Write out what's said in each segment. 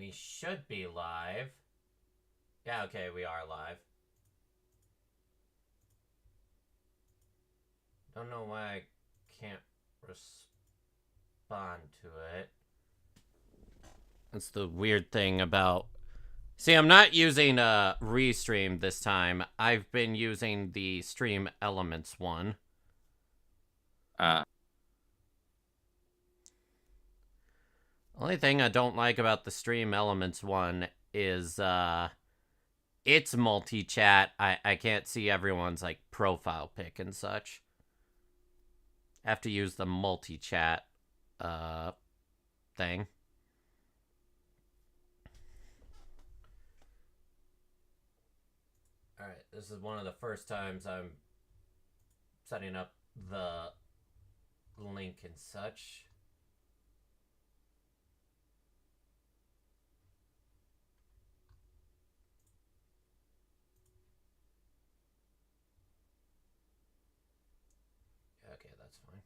We should be live. Yeah, okay, we are live. Don't know why I can't respond to it. That's the weird thing about... See, I'm not using Restream this time. I've been using the Stream Elements one. Only thing I don't like about the Stream Elements one is it's multi-chat. I can't see everyone's like profile pic and such. I have to use the multi-chat thing. Alright, this is one of the first times I'm setting up the link and such. Okay, that's fine.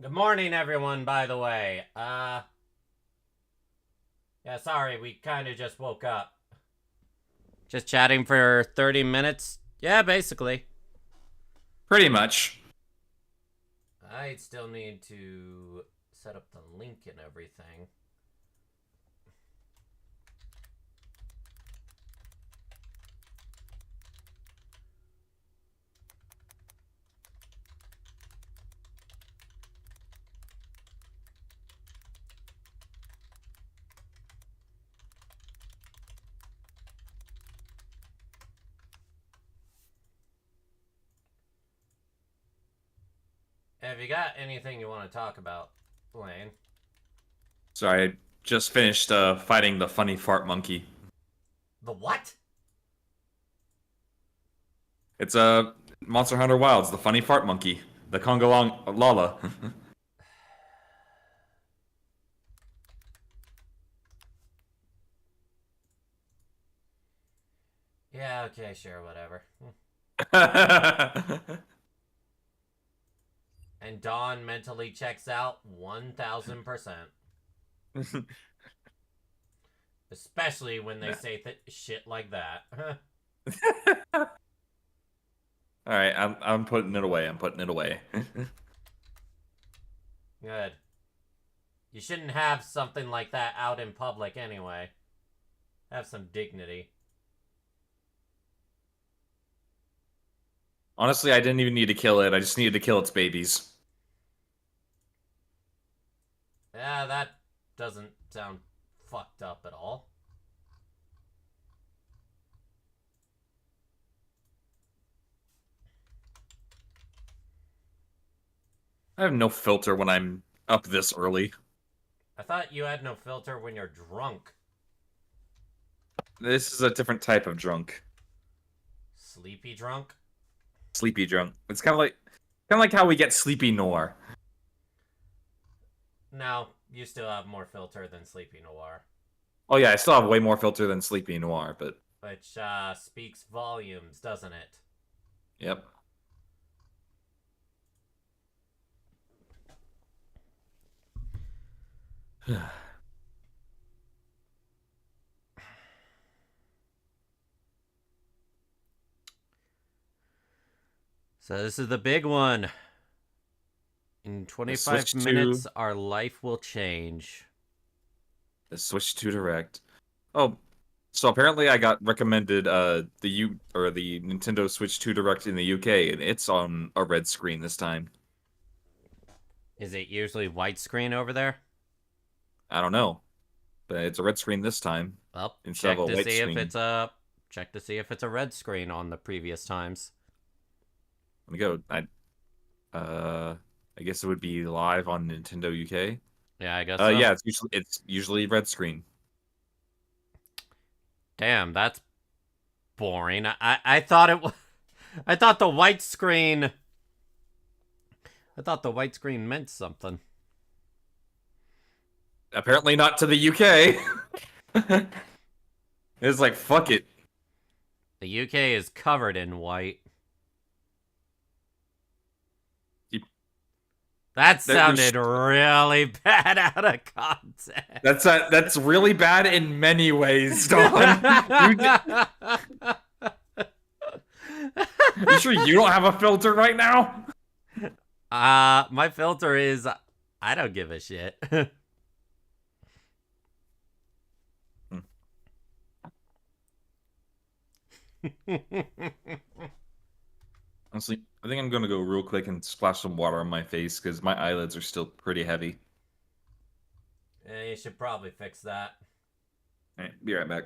Good morning, everyone, by the way. Yeah, sorry, we kind of just woke up. Just chatting for 30 minutes? Yeah, basically. Pretty much. I still need to set up the link and everything. Have you got anything you want to talk about, Lane? Sorry, I just finished fighting the funny fart monkey. The what? It's a Monster Hunter Wilds, the funny fart monkey, the Congo Lala. Yeah, okay, sure, whatever. And Dawn mentally checks out 1000%. Especially when they say shit like that. Alright, I'm putting it away. I'm putting it away. Good. You shouldn't have something like that out in public anyway. Have some dignity. Honestly, I didn't even need to kill it. I just needed to kill its babies. Yeah, that doesn't sound fucked up at all. I have no filter when I'm up this early. I thought you had no filter when you're drunk. This is a different type of drunk. Sleepy drunk? Sleepy drunk. It's kind of like how we get sleepy noir. No, you still have more filter than Sleepy Noir. Oh yeah, I still have way more filter than sleepy noir, but Which speaks volumes, doesn't it? yep. So this is the big one. In 25 minutes, our life will change. The Switch 2 Direct. Oh, so apparently I got recommended the Nintendo Switch 2 Direct in the UK, and it's on a red screen this time. Is it usually widescreen over there? I don't know, but it's a red screen this time. Well, instead check of a to white see screen. if it's a red screen on the previous times. Let me go. I guess it would be live on Nintendo UK. Yeah, I guess so. Yeah, it's usually red screen. Damn, that's boring. I thought it was. I thought the white screen. I thought the white screen meant something. Apparently not to the UK. It's like fuck it. The UK is covered in white. You- That there's sounded really bad out of context. that's really bad in many ways, Don. You sure you don't have a filter right now? My filter is I don't give a shit. Honestly, I think I'm gonna go real quick and splash some water on my face because my eyelids are still pretty heavy. Yeah, you should probably fix that. All right, be right back.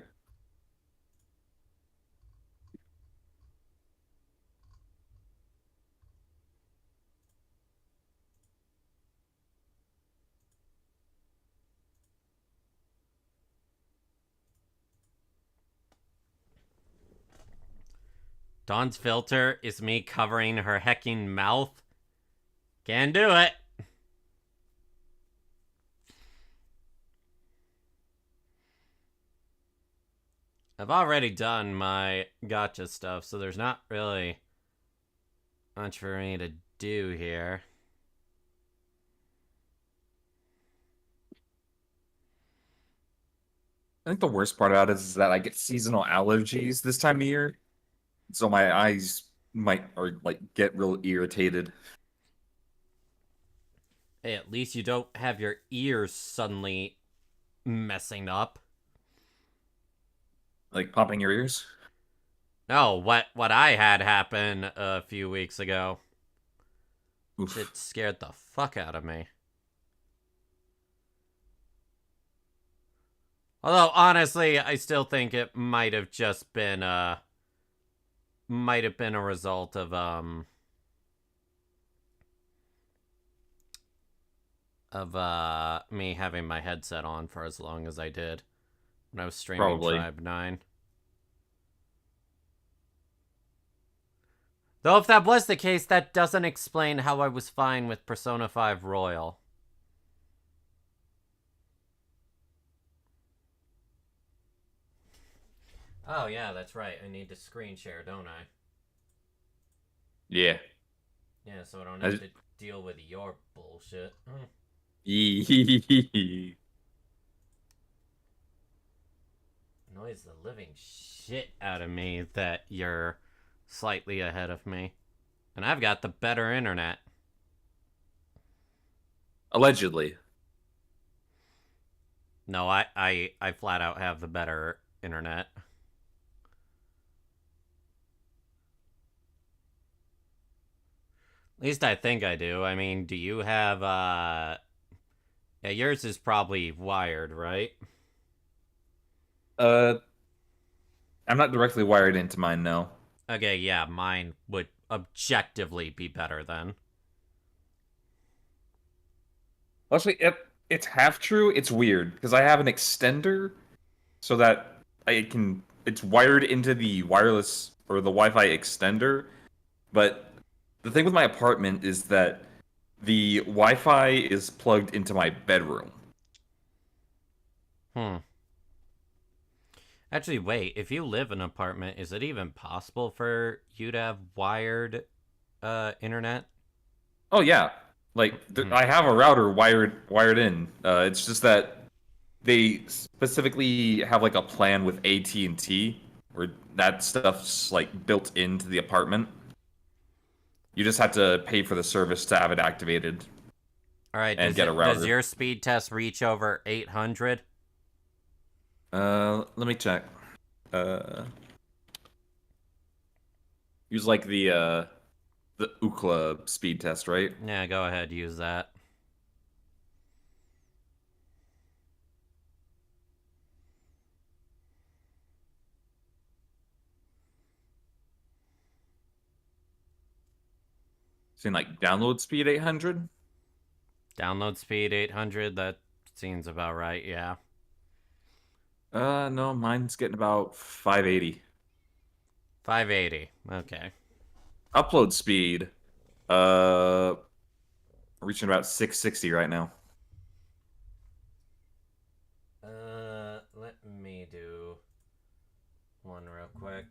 Dawn's filter is me covering her hecking mouth. Can do it. I've already done my gotcha stuff, so there's not really much for me to do here. I think the worst part about it is that I get seasonal allergies this time of year, so my eyes might or like get real irritated, Hey, at least you don't have your ears suddenly messing up. like popping your ears. No, what I had happen a few weeks ago. Oof. Shit scared the fuck out of me. Although honestly, I still think it might have just been might have been a result of me having my headset on for as long as I did when I was streaming Probably. Tribe 9. Though if that was the case, that doesn't explain how I was fine with Persona 5 Royal. Oh yeah, that's right. I need to screen share, don't I? Yeah. Yeah, so I don't have I- to deal with your bullshit. Annoys the living shit out of me that you're slightly ahead of me. And I've got the better internet. Allegedly. No, I flat out have the better internet. At least I think I do. I mean, do you have yeah, yours is probably wired, right? Uh, I'm not directly wired into mine, no. Okay, yeah, mine would objectively be better then. Actually, it's half true. It's weird because I have an extender so that I can. It's wired into the wireless or the Wi-Fi extender, but the thing with my apartment is that the Wi-Fi is plugged into my bedroom. Hmm. Actually, wait, if you live in an apartment, is it even possible for you to have wired internet? Oh yeah, like Hmm. I have a router wired in. It's just that they specifically have like a plan with AT&T where that stuff's like built into the apartment. You just have to pay for the service to have it activated All right, and get a does router. your speed test reach over 800? Let me check. Uh, use like the Ookla speed test, right? Yeah, go ahead, use that. Saying like download speed 800. Download speed 800. That seems about right. Yeah. No, mine's getting about 580. 580. Okay. Upload speed, uh, reaching about 660 right now. Let me do one real quick.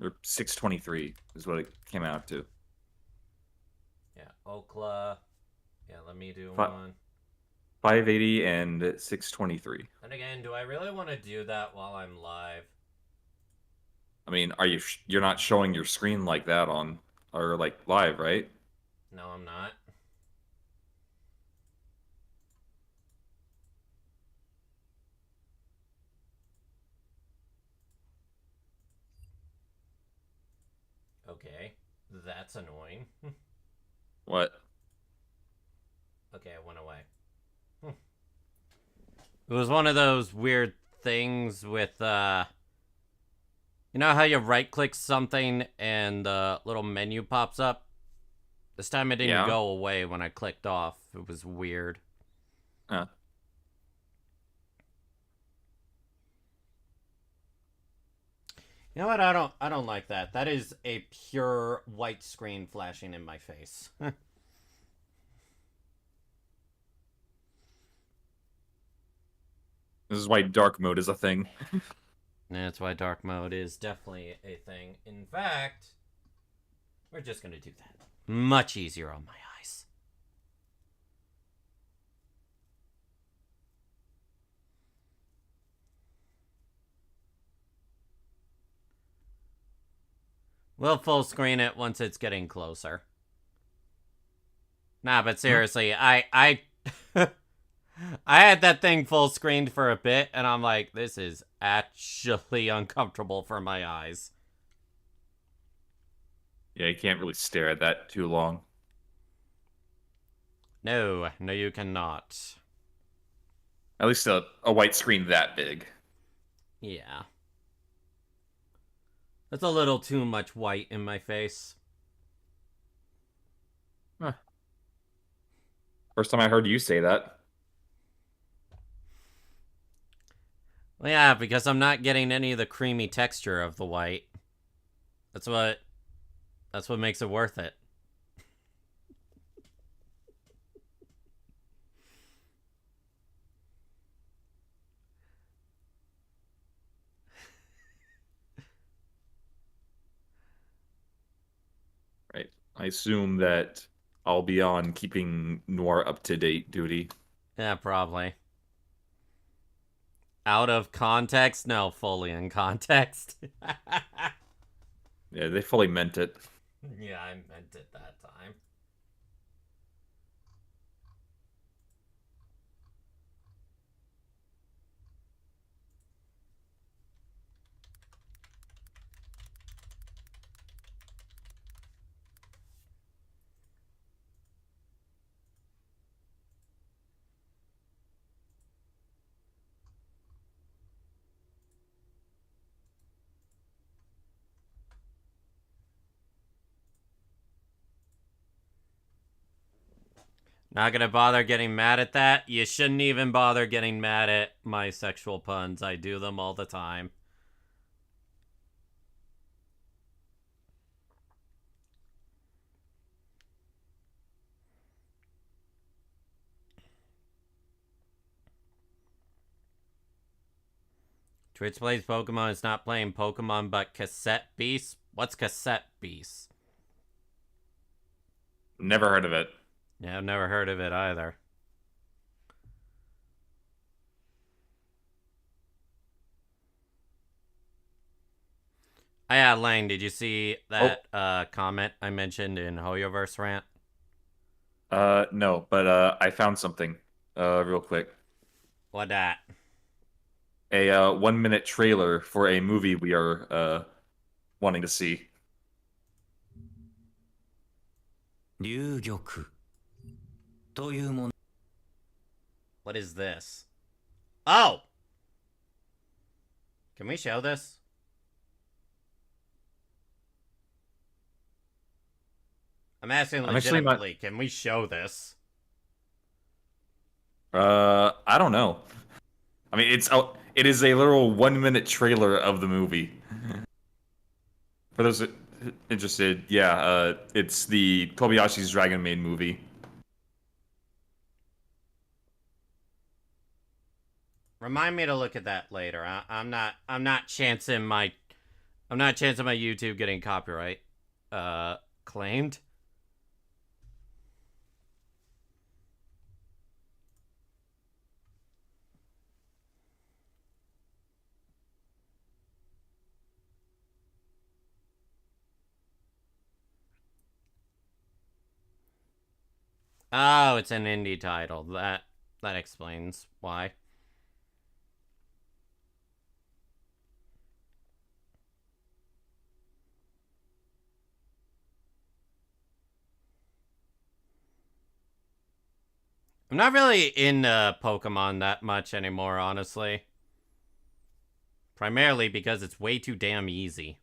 Or 623 is what it came out to. Yeah, Okla. Yeah, let me do Fi- one. 580 and 623. And again, do I really want to do that while I'm live? I mean, you're not showing your screen like that on or like live, right? No, I'm not. Okay, that's annoying. What? Okay, it went away. It was one of those weird things with, you know how you right click something and the little menu pops up? This time it didn't Yeah. go away when I clicked off. It was weird. Uh, You know what? I don't like that. That is a pure white screen flashing in my face. this is why dark mode is a thing. That's why dark mode is definitely a thing. In fact, we're just gonna do that. Much easier on my eyes. We'll full screen it once it's getting closer. Nah, but seriously, I I had that thing full screened for a bit, and I'm like, this is actually uncomfortable for my eyes. Yeah, you can't really stare at that too long. No, no, you cannot. At least a white screen that big. Yeah. That's a little too much white in my face. Huh. First time I heard you say that. Well, yeah, because I'm not getting any of the creamy texture of the white. That's what that's what makes it worth it. Right. I assume that I'll be on keeping Noir up to date duty. Yeah, probably. Out of context? No, fully in context. Yeah, they fully meant it. Yeah, I meant it that time. Not gonna bother getting mad at that. You shouldn't even bother getting mad at my sexual puns. I do them all the time. Twitch plays Pokemon. It's not playing Pokemon, but Cassette Beast. What's Cassette Beast? Never heard of it. Yeah, I've never heard of it either. Oh, yeah, Lang, did you see Oh, that comment I mentioned in Hoyoverse rant? no, but I found something real quick. What that? A 1 minute trailer for a movie we are wanting to see. 龍玉というもの What is this? Oh! Can we show this? I'm asking I'm actually not. legitimately, can we show this? I don't know. I mean, it is a literal 1 minute trailer of the movie. For those interested, yeah, it's the Kobayashi's Dragon Maid movie. Remind me to look at that later. I'm not chancing my YouTube getting copyright claimed. Oh, it's an indie title. That explains why. I'm not really into Pokemon that much anymore, honestly. Primarily because it's way too damn easy.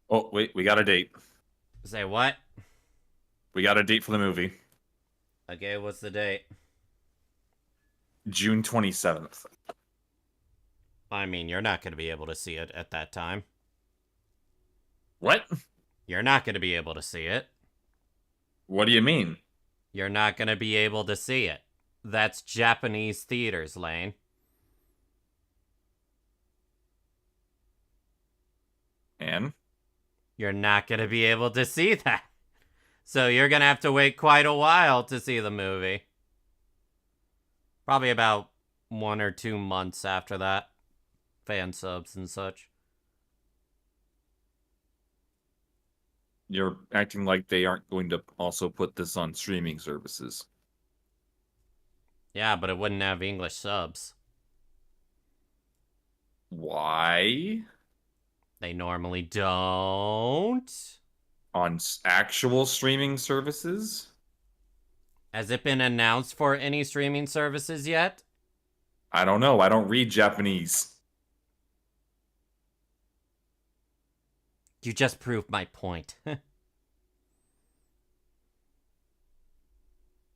Oh, wait, we got a date. Say what? We got a date for the movie. Okay, what's the date? June 27th. I mean, you're not going to be able to see it at that time. What? You're not going to be able to see it. What do you mean? You're not going to be able to see it. That's Japanese theaters, Lane. And? You're not going to be able to see that. So you're going to have to wait quite a while to see the movie. Probably about 1 or 2 months after that. Fan subs and such. You're acting like they aren't going to also put this on streaming services. Yeah, but it wouldn't have English subs. Why? They normally don't. On actual streaming services? Has it been announced for any streaming services yet? I don't know. I don't read Japanese. You just proved my point. I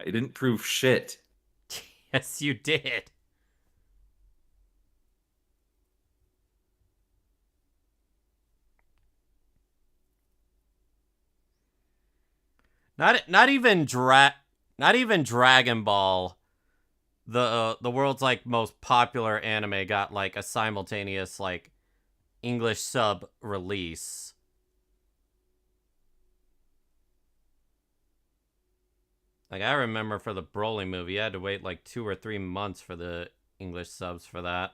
didn't prove shit. Yes, you did. Not even Dragon Ball, the world's like most popular anime, got like a simultaneous like English sub release. Like I remember for the Broly movie, I had to wait like 2 or 3 months for the English subs for that.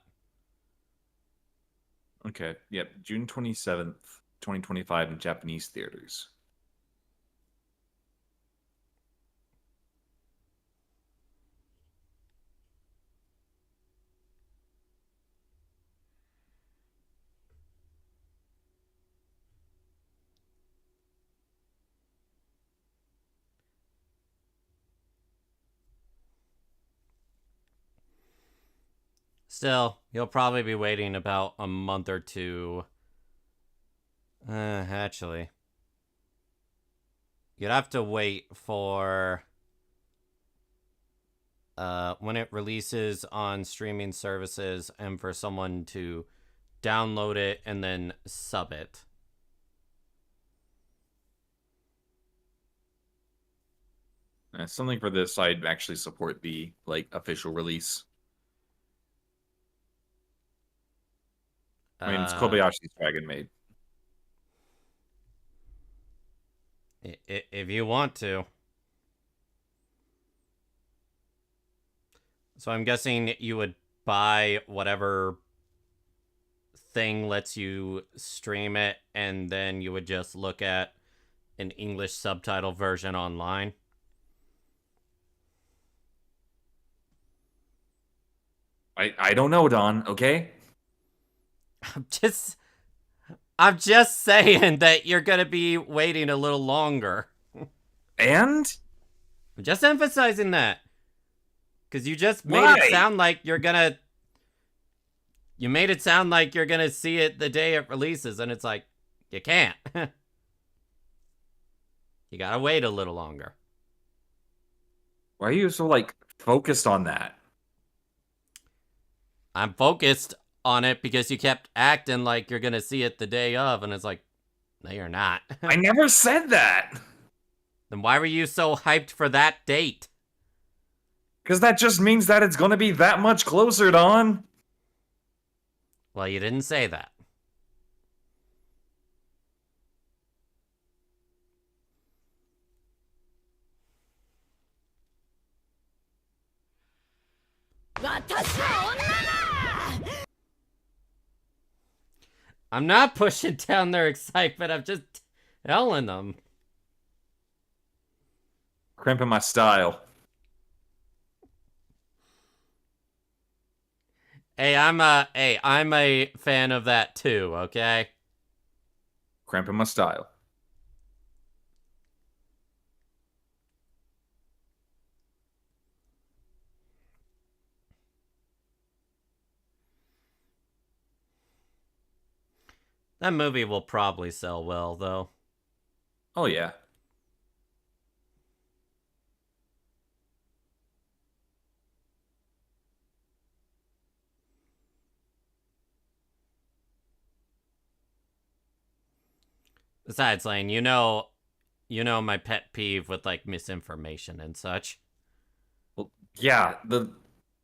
Okay, yep, June 27th, 2025 in Japanese theaters. Still, you'll probably be waiting about a month or two. Actually, you'd have to wait for when it releases on streaming services and for someone to download it and then sub it. Something for this, I'd actually support the like official release. I mean, it's Kobayashi's Dragon Maid. If you want to. So I'm guessing you would buy whatever thing lets you stream it, and then you would just look at an English subtitle version online. I don't know, Don, okay? I'm just saying that you're gonna be waiting a little longer. And? I'm just emphasizing that. Because you just made Why? it sound like you're gonna... You made it sound like you're gonna see it the day it releases, and it's like, you can't. You You gotta wait a little longer. Why are you so, like, focused on that? I'm focused on it because you kept acting like you're gonna see it the day of, and it's like, no, you're not. I never said that! Then why were you so hyped for that date? Because that just means that it's gonna be that much closer, Don. Well, you didn't say that. I'm not pushing down their excitement, I'm just telling them. Cramping my style. Hey, I'm a fan of that too, okay? Cramping my style. That movie will probably sell well, though. Oh, yeah. Besides, Lane, you know my pet peeve with, like, misinformation and such. Well, yeah, the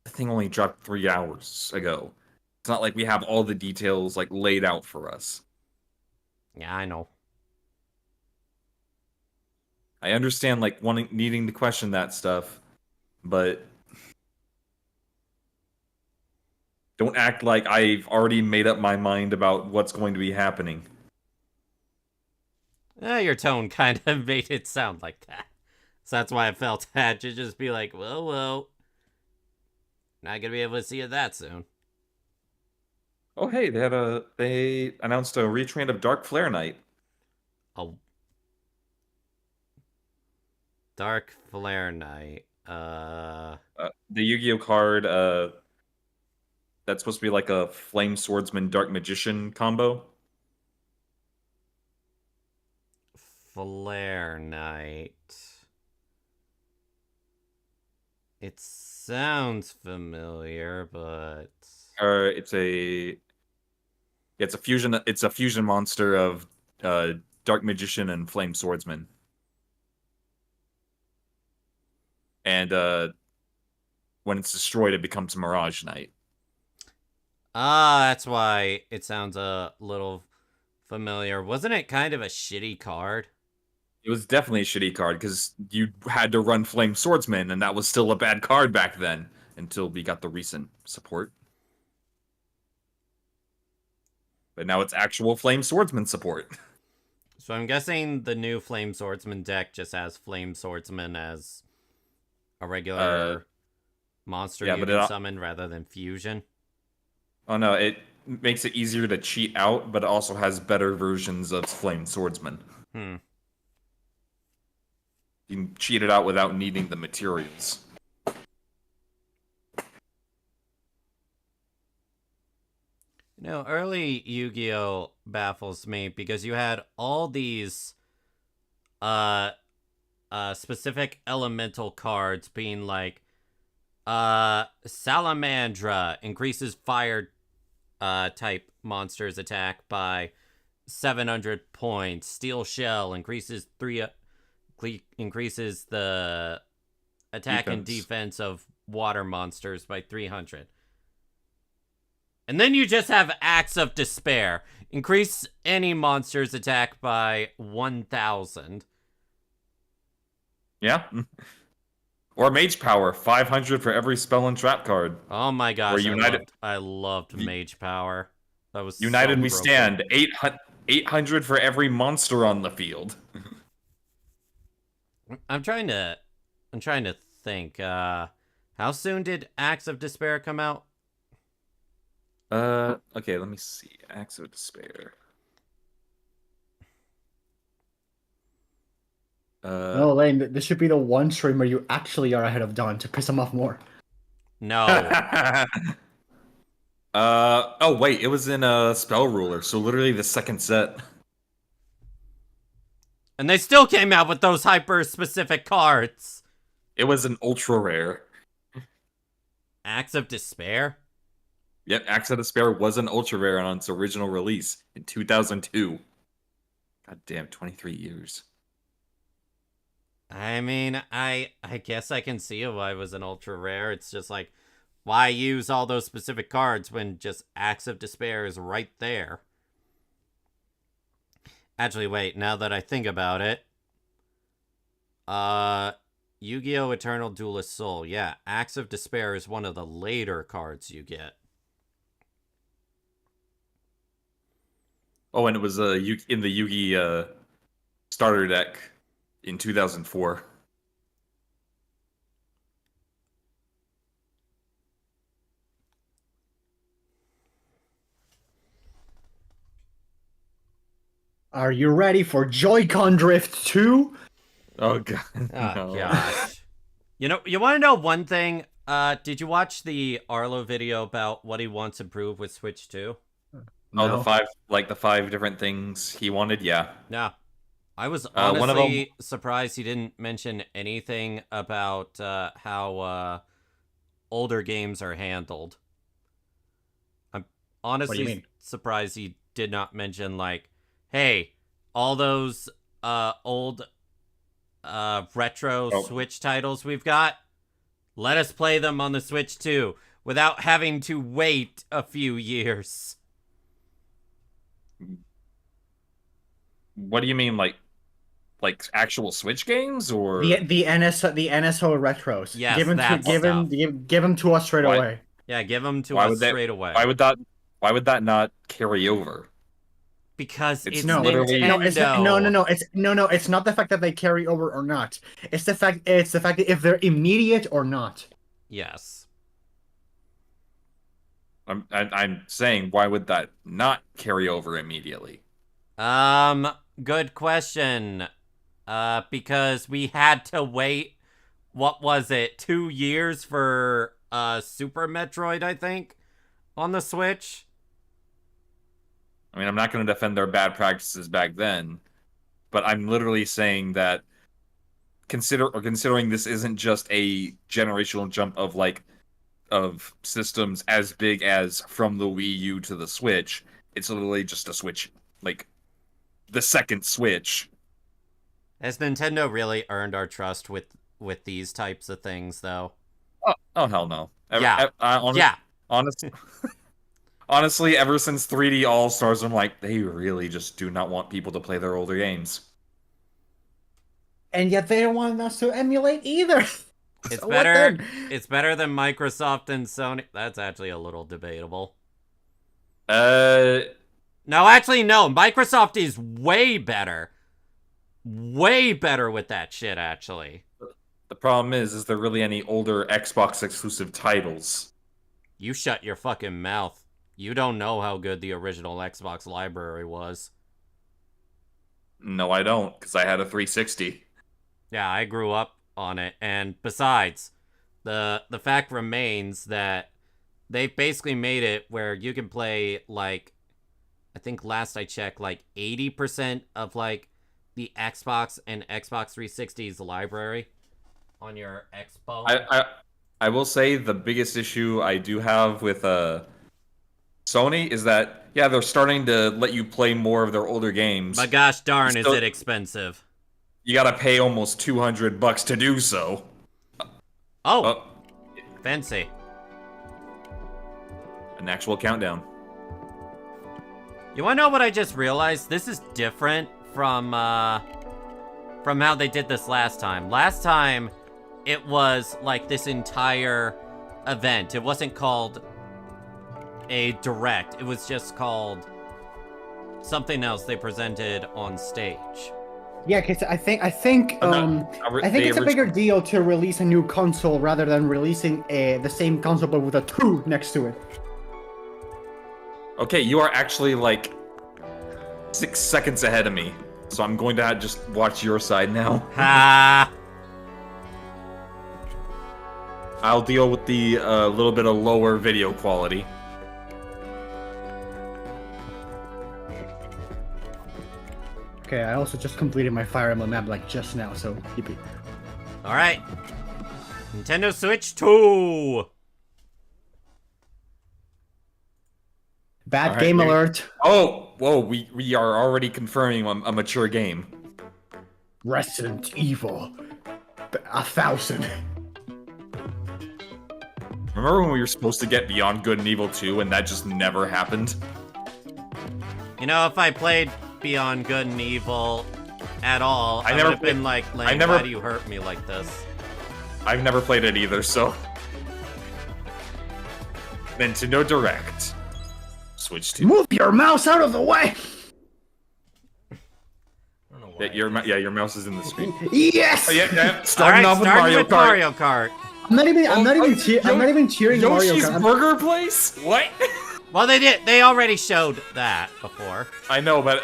thing only dropped 3 hours ago. It's not like we have all the details, like, laid out for us. Yeah, I know. I understand, like, needing to question that stuff, but don't act like I've already made up my mind about what's going to be happening. Your tone kind of made it sound like that. So that's why I felt I had to just be like, well, not gonna be able to see it that soon. Oh, hey, they announced a retrain of Dark Flare Knight. Oh. Dark Flare Knight. The Yu-Gi-Oh card, that's supposed to be like a Flame Swordsman Dark Magician combo. Flare Knight. It sounds familiar, but It's a fusion monster of Dark Magician and Flame Swordsman. And when it's destroyed, it becomes Mirage Knight. that's why it sounds a little familiar. Wasn't it kind of a shitty card? It was definitely a shitty card because you had to run Flame Swordsman, and that was still a bad card back then until we got the recent support. But now it's actual Flame Swordsman support. So I'm guessing the new Flame Swordsman deck just has Flame Swordsman as a regular monster yeah, you but can summon rather than fusion. Oh no, it makes it easier to cheat out, but it also has better versions of Flame Swordsman. Hmm. You can cheat it out without needing the materials. You know, early Yu-Gi-Oh baffles me because you had all these specific elemental cards being like Salamandra increases fire type monsters attack by 700 points. Steel Shell increases increases the attack and defense of water monsters by 300. And then you just have Acts of Despair. Increase any monster's attack by 1,000. Yeah. Or Mage Power, 500 for every spell and trap card. Oh my gosh, United, I loved Mage Power. That was United so We broken. Stand, 800 for every monster on the field. I'm trying to think. How soon did Acts of Despair come out? Okay, let me see. Acts of Despair. No, Lane, this should be the one stream where you actually are ahead of Dawn to piss him off more. No. Oh wait, it was in Spell Ruler, so literally the second set. And they still came out with those hyper-specific cards. It was an ultra rare. Acts of Despair? Yep, Axe of Despair was an ultra rare on its original release in 2002. God damn, 23 years. I mean, I guess I can see why it was an ultra rare. It's just like, why use all those specific cards when just Acts of Despair is right there? Actually, wait, now that I think about it. Yu-Gi-Oh! Eternal Duelist Soul. Yeah, Acts of Despair is one of the later cards you get. Oh, and it was in the Yugi starter deck in 2004. Are you ready for Joy-Con Drift 2? Oh god. Oh, no. gosh. You know, you want to know one thing? Did you watch the Arlo video about what he wants improved with Switch 2? Oh, No. the five different things he wanted. Yeah. No. I was One of honestly surprised he didn't mention anything about how older games are handled. I'm honestly mean? surprised he did not mention, like, hey, all those old retro Switch titles we've got, let us play them on the Switch too, without having to wait a few years. What do you mean, like actual Switch games, or The NSO retros. Yes, give them that to stuff. give them to us straight Why? away. Yeah, give them to Why us would they- straight away. Why would that not carry over? Because It's it's No, literally- Nintendo. It's not the fact that they carry over or not. It's the fact that if they're immediate or not. Yes. I'm saying, why would that not carry over immediately? Good question. Because we had to wait, what was it, 2 years for Super Metroid, I think, on the Switch? I mean, I'm not going to defend their bad practices back then, but I'm literally saying that considering this isn't just a generational jump of systems as big as from the Wii U to the Switch, it's literally just a Switch, like the second Switch. Has Nintendo really earned our trust with these types of things, though? Oh hell no. Yeah. Yeah. Honestly, ever since 3D All Stars, I'm like, they really just do not want people to play their older games. And yet they don't want us to emulate either. It's So better. what then? It's better than Microsoft and Sony. That's actually a little debatable. Uh, No, actually, no. Microsoft is way better. Way better with that shit, actually. the problem is there really any older Xbox exclusive titles? You shut your fucking mouth. You don't know how good the original Xbox library was. No, I don't, because I had a 360. Yeah, I grew up on it, and besides, the fact remains that they've basically made it where you can play, like, I think last I checked, like 80% of like the Xbox and Xbox 360's library on your Xbox. I will say the biggest issue I do have with Sony is that, yeah, they're starting to let you play more of their older games. But gosh darn, is Still- it expensive? You gotta pay almost $200 to do so. Oh, fancy. An actual countdown. You wanna know what I just realized? This is different from how they did this last time. Last time, it was like this entire event. It wasn't called a direct. It was just called something else they presented on stage. Yeah, because I think They it's a bigger deal to release a new console rather than releasing the same console but with a 2 next to it. Okay, you are actually like 6 seconds ahead of me, so I'm going to just watch your side now. Ha! I'll deal with the little bit of lower video quality. Okay, I also just completed my Fire Emblem map like just now, so yippee. All right. Nintendo Switch 2. Bad All right, game maybe- alert. Oh, whoa, we are already confirming a mature game. Resident Evil. 1000. Remember when we were supposed to get Beyond Good and Evil 2 and that just never happened? You know, if I played Beyond Good and Evil at all, I never would have been played- like, Lane, never- why do you hurt me like this? I've never played it either, so... Nintendo Direct. Switch 2. Move your mouse out of the way! I don't know why. Your mouse is in the screen. Yes! Oh, yeah. All Starting right, off with starting Mario with Kart. Mario Kart. I'm not even cheering Mario Yoshi's Kart. Burger Place? What? Well, they did. They already showed that before. I know, but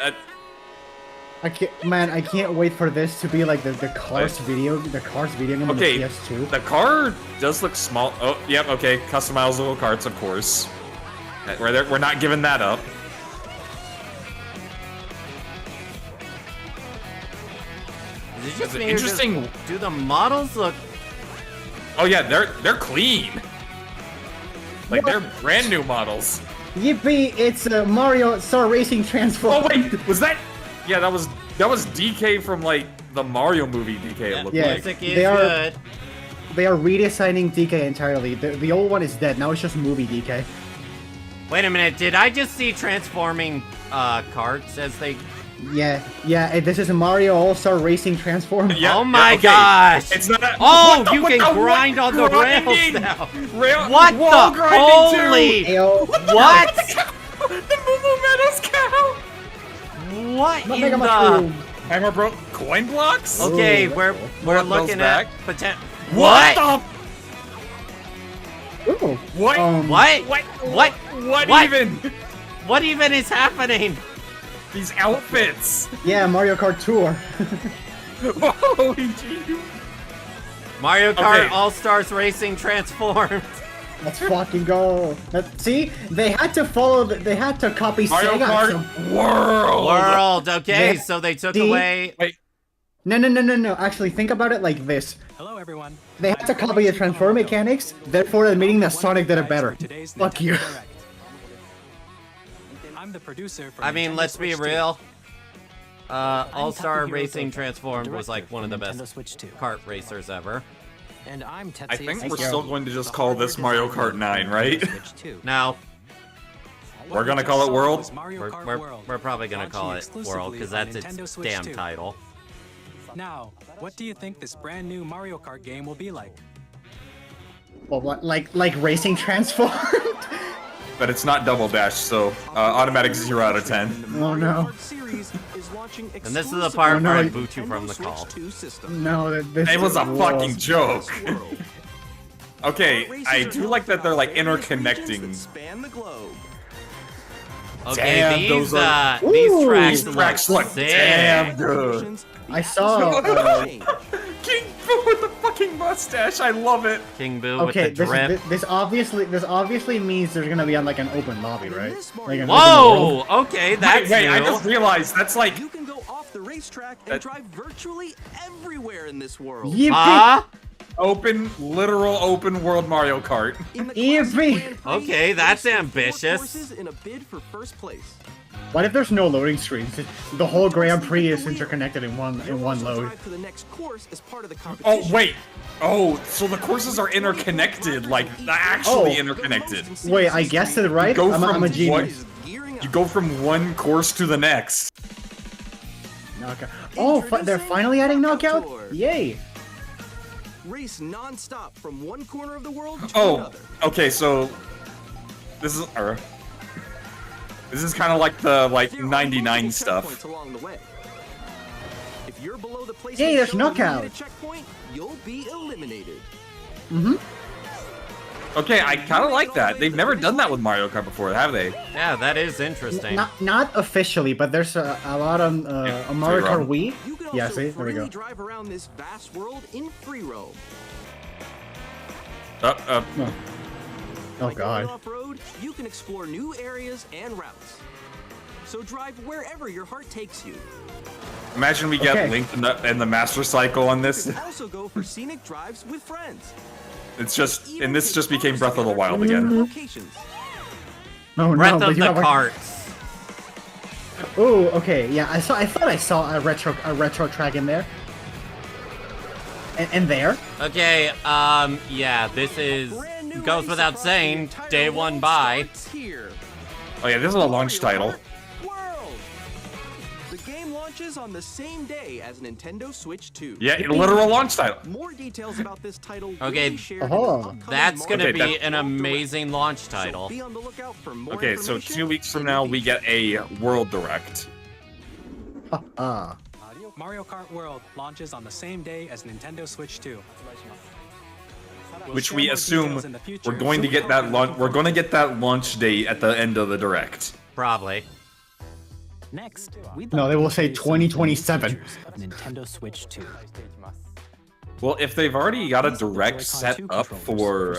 I can't wait for this to be like the Cars video game on the okay, PS2. the car does look small. Oh, yep, okay, customizable carts, of course. We're not giving that up. Is it It's just an me or does- interesting. Do the models look? Oh yeah, they're clean. Like they're brand new models. Yippee! It's Mario Star Racing Transform. Oh wait, was that? Yeah, that was DK from like the Mario movie. DK it looked Yeah. like. Music is They are- good. They are redesigning DK entirely. The old one is dead. Now it's just movie DK. Wait a minute. Did I just see transforming carts as they? Yeah. This is a Mario All-Star Racing Transform. Yeah, Oh my okay. gosh! It's not. Oh, what the- you what can the- grind what on the rails grinding? now. What What the holy? Ayo. What? The Moo Meadows cow. What Not in Mega the? Mushroom. Hammer broke coin blocks. Okay, Ooh, we're What goes looking back? at potential. What? What? Ooh. What? What? What? What? What What? even? What even is happening? These outfits. Yeah, Mario Kart Tour. Holy gee. Mario Kart Okay. All Stars Racing transformed. Let's fucking go. See, they had to follow. They had to copy Mario Sega. Kart World. World. Okay, Yeah. so they took See? away. No. Actually, think about it like this. Hello, everyone. They had to copy the transform mechanics, therefore admitting that Sonic did it better. Fuck you. I'm the producer for I mean, Nintendo let's be Switch 2. real. All Star Katsuhiro Racing Goto, Transformed was director like one of the for best Nintendo Switch 2. kart racers ever. And I'm Tetsuya I think we're Saito, still going to just the call this hardware Mario designer Kart 9, right? for Switch 2. Now We're gonna call it World? Was Mario we're, Kart we're, World, we're probably gonna call launching it World because exclusively that's on Nintendo its Switch damn 2. title. Now, what do you think this brand new Mario Kart game will be like? Well, what, like racing transformed? But it's not Double Dash, so automatic 0 out of 10. Oh no. And this is the part where I boot you from the call. No, this It was a Whoa. fucking joke. Okay, I do like that they're like interconnecting. Okay, Damn, these those are- these Ooh, tracks These tracks look sick. damn good. I saw. King Boo with the fucking mustache, I love it. King Boo Okay, with the drip. this obviously means there's gonna be on like an open lobby, right? Like an open Whoa! world. Okay, that's Wait, I new. just realized that's like You can go off the racetrack and That- drive virtually everywhere in this world. Yippee! Huh? literal open world Mario Kart. In the Yippee! Classic Grand Prix, Okay, that's race four ambitious. courses in a bid for first place. What if there's no loading screens? The whole Grand Prix is interconnected in one You'll also load. drive to the next course as part of the Oh competition. wait. Oh, so the courses are interconnected, like actually Oh. interconnected. Wait, I guessed it right. Go I'm from a genius. You go from one course to the next. Knockout. Oh, they're finally adding knockout. Yay! Race non-stop from one corner of the world to Oh, another. okay, so this is kind of like the There are 99 multiple stuff. checkpoints along the way. If you're below the placement Yay, there's shown when you knockout. hit a checkpoint, you'll be eliminated. Okay, I kind of like that. They've never done that with Mario Kart before, have they? Yeah, that is interesting. Not officially, but there's a lot on Mario free roam. Kart Wii. You can Yeah, also see, there we freely go. drive around this vast world in free roam. Oh By going god. off-road, you can explore new areas and routes. So drive wherever your heart takes you. Imagine we get Link and the Master Cycle on this. Also go for scenic drives with friends. It's just, and this just became Breath of the Wild again. Locations. Oh, Breath no, of the Carts. Oh, okay, yeah. I thought I saw a retro track in there. And there. Okay, yeah, this is goes without saying. Day one buy. Oh yeah, this is a launch title. World. The game launches on the same day as Nintendo Switch 2. Yeah, a literal launch title. More details about this title. Okay, that's gonna be an amazing launch title. Be on the lookout for more Okay, so information 2 weeks from in the now we future. get a World Direct. Mario Kart World launches on the same day as Nintendo Switch 2. Which we assume we're going to get that launch. We're going to get that launch date at the end of the Direct. Probably. Next, No, they will say 2027. of Nintendo Switch 2. Well, if they've already got a Direct set up for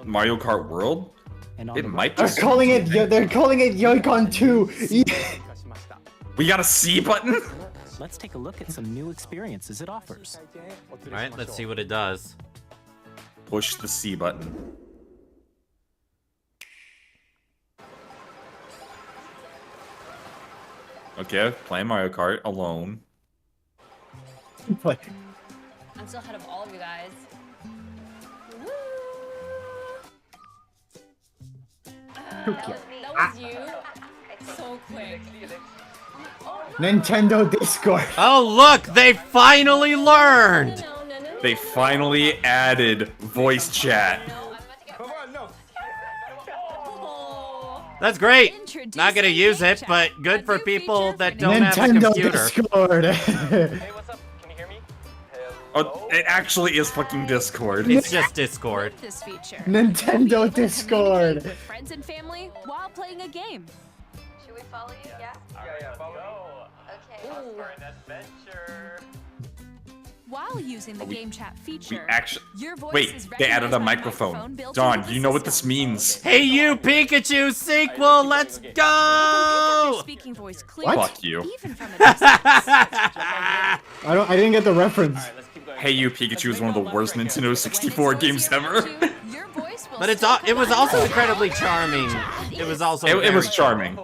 Mario Kart World, it might They're just. calling it Joy-Con 2. We got a C button. Let's take a look at some new experiences it offers. Alright, let's see what it does. Push the C button. Okay, playing Mario Kart alone. Like, I'm still ahead of all of you guys. That was you. So quick. Nintendo Discord. Oh look, they finally learned! They finally added voice chat. That's great! Not gonna use it, but good for people that don't have a Nintendo computer. Discord. Oh, it actually is fucking Discord. It's just Discord. This feature. Nintendo Discord. With friends and family while playing a game. Should we follow you? Yeah? Yeah, follow Okay. us for an adventure. While using the game chat We feature, actually. your voice Wait, is they added a recognized by microphone. built Dawn, into do you the know what this system. means? Hey you, Pikachu sequel, let's You can pick up go! your speaking voice clearly, Fuck you. even from a distance. I didn't get the reference. Let's keep going. Hey You Pikachu is one of the worst Nintendo 64 games ever. Your voice will But it's still it was come also out. incredibly charming. It was also It very was charming.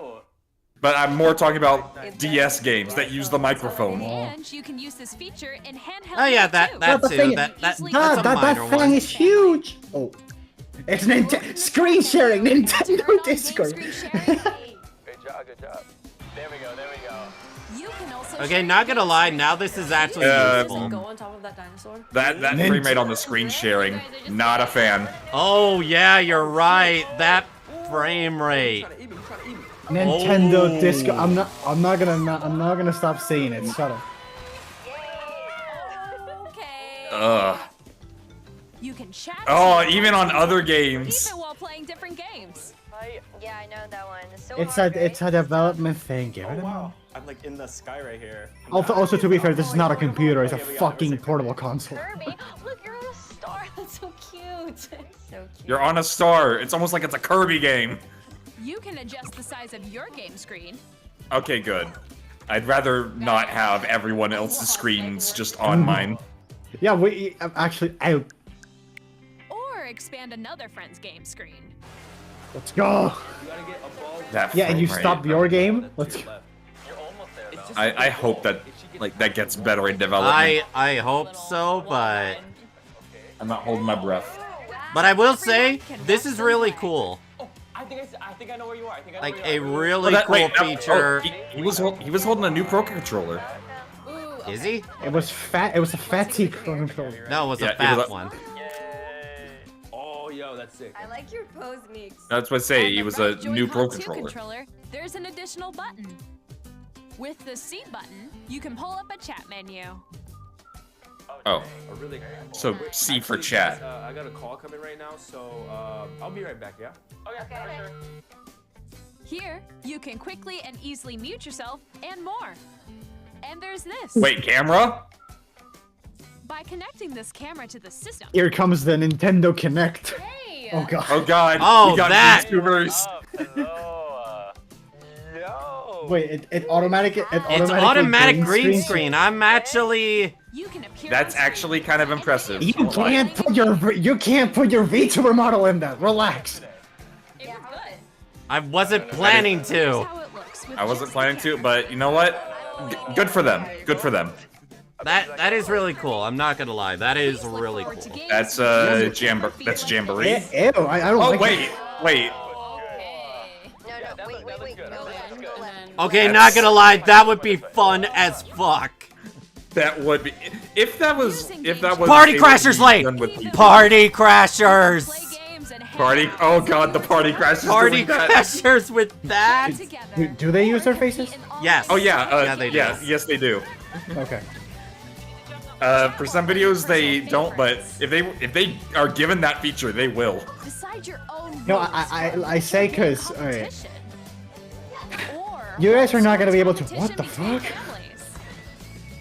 But I'm more talking about DS games that use the microphone. And you can use this feature in handheld Oh yeah, mode, too. that the too. thing- That's a God, that minor thing one. is huge. Oh, it's screen sharing. Nintendo Turn on game Discord. screen sharing. Good job, good job. There we go, there we go. You can also Okay, share not your gonna lie, now this is actually useful. Go on top of that dinosaur. That frame rate on the screen sharing, not a fan. Oh yeah, you're right. That frame rate. Nintendo Discord. I'm not gonna stop saying it. Shut up. Okay. Ugh. You can chat. Oh, even on other games. Even while playing different games. Yeah, I know that one. It's so It's hard, a development thing. Give it a Wow, I'm like in the sky right here. Also, to be fair, this is not a computer. It's a fucking portable console. Kirby, look, you're on a star. That's so cute. So cute. You're on a star. It's almost like it's a Kirby game. You can adjust the size of your game screen. Okay, good. I'd rather not have everyone else's screens just on mine. Yeah, we actually. Or expand another friend's game screen. Let's go. That Yeah, and you frame rate. stop your game. Let's go. You're almost there though. I hope that that gets better in development. I hope so, but I'm not holding my breath. I will say this is really cool. I think I know where you are. I think I know Like where a you are. really That- cool wait, that- feature. oh, he was holding a new Pro controller. Ooh, Is he? It was fat. It was a fatty controller. No, it was Yeah, a it fat was a- one. Yay. Oh, yo, that's sick. I like your pose, Meeks. That's what I say. On He the was a right new Pro Joy-Con 2 controller. There's an additional button. With the C button, you can pull up a chat menu. Oh, A really so C for chat. I got a call coming right now, so I'll be right back, yeah? Okay, for sure. Here, you can quickly and easily mute yourself and more. And there's this. Wait, camera? By connecting this camera to the system. Here comes the Nintendo Connect. Hey! Oh god. Oh god. Oh, we got that- YouTubers. Hello. Yo. Wait, it automatic. It's automatic green screen. I'm actually. That's actually kind of impressive. You can't put your VTuber model in that. Relax. I wasn't planning to. I wasn't planning to, but you know what? Good for them. Good for them. That is really cool. I'm not gonna lie. That is really cool. That's That's Jamboree. Ew, I don't Oh like wait. Okay, not gonna lie. That would be fun as fuck. That would be if that was Party Crashers late. Party Crashers. Party. Oh god, the Party Crashers. Party Crashers with that. Do they use their faces? Yes. Oh yeah. Yeah, they do. Yes, they do. Okay. For some videos they don't, but if they are given that feature, they will. No, I say because you guys are not gonna be able to. What the fuck?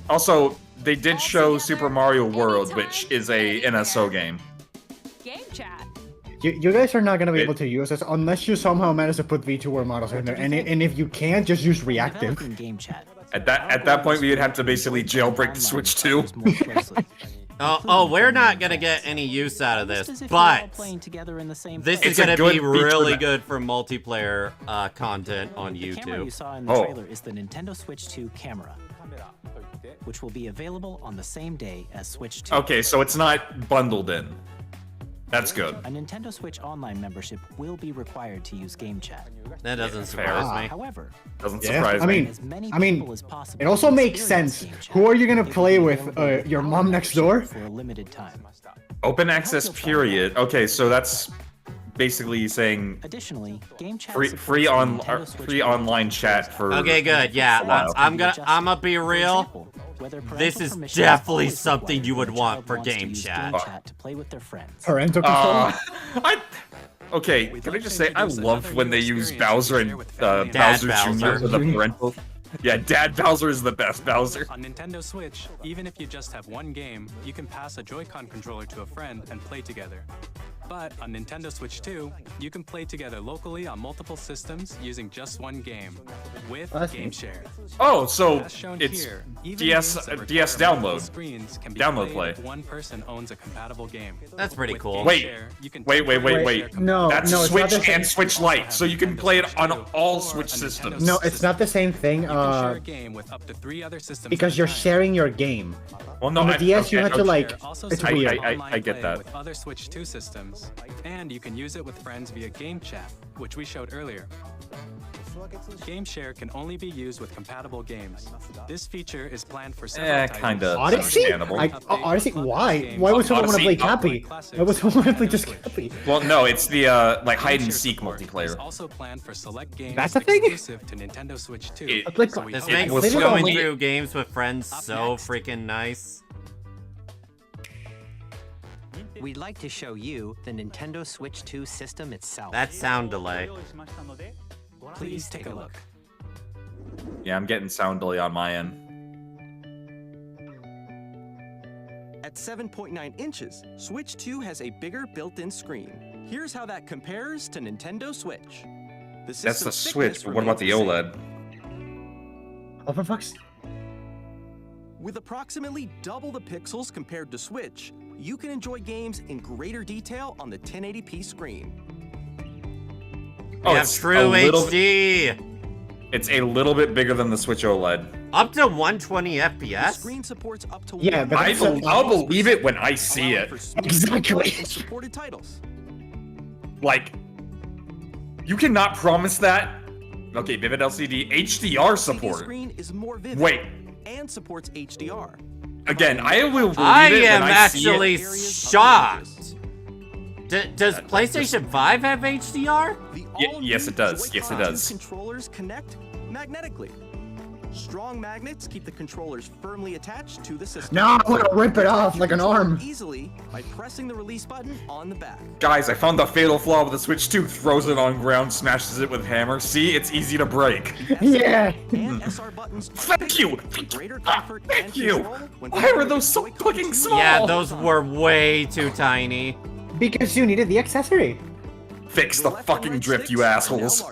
Also, they did show Super Mario World, which is a NSO game. Game chat. You guys are not gonna be able to use this unless you somehow manage to put VTuber models in there, and if you can't, just use reactive. At that point, we would have to basically jailbreak the Switch 2. Oh, we're not gonna get any use out of this, but this is gonna be really good for multiplayer content on YouTube. The camera you saw in the trailer is the Nintendo Switch 2 camera, which will be available on the same day as Switch 2. Okay, so it's not bundled in. That's good. A Nintendo Switch Online membership will be required to use Game Chat. That doesn't surprise me. However, doesn't surprise me. I mean, it also makes sense. Who are you gonna play with? Your mom next door? For a limited time. Open access period. Okay, so that's basically saying additionally, Game Chat free online chat for. Okay, good. Yeah, I'm gonna be real. This is definitely something you would want for Game Chat. To play with their friends. Parental control. Okay, can I just say I love when they use Bowser and Bowser Jr. for the parental. Yeah, Dad Bowser is the best Bowser. On Nintendo Switch, even if you just have one game, you can pass a Joy-Con controller to a friend and play together. But on Nintendo Switch 2, you can play together locally on multiple systems using just one game with Game Share. Oh, so As shown it's here, even DS games that DS require multiple download. Screens can be Download played play. if one person owns a compatible game. That's pretty With cool. Game Wait, Share, you can wait. No, That's no, it's not Switch the same. and Switch Lite, so you can play it on all Switch systems. No, it's not the same thing. You can share a game with up to 3 other systems Because at a you're time. sharing your game. Well, no, On the DS, you have to like. Also It's supports weird. I online get play that. With other Switch 2 systems, and you can use it with friends via Game Chat, which we showed earlier. Game Share can only be used with compatible games. This feature is planned for several titles. kinda. Odyssey? Understandable. Odyssey? Why? Why would someone want to play Cappy? Why would someone want to play just Cappy? Well, no, it's the like hide and seek Is multiplayer. also planned for select games That's a thing? exclusive to Nintendo Switch 2. It- so we This hope makes was going only- through games with friends Up so next. freaking nice. We'd like to show you the Nintendo Switch 2 system itself. That sound delay. Please take a look. Yeah, I'm getting sound delay on my end. At 7.9 inches, Switch 2 has a bigger built-in screen. Here's how that compares to Nintendo Switch. The That's the system's Switch, thickness but what about the remains OLED? Oh, for fuck's. With approximately double the pixels compared to Switch, you can enjoy games in greater detail on the 1080p screen. Oh, Yeah, it's true a little, HD. It's a little bit bigger than the Switch OLED. Up to 120 The FPS. screen supports up to Yeah, but I'll believe it when I see it. Exactly. Supported titles. Like, you cannot promise that. Okay, Vivid LCD HDR The support. screen is more vivid Wait, and supports HDR. again, I will believe I it am when I see actually it. shocked. Does PlayStation 5 have HDR? Yes, it does. Yes, it does. Controllers connect magnetically. Strong magnets keep the controllers firmly attached to the system. No, I'm gonna rip it off like an arm. Easily by pressing the release button on the back. Guys, I found the fatal flaw with the Switch 2. Throws it on ground, smashes it with hammer. See, it's easy to break. Yeah. And SR buttons. Thank you. Greater comfort and Thank you. control when Why were those so fucking small? Yeah, those were way too tiny. Because you needed the accessory. Fix the fucking drift, you assholes.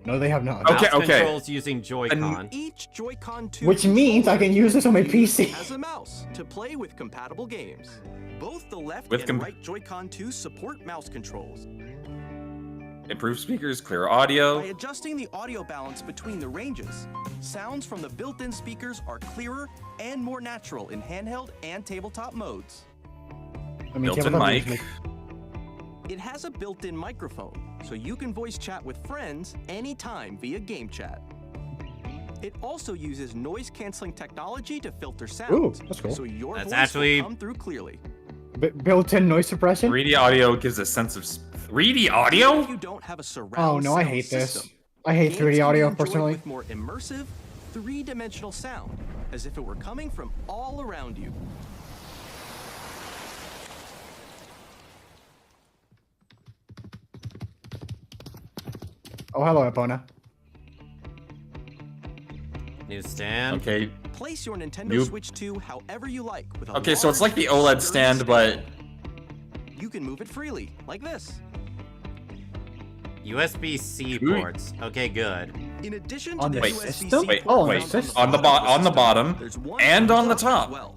No, they have not. Okay, Mouse controls using Joy-Con. Each Joy-Con 2 Which means I can use this on my PC. has a mouse to play with compatible games. Both the left With and right Joy-Con 2 support mouse controls. Improved speakers, clear audio. By adjusting the audio balance between the ranges, sounds from the built-in speakers are clearer and more natural in handheld and tabletop modes. I mean, Built-in mic. It has a built-in microphone, so you can voice chat with friends anytime via game chat. It also uses noise-canceling technology to filter sounds, that's cool. so your That's voice actually- will come through clearly. Built-in noise suppression? 3D audio gives a sense of 3D audio. If you don't have a surround Oh no, I sound hate this. system, I hate games 3D can be audio enjoyed personally. with more immersive, three-dimensional sound, as if it were coming from all around you. Oh, hello, Epona. Newsstand. Okay. Place your Nintendo New- Switch 2 however you like. With a Okay, so it's like the large, OLED stand, but you can move it freely, like this. USB-C ports. Okay, good. In addition On to the the system? USB-C wait, Oh, on the wait. system. On the bottom, there's one and on the port top. as well.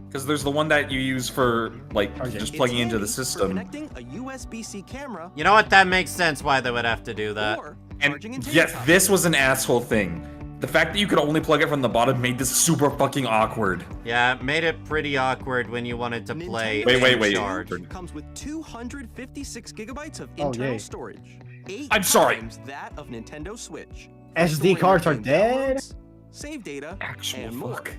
Because there's the one that you use for like just plugging It's into the handy for system. connecting a USB-C camera You know what? That makes sense why they would have to do that. or And charging into yes, tablet. this was an asshole thing. The fact that you could only plug it from the bottom made this super fucking awkward. Yeah, it made it pretty awkward when you wanted to play Nintendo and Wait. charge. comes with 256 gigabytes of Oh, internal yay. storage. 8 I'm sorry. times that of Nintendo Switch. SD Storing cards are game dead? downloads, save data, Actual and more. fuck.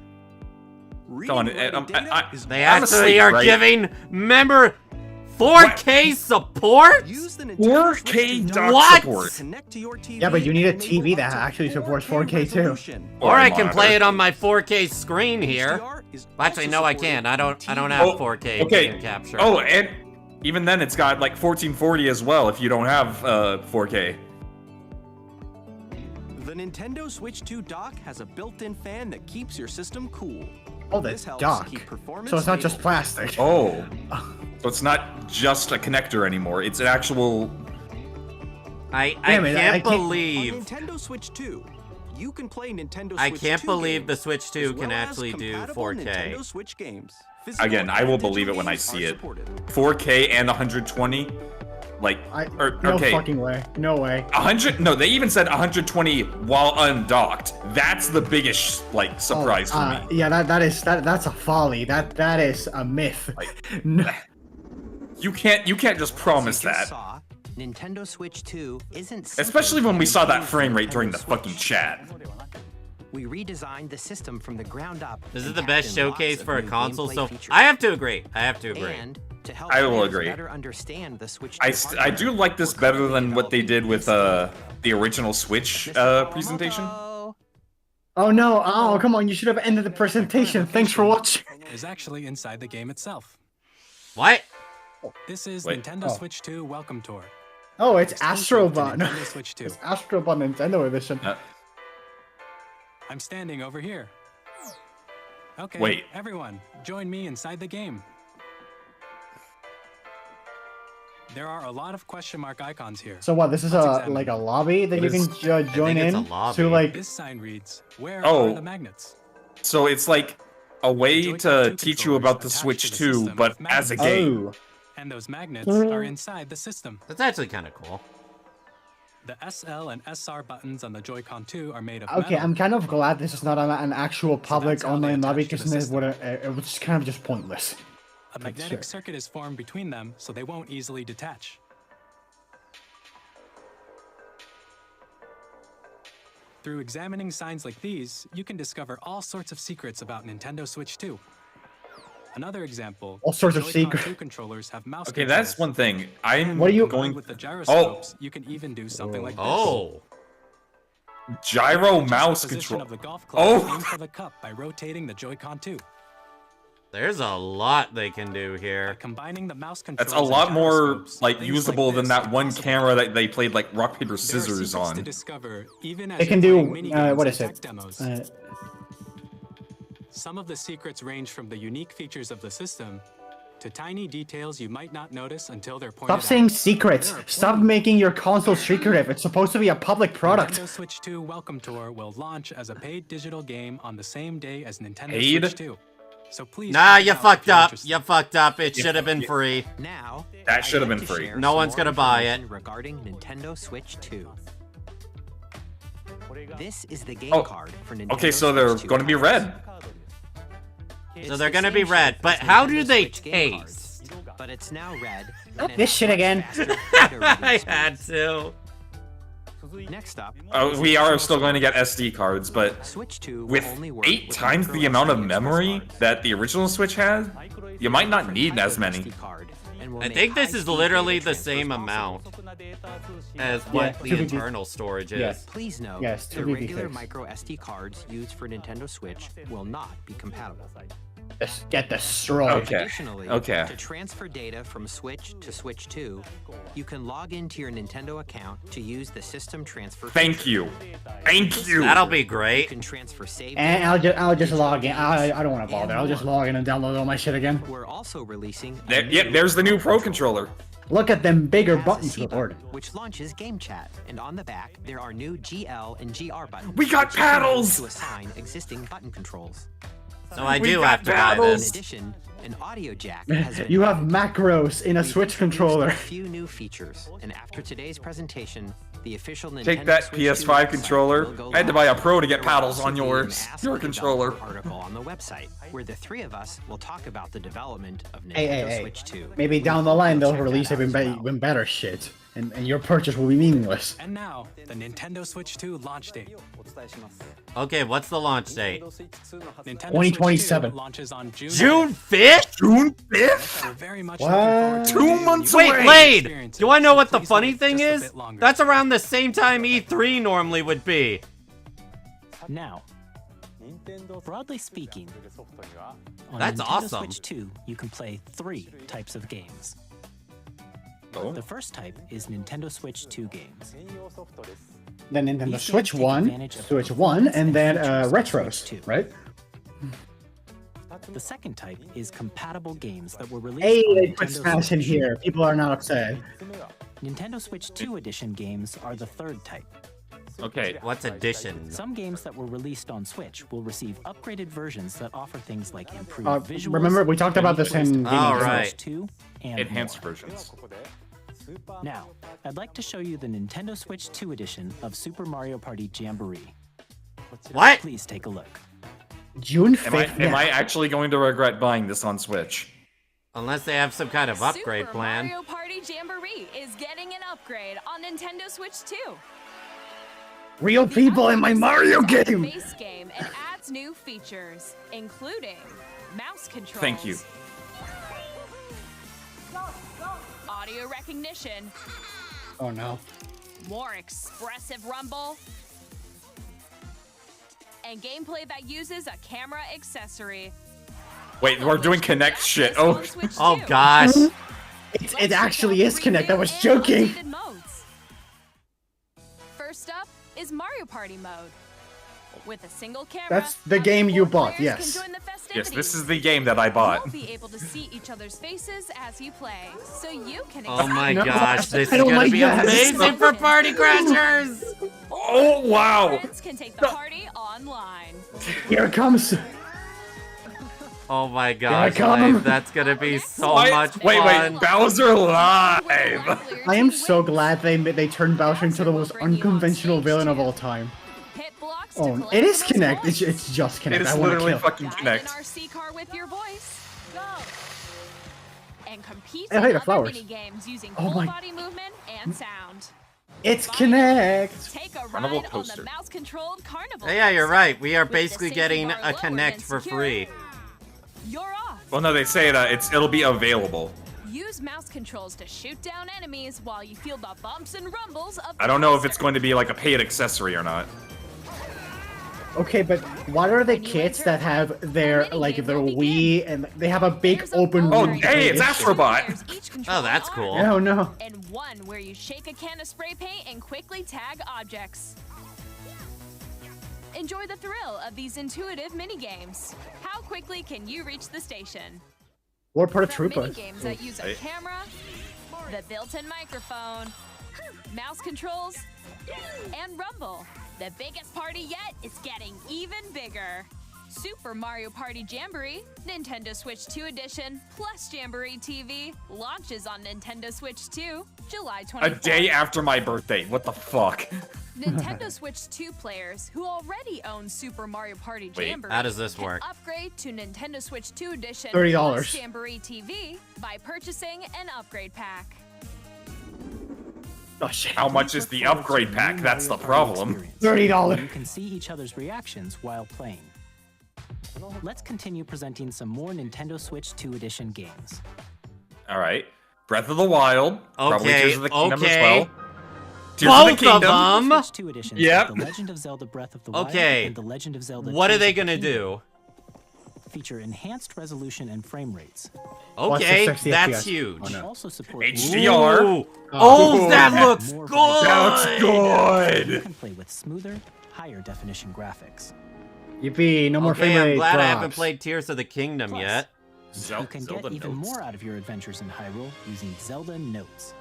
Reading on, and writing data I- is They Honestly, actually are right? giving member 4K support? Use the Nintendo 4K Switch to dock What? support. connect to your TV Yeah, but you need a and TV enable that up to actually supports 4K 4K too. resolution. Or I can monitor. play it on my 4K screen here. HDR is Actually, also no, I supported can't. on I don't TV. have Oh, 4K okay. game capture. Oh, and even then it's got like 1440 as well if you don't have 4K. The Nintendo Switch 2 dock has a built-in fan that keeps your system cool. Oh, This that's helps dock. keep performance So it's not just stable. plastic. Oh. So it's not just a connector anymore. It's an actual I Damn it, I can't can't- believe. On Nintendo Switch 2, you can play Nintendo Switch I can't 2 believe games, the Switch 2 as can well as actually do compatible 4K. Nintendo Switch games. Physical Again, I will and believe it digital when I games see are it. supported. 4K and 120. Like, No okay. fucking way. No way. 100. No, they even said 120 while undocked. That's the biggest like surprise for me. Yeah, that's a folly. That is a myth. No. You can't just promise As you just that. saw, Nintendo Switch 2 isn't simply Especially when we saw that improved frame rate Nintendo during the Switch. fucking chat. We redesigned the system from the ground up. This is and the tacked best in lots showcase of for a new console, gameplay so features. I have to agree. And to help I will players agree. better understand the Switch 2 I hardware, do like this we're better currently than what they did with the original Switch presentation. Oh no! Oh come on! You should have ended the presentation. Thanks for watching. Is actually inside the game itself. What? This is Wait. Nintendo Switch 2 Welcome Tour. Oh, it's Exclusive to Astrobot. Nintendo Switch 2. It's Astrobot Nintendo Edition. I'm standing over here. Okay, Wait. everyone, join me inside the game. There are a lot of question mark icons here. So what? This is Let's a examine like a them. lobby that you What can is- join it's a in lobby. to like. This sign reads, "Where Oh. are the magnets?" So it's like a way Joy-Con to 2 teach you about the controllers Switch attached to the 2, system but with as a magnets. game. Oh. And those magnets are inside the system. That's actually kind of cool. The SL and SR buttons on the Joy-Con 2 are made of Okay, metal. I'm kind of glad this is not an actual public that's how they online lobby attach to because the it was just kind of just pointless. A magnetic circuit is formed between them, so they won't easily detach. Through examining signs like these, you can discover all sorts of secrets about Nintendo Switch 2. Another example, All sorts of Joy-Con secrets. 2 controllers have mouse Okay, that's controls. one thing. I'm What are you- going With the gyroscopes, you can even do something like this. Oh. gyro Adjust mouse the position control. of the golf club Oh. and aim for the cup by rotating the Joy-Con 2. There's a lot they can do here. Combining the mouse controls That's a and lot more gyroscopes, like things usable than this that are one possible. camera that they played like rock paper There are scissors secrets to on. discover, even as They you're can playing do mini-games what and is tech it? demos. Some of the secrets range from the unique features of the system to tiny details you might not notice until they're pointed Stop out. saying secrets. Stop making your console secretive. It's supposed to be a public product. Nintendo Switch 2 Welcome Tour will launch as a paid digital game on the same day as Nintendo Paid? Switch 2. So please. Nah, check it you out fucked if you're up. interested. You fucked up. It should have been free. Now, That should have I'd been like to free. share No some one's more gonna buy it. information regarding Nintendo Switch 2. This is the game Oh, card for Nintendo Okay, so they're Switch 2 going to be red. It's So they're the gonna same be shape red, as but the how Nintendo do they Switch game card, taste? but it's now red. Not and it this has shit much again. faster data I release had speeds. to. Next up, We are still going to get SD cards, but Switch 2 will with only work 8 with times the micro amount of SD memory express that the original Switch had, you might not need as many. SD card and will I make think this is high-speed literally data the transfers same possible. amount as what the 256. internal storage is. Yes. Please note, Yes, the 256. regular micro SD cards used for Nintendo Switch will not be compatible. Just get destroyed. Okay. Additionally, Okay. to transfer data from Switch to Switch 2, you can log into your Nintendo account to use the system transfer Thank feature. you. Thank you. That'll be You great. can transfer saved And data. I'll just log in. I don't want to bother. I'll just log in and download all my shit again. We're also releasing a There, new yep, there's the new Pro Controller. Look at them bigger It has a buttons C to the board. button, which launches Game Chat, and on the back there are new GL and GR buttons. We got which you can use paddles! to assign existing button controls. So I We do got have to buy In battles. this. addition, an audio jack has been You have added. macros in a We've Switch introduced controller. A few new features, and after today's presentation, the official Nintendo Take that Switch 2 PS5 website controller. will go I had to buy a live. Pro to get There will paddles also on be an yours. Ask Your the controller. Developer article on the website, where the three of us will talk about the development of Nintendo Hey. Switch 2. Maybe down the line they'll Check that release out even, as well. even better shit, and your purchase will be meaningless. And now, the Nintendo Switch 2 launch date. Okay, what's the launch date? Nintendo 2027. Switch 2 launches on June. June 5th? June 5th? We're very much What? looking forward to 2 giving months you away. Wait, the Blade! experience Do I know so what the please funny wait thing just a is? bit longer. That's around the same time E3 normally would be. Now, broadly speaking, on That's Nintendo awesome. Switch 2, you can play 3 types of games. Oh. The first type is Nintendo Switch 2 games. The Nintendo These Switch games take 1, advantage of Switch performance 1, and and then features of retros, Switch 2. right? The second type is compatible games that were released Hey, on they put Nintendo Smash in Switch. here. People are not upset. Nintendo Switch 2 edition games are the third type. Okay. What's addition? Some games that were released on Switch will receive upgraded versions that offer things like improved visuals. Remember, we talked about this in Game All of right. Thrones. Switch 2 and Enhanced more. versions. Now, I'd like to show you the Nintendo Switch 2 edition of Super Mario Party Jamboree. What? Please take a look. June Am I 5th. am I actually going to regret buying this on Switch? Unless they have some kind of upgrade Super plan. Mario Party Jamboree is getting an upgrade on Nintendo Switch 2. Real people in my Mario The game! base game and adds new features, including mouse controls. Thank you. Audio recognition, Oh no. more expressive rumble, and gameplay that uses a camera accessory. Wait, we're doing Connect shit. Oh, Oh gosh. It actually is Connect. I was joking. First up is Mario Party mode. With a single camera, That's the up to game 4 you bought, players yes. can join the yes, this festivities. is the game that I bought. You'll be able to see each other's faces as you play, so you can. Oh my No, gosh, this I is don't gonna like be that. amazing for party crashers! Oh wow! Friends can take the party online. Here it comes. Oh my I gosh, come? Life, that's gonna be so What? much Wait, fun. Bowser live! I am so glad they turned Bowser into the most unconventional villain of all time. Hit blocks to Oh, collect it is the most Connect. points. It's just Connect. It is I want to literally kill. fucking Drive Connect. an RC car with your voice. Go. And compete Hey, in the other flowers. mini games using Oh full my- body movement and sound. It's Connect. Take a Runnable ride on coaster. the mouse-controlled carnival. Yeah, you're right. We are With the basically safety getting bar a lowered Connect and for secure. free. You're off. Well, no, they say that it'll be available. Use mouse controls to shoot down enemies while you feel the bumps and rumbles of I don't know if it's going to be like a paid accessory or not. Okay, but what are the kits that have their their Wii and they have a big open Oh, room? hey, it's Astrobot! Oh, that's cool. Oh no. And one where you shake a can of spray paint and quickly tag objects. Enjoy the thrill of these intuitive mini games. How quickly can you reach the station? What part of From Troopa? mini games that use a camera, the built-in microphone, mouse controls, and rumble. The biggest party yet is getting even bigger. Super Mario Party Jamboree, Nintendo Switch 2 Edition, plus Jamboree TV launches on Nintendo Switch 2, July 24th. A day after my birthday. What the fuck? Nintendo Switch 2 players who already own Super Mario Party Wait, Jamboree how does this can work? upgrade to Nintendo Switch 2 Edition $30. plus Jamboree TV by purchasing an upgrade pack. Oh shit. How much is the upgrade pack? That's the problem. $30. You can see each other's reactions while playing. Let's continue presenting some more Nintendo Switch 2 Edition games. All right. Breath of the Wild. Probably Okay, Tears of the Kingdom okay. as well. Tears of the Both Kingdom. of them. Switch 2 Editions Yep. of The Legend of Zelda Breath of the Wild Okay. and The Legend of Zelda What are Tears they of the gonna Kingdom do? feature enhanced resolution and frame rates. Okay, 60 that's FPS. huge. They also support HDR. Ooh. Oh, that yeah. looks More good. That's You good. can play with smoother, higher definition graphics. Yippee, no more frame Okay, I'm rate glad I drops. haven't played Tears of the Kingdom Plus, yet. You can Zelda get even notes. more out of your adventures in Hyrule using Zelda Notes.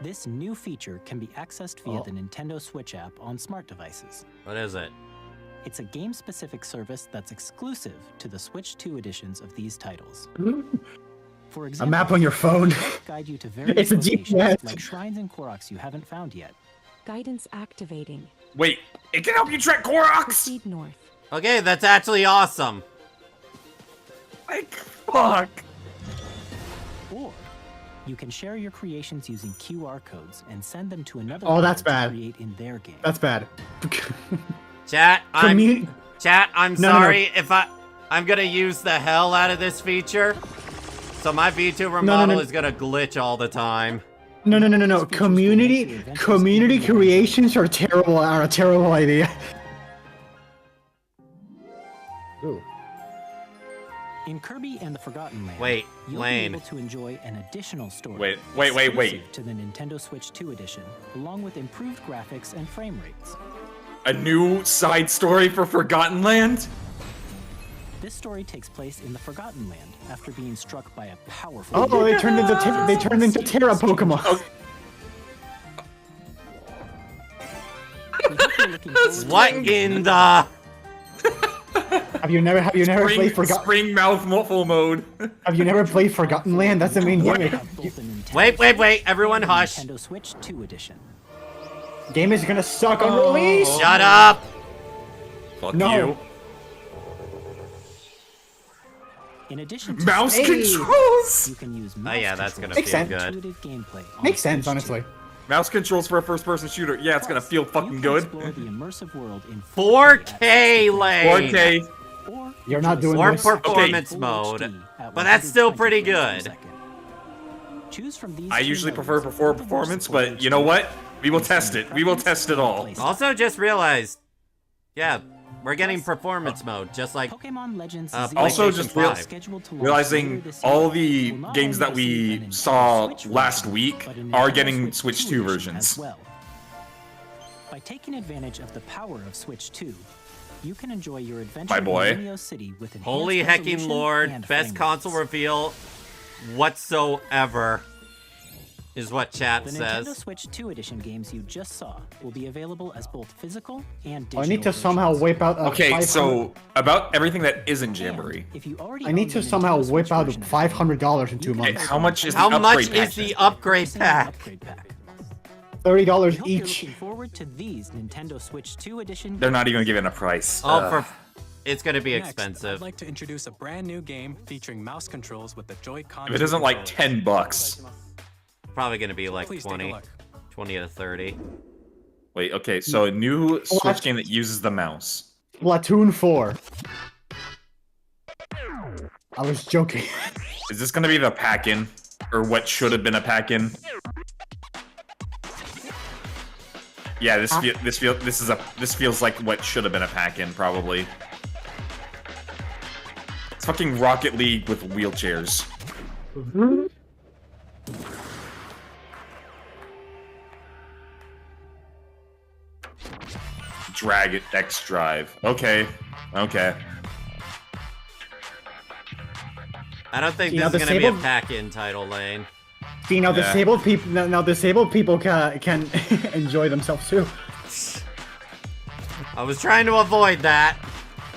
This new feature can be accessed via the Nintendo Switch app on smart devices. What is it? It's a game-specific service that's exclusive to the Switch 2 editions of these titles. For A example, map on your phone. guide you to various It's a locations GPS. like shrines and Koroks you haven't found yet. Guidance activating. Wait, it can help you track Koroks? Proceed north. Okay, that's actually awesome. Like, fuck. Or you can share your creations using QR codes and send them to another Oh, that's player to bad. create in their game. That's bad. Chat, Commu- I'm No, no, no. sorry if I'm gonna use the hell out of this feature. So my VTuber No, model no. is gonna glitch all the time. No. Community creations are a terrible idea. Ooh. In Kirby and the Forgotten Land, Wait, you'll Lane. be able to enjoy an additional story. Wait. exclusive to the Nintendo Switch 2 edition, along with improved graphics and frame rates. A new side story for Forgotten Land? This story takes place in the Forgotten Land after being struck by a powerful. Oh, they turned into Terra Pokemon. We hope you're looking forward to What in the? Have you never played Forgotten? Spring mouth muffle mode. Have you never played Forgotten Land? That's the main gimmick. have both the Nintendo Wait, Switch everyone and the hush. Nintendo Switch 2 edition. Game is gonna suck on release. Shut up! Fuck No. you. In addition to Mouse Hey. controls! you can use Oh mouse yeah, that's gonna controls feel Makes for sense. good. intuitive gameplay on Makes sense, Switch 2. honestly. Mouse controls for a first-person shooter. Yeah, it's gonna feel Plus, fucking you can good. explore the immersive world in 4K lane. 4K. Or You're not doing Or this. performance Full mode. HD at But that's still 120 pretty frames per good. second. Choose from these I two usually modes, prefer before or the more performance, supported but you know HD. what? We will test it. We will test it all. Also, just realized, yeah, we're getting performance mode, just like Pokemon Legends Also, PlayStation just 5. scheduled to launch Realizing later this all year, the will not games that only receive we an saw Nintendo Switch last version, week but a are Nintendo getting Switch 2 edition versions. as well. By taking advantage of the power of Switch 2, you can enjoy your adventure My boy. in Neo City with enhanced Holy hecking resolution lord, and best frame console rates. reveal whatsoever, is what chat The Nintendo says. Switch 2 edition games you just saw will be available as both physical and digital I need to versions. somehow whip out a Okay, 500 so about everything that isn't Jamboree. If you already I need own to the somehow Nintendo whip Switch out version of the $500 in 2 game, months. How much is the How much upgrade pack? is the upgrade purchasing an pack? upgrade pack. $30 We hope you're each. looking forward to these Nintendo Switch 2 edition. They're not even giving a price. Oh, it's gonna be Next, expensive. I'd like to introduce a brand new game featuring mouse controls with the Joy-Con. If it isn't like controller. $10. Probably gonna be like Please take a 20 look. to 30. Wait, okay, so a new Switch game that uses the mouse. Splatoon 4. I was joking. Is this gonna be the pack-in? Or what should have been a pack-in? Yeah, this feels like what should have been a pack-in, probably. It's fucking Rocket League with wheelchairs. Drag it X Drive. Okay. Okay. I don't think See, this now is gonna be a disabled- pack-in title, Lane. See, now Yeah. disabled people now disabled people can enjoy themselves too. I was trying to avoid that.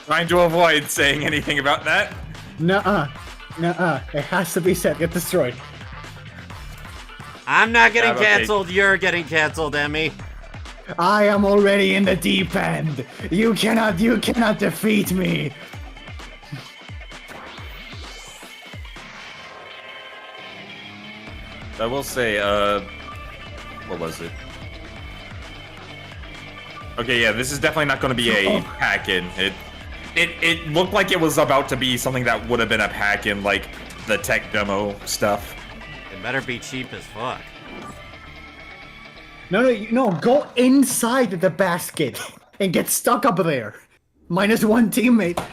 Trying to avoid saying anything about that. Nuh-uh. Nuh-uh. It has to be said. Get destroyed. I'm not getting Yeah, okay. canceled. You're getting canceled, Emmy. I am already in the deep end. You cannot defeat me. I will say, what was it? Okay, yeah, this is definitely not going to be a pack-in. It looked like it was about to be something that would have been a pack-in, like the tech demo stuff. It better be cheap as fuck. No, go inside the basket and get stuck up there. -1 teammate.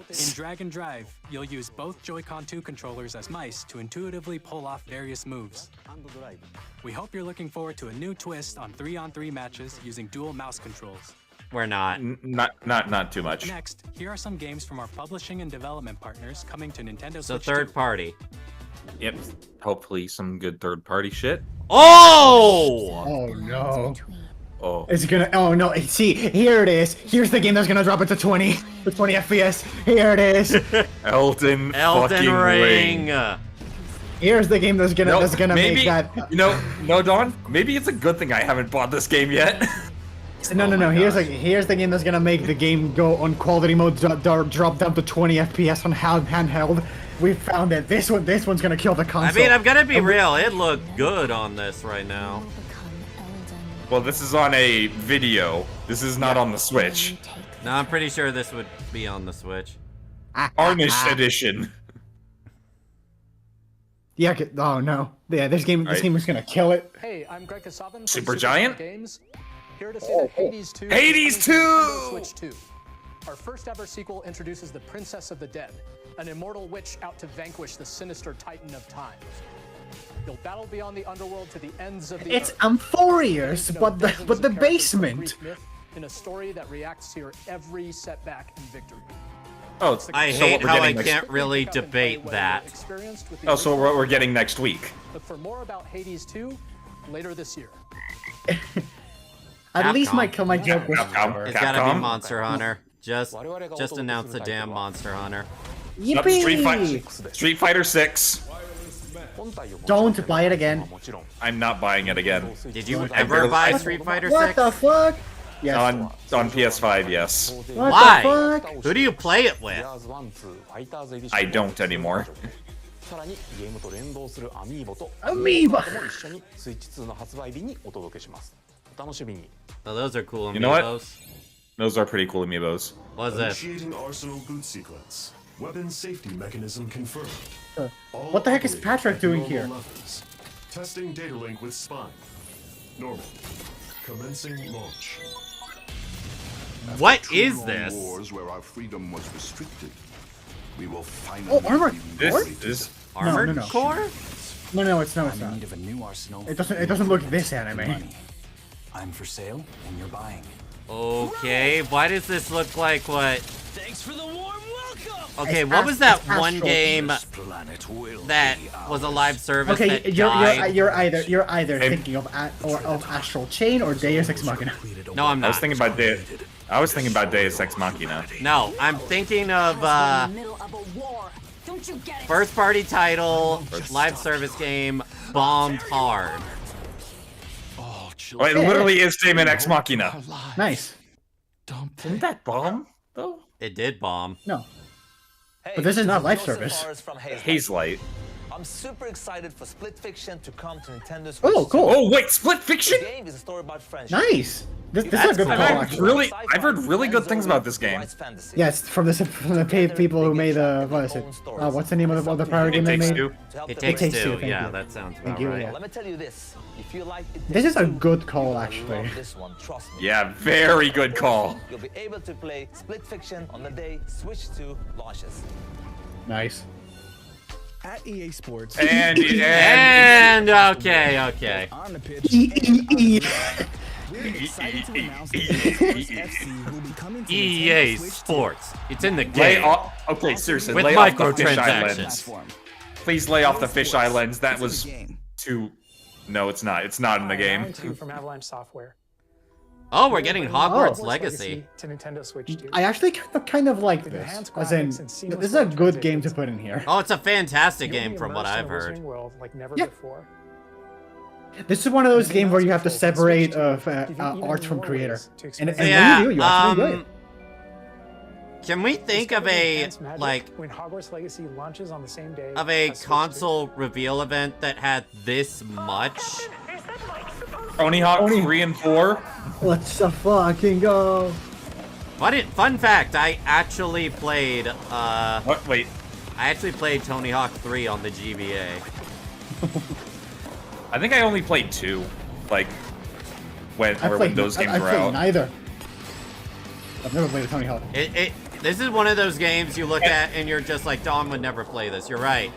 In Drag and Drive, you'll use both Joy-Con 2 controllers as mice to intuitively pull off various moves. We hope you're looking forward to a new twist on 3-on-3 matches using dual mouse controls. We're not. Not too much. Next, here are some games from our publishing and development partners coming to Nintendo So Switch 2. third party. Yep. Hopefully some good third-party shit. Oh! Oh no. Oh. It's gonna. Oh no. See, here it is. Here's the game that's gonna drop it to 20 with 20 FPS. Here it is. Elden fucking Ring. Here's the game that's gonna maybe, make that. No, Don. Maybe it's a good thing I haven't bought this game yet. No. Here's the game that's gonna make the game go on quality mode, drop down to 20 FPS on handheld. We found it. This one's gonna kill the console. I mean, I'm gonna be real. It looked good on this right now. Well, this is on a video. This is not on the Switch. No, I'm pretty sure this would be on the Switch. Tarnished edition. Yeah. Oh no. Yeah. This game is gonna kill it. Hey, I'm Greg Kasavin from Super Giant? Games. Here to say that Hades 2 Hades is coming to 2! Nintendo Switch 2. Our first ever sequel introduces the Princess of the Dead, an immortal witch out to vanquish the sinister Titan of Time. You'll battle beyond the underworld to the ends of the It's earth. Amphorius, but the Dozens of characters basement. from Greek myth in a story that reacts to your every setback and victory. Oh, I so hate what we're how I getting can't really debate that. Oh, so what we're getting next week. Look for more about Hades 2 later this year. At least my Capcom. joke was. It's gotta be Capcom? Monster Hunter. Just announce the damn Monster Hunter. Up Yippee! Street Fighter 6. Don't buy it again. I'm not buying it again. Did you ever buy Street Fighter 6? What the fuck? Yes. On PS5, yes. What Why? the fuck? Who do you play it with? I don't anymore. Amoeba. Oh, those are cool amiibos. You know what? Those are pretty cool amiibos. What's this? Initiating arsenal boot sequence. Weapon safety mechanism confirmed. What the heck is Patrick doing here? Levels. Testing data link with spine. Normal. Commencing launch. What is this? Wars where our freedom was restricted. We will finally Oh, Armored Core? This is Armored no. Core? No, it's not. Need of a new arsenal. It doesn't look this anime. I'm for sale, and you're buying. Okay, why does this look like what? Thanks for the warm welcome. Okay, It's what was that it's one Astral. game that was a live service Okay, that you're died? either thinking of Astral Chain or Deus Ex Machina. No, I'm I was not. thinking about Deus Ex Machina. No, I'm thinking of first party title, live service game, bombed hard. Oh, it literally is same in Ex Machina. Nice. Didn't that bomb though? It did bomb. No. But this is not live service. Hazelight. I'm super excited for Split Fiction to come to Nintendo Switch. Oh, cool. Oh wait, Split Fiction? The game is a story about friendship. Nice. This is a good call. Actually. I've heard really good things about this game. Yeah, it's from the people who made what is it? What's the name of the prior game they made? It Takes Two. Thank Yeah, you. that sounds about Thank you, right. yeah. Let me tell you this. If you like it, This is a good call, actually. this one, trust me. Yeah, very good call. You'll be able to play Split Fiction on the day Switch 2 launches. Nice. At EA Sports. And And okay. On the pitch. We're excited to announce that Sports FC will be coming to EA Nintendo Switch 2. Sports. It's in the Lay game. off, okay, seriously, With lay off the fisheye microtransactions. lens. Please lay off the fisheye lens. That was too. No, it's not. It's not in the game. From Avalanche Software. Oh, we're getting Hogwarts Oh. Legacy. To Nintendo Switch 2. I actually kind of like this. As in, this is a good game to put in here. Oh, it's a fantastic You'll game be from what immersed in I've a heard. Wizarding World like never Yeah. before. This is one of those games where you have to separate art from creator. And when Yeah, you do, you actually enjoy it. Can we think of a like when Hogwarts Legacy launches on the same day of a as Switch console reveal event that had this much? Tony Hawk 3 and 4. Let's fucking go. Fun fact, I actually played What? Wait. I actually played Tony Hawk 3 on the GBA. I think I only played 2. Like when those games I were played out. neither. I've never played a Tony Hawk. This is one of those games you look at and you're just like, Dom would never play this. You're right.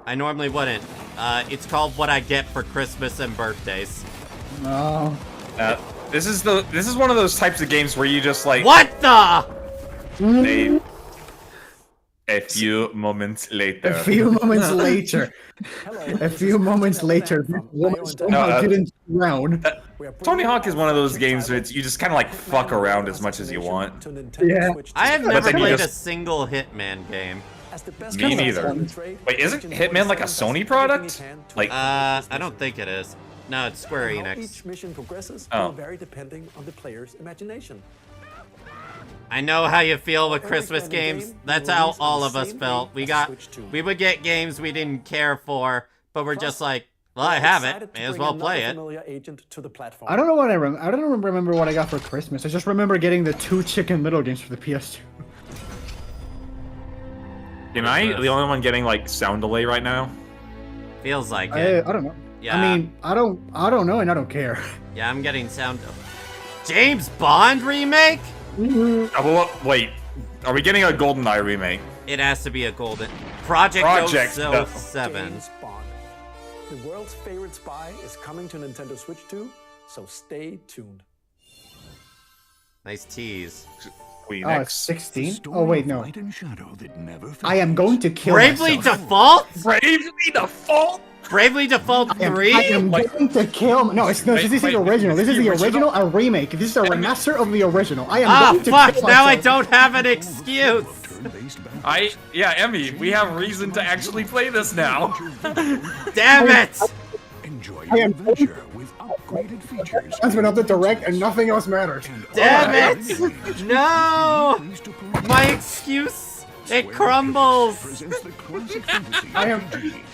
I normally wouldn't. It's called What I Get for Christmas and Birthdays. No. This is one of those types of games where you just like What the? They, a few moments later. A few moments later. A few moments later, this woman somehow didn't drown. Tony Hawk is one of those games where you just kind of like fuck around as much as you want. Yeah. I have never then you played just- a single Hitman game. Me neither. Wait, isn't Hitman like a Sony product? Like, I don't think it is. No, it's Square Enix. Each mission progresses Oh. will vary depending on the player's imagination. I know how you feel with Christmas games. That's how all of us felt. We would get games we didn't care for, but we're just like, well, I have it. May as well play it. I don't know what I remember. I don't remember what I got for Christmas. I just remember getting the 2 Chicken Little games for the PS2. am I the only one getting like sound delay right now? Feels like it. I don't know. Yeah. I mean, I don't know, and I don't care. Yeah, I'm getting sound. James Bond remake? Oh, well, wait, are we getting a GoldenEye remake? It has to be a golden Project 007. James Bond. The world's favorite spy is coming to Nintendo Switch 2, so stay tuned. Nice tease. Oh, it's 16? Oh, wait, no. I am going to kill Bravely myself. Default? Bravely Default? Bravely Default 3? I am going to kill. No, it's no. This is the original. This is the original. A remake. This is a remaster of the original. I am going to fuck! kill Now I myself. don't have an excuse. Yeah, Emmy, we have reason to actually play this now. Damn it! I am announcement of the direct, and nothing else matters. Damn it! No! My excuse. It crumbles. I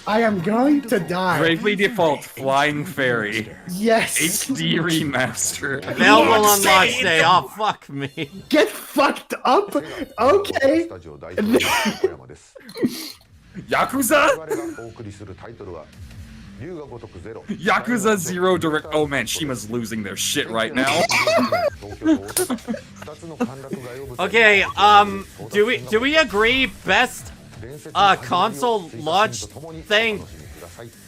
am going to die. Bravely Default Flying Fairy. Yes. HD remaster. Available on launch day. Oh fuck me. Get fucked up. Okay. Yakuza? Yakuza 0 direct. Oh man, Shima's losing their shit right now. Okay, do we agree best console launch thing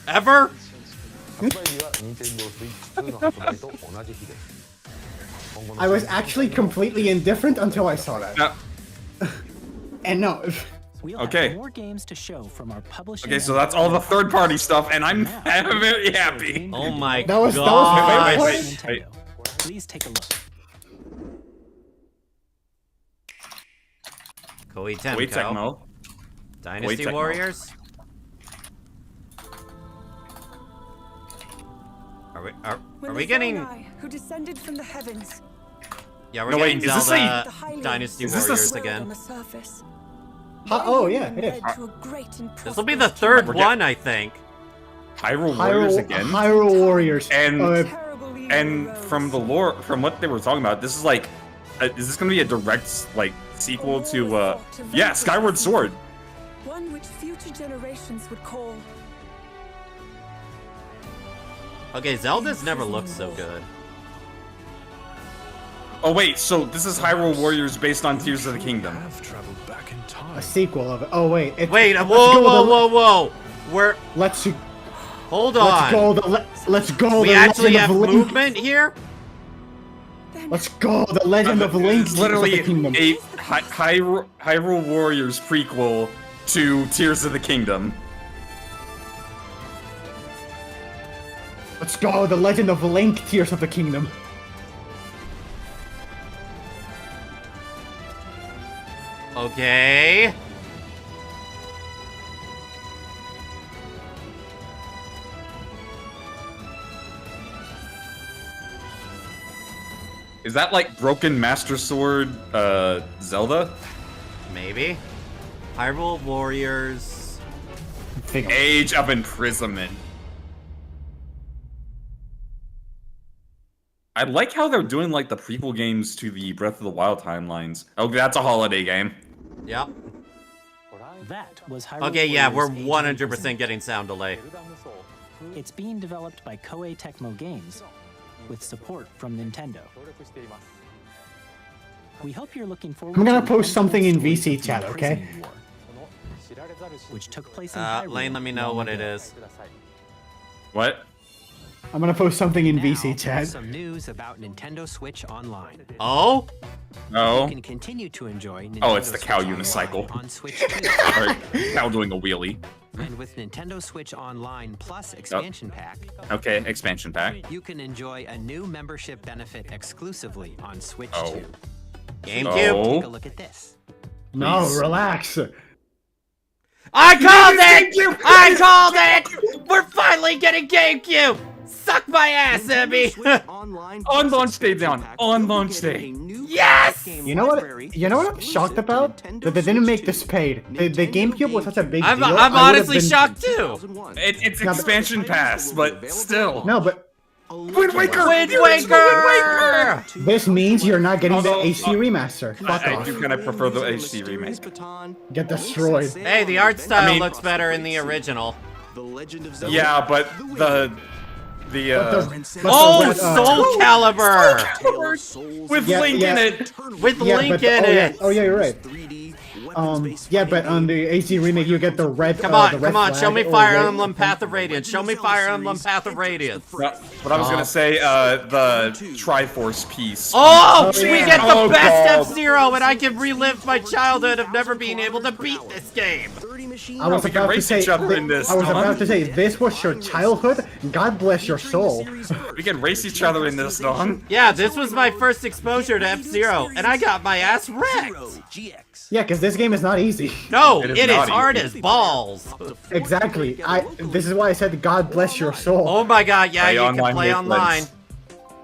ever? I was actually completely indifferent until I saw that. And no. We'll Okay. have more games to show from our publishing. Okay, so that's all the third-party stuff, and I'm very happy. Oh my That was god. Wait. Please take a look. Koei Koei Tecmo. Tecmo. Dynasty Koei Tecmo. Warriors. Are we getting? Who descended from the heavens? Yeah, we're No, wait, getting is this Zelda a- Dynasty is this a- Warriors On again. the surface. Oh yeah, it is. To a great and This will be the prosperous third kingdom. one, I think. Hyrule Warriors again. Hyrule Warriors. And from the lore, from what they were talking about, this is like, is this gonna be a direct like sequel to? Yeah, Skyward Sword. One which future generations would call. Okay, Zelda's never looked so good. Oh wait, so this is Hyrule Warriors based on Tears of the Kingdom. A sequel of it. Oh wait. Wait, whoa! Let's hold Let's on. go. Let's go. We the actually Legend have of Link. movement here. Let's go! The Legend of Link. It's literally Tears of the Kingdom. a Hyrule Warriors prequel to Tears of the Kingdom. Let's go! The Legend of Link. Tears of the Kingdom. Okay. Is that like Broken Master Sword, Zelda? Maybe. Hyrule Warriors. Age of Imprisonment. I like how they're doing like the prequel games to the Breath of the Wild timelines. Oh, that's a holiday game. Yep. That was Hyrule Okay, yeah, we're Warriors 100% getting sound delay. It's being developed by Koei Tecmo Games with support from Nintendo. We hope you're looking forward I'm gonna to post the something in story VC of the chat, okay? Prison War, which took place in Hyrule Lane, let me know long what it ago. is. What? I'm gonna post something in Now, VC chat. some news about Nintendo Switch Online. Oh? No. You can continue to enjoy Nintendo Oh, it's the cow Switch unicycle. Online on Switch 2. Or cow doing a wheelie. And with Nintendo Switch Online Plus expansion pack, Okay, expansion pack. you can enjoy a new membership benefit exclusively on Switch Oh. 2. GameCube? Oh. Take a look at this. No, Please. relax. I called it! I called it! We're finally getting GameCube! Suck my ass, Abby! On launch day, down. On launch day. Yes! You know what? You know what I'm shocked about? That they didn't make this paid. The GameCube was such a big I'm deal. I'm I would've honestly been- shocked too! It's expansion pass, but still. No, but Wind Waker! Wind Waker! this means you're not getting the Although, HD remaster. Fuck I off. do kind of prefer the HD remake. Get destroyed. Hey, the art style I mean- looks better in the original. Yeah, but the Oh, But Soul Calibur! with Yeah, Link yeah. in it. With Yeah, Link but in it! Oh yeah, you're right. Yeah, but on the HD remake you get the red. Come the on, red come on, show flag me or Fire red- Emblem Path of Radiance. Show me Fire Emblem Path of Radiance. But I was gonna say, the Triforce piece. Oh, Oh, we yeah. get the Oh, best God. F-Zero, and I can relive my childhood of never being able to beat this game. I was we can about to race say. each other in this, I was Don. about to say this was your childhood. God bless your soul. We can race each other in this, Don. Yeah, this was my first exposure to F-Zero, and I got my ass wrecked. Yeah, because this game is not easy. No, It is it is not hard easy. as balls. Exactly. This is why I said God bless your soul. Oh my god, yeah, Play you can online play with online. friends.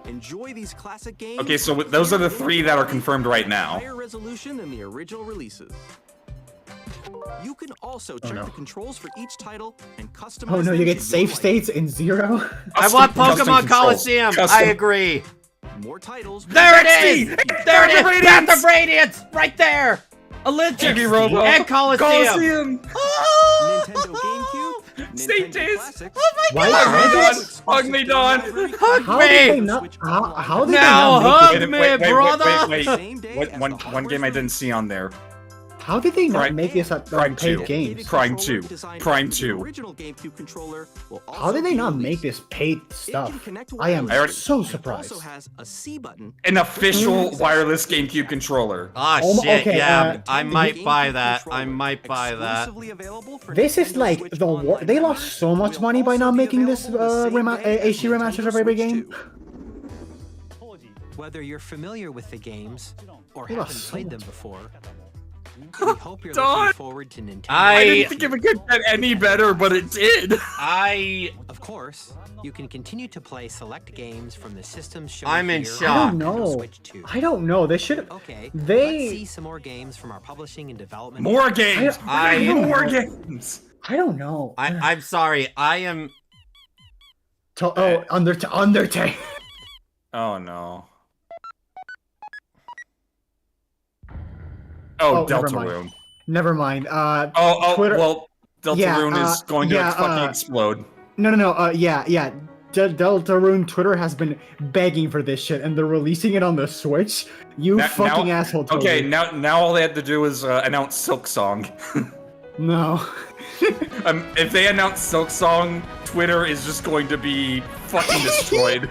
Enjoy these classic games. Okay, so those are the 3 that are confirmed right now. Higher resolution than the original releases. You can also check no. the controls for each title and customize Oh no, them you to get your save liking. states in 0. I want Custom Pokemon controls. Coliseum. I Custom- agree. More titles. There it Lexi! is. There it is. Path of Path of Radiance, right there. Olympics Chibi Robo. and Coliseum. Oh! Nintendo GameCube. State Nintendo days. Classic. Oh my Why- god. Hug me, Don. Hug How did they me. not? How did Now they not hug make me, it? brother. Same day What, as one the one game I didn't see on there. How did they not Prime- make this a Prime paid 2. games? Prime controller 2. designed Prime after 2. the original GameCube controller will How also did they be not make released. this paid It can stuff? connect I am wirelessly. so It surprised. also has a C button. An official wireless GameCube controller. Ah Oh, shit, okay, yeah, I Nintendo might buy GameCube that. I controller, might buy that. exclusively available for This is Nintendo like Switch the war. Online They app. lost so much Will money by also not be making this available the same day as HD remasters Nintendo of every Switch game. 2. Whether you're familiar with the games or You haven't lost so played them much. before, we hope you're Don! looking forward to Nintendo. I didn't think it would get any better, but it did. Of course, you can continue to play select games from the systems shown I'm in here shock. I on don't Nintendo know. Switch 2. I don't know. They should. Okay, They- let's see some more games from our publishing and development. More games. I- More games. I don't know. I'm sorry. I am. Undertale. Oh no. Oh, never Deltarune. mind. Never mind. Well, Yeah, Deltarune is going to yeah, fucking explode. No. Yeah. Deltarune Twitter has been begging for this shit, and they're releasing it on the Switch. You fucking asshole. Toby. Okay, now all they had to do is announce Silk Song. No. If they announce Silk Song, Twitter is just going to be fucking destroyed.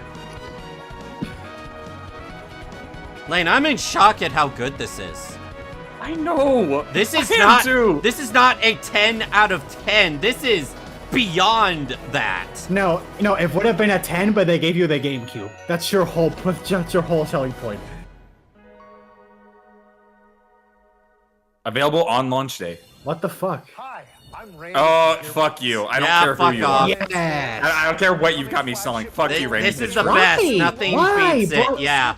Lane, I'm in shock at how good this is. I know. This is I am not. too. This is not a 10 out of 10. This is beyond that. No, it would have been a 10, but they gave you the GameCube. That's your whole selling point. Available on launch day. What the fuck? Hi, I'm Randy. Oh, fuck you. I don't care who you are. Yes. I don't care what you've got me selling. Fuck you, Randy. This is the Why? best. Nothing Why? beats it. Yeah.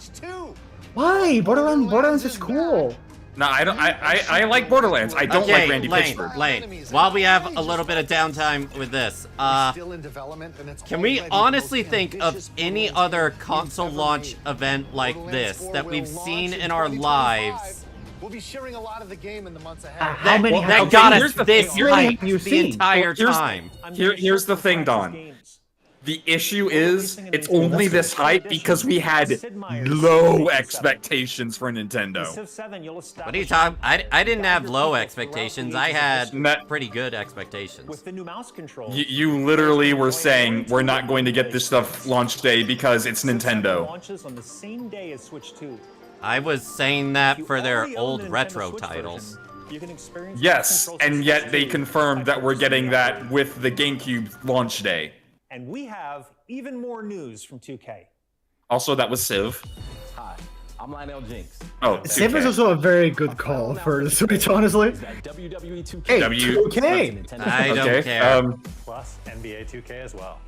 Why? Borderlands is cool. No, I don't. I like Borderlands. I don't like Randy Pitchford. Lane, while we have a little bit of downtime with this, can we honestly think of any other console launch event like this that we've seen in our lives? We'll be sharing a lot of the game in the months ahead. How many that got us this hype the entire time? Here's the thing, Don. The issue is, it's only this hype because we had low expectations for Nintendo. What are you talking? I didn't have low expectations. I had pretty good expectations. With the new mouse control. You literally were saying we're not going to get this stuff launch day because it's Nintendo. Launches on the same day as Switch 2. I was saying that for their old retro titles. You can experience Yes, and yet they confirmed that we're getting that with the GameCube launch day. And we have even more news from 2K. Also, that was Civ. Hi, I'm Lionel Jinx. Oh, Civ is also a very good call for the Switch, honestly. WWE 2K. Hey, 2K. I don't care. Plus NBA 2K as well.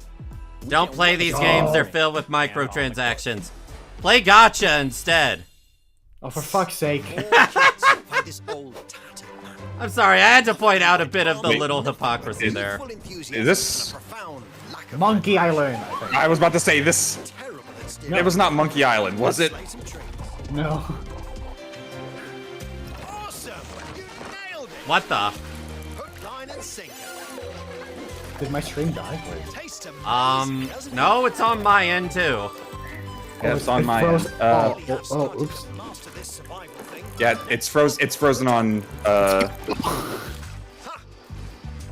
Don't play these games. They're filled with microtransactions. Play Gacha instead. Oh, for fuck's sake. I'm sorry, I had to point out a bit of the little hypocrisy there. Is this Monkey Island? I was about to say this. It was not Monkey Island, was it? No. What the? Did my stream die? No, it's on my end too. Yeah, it's on my end. Oops. Yeah, it's frozen on.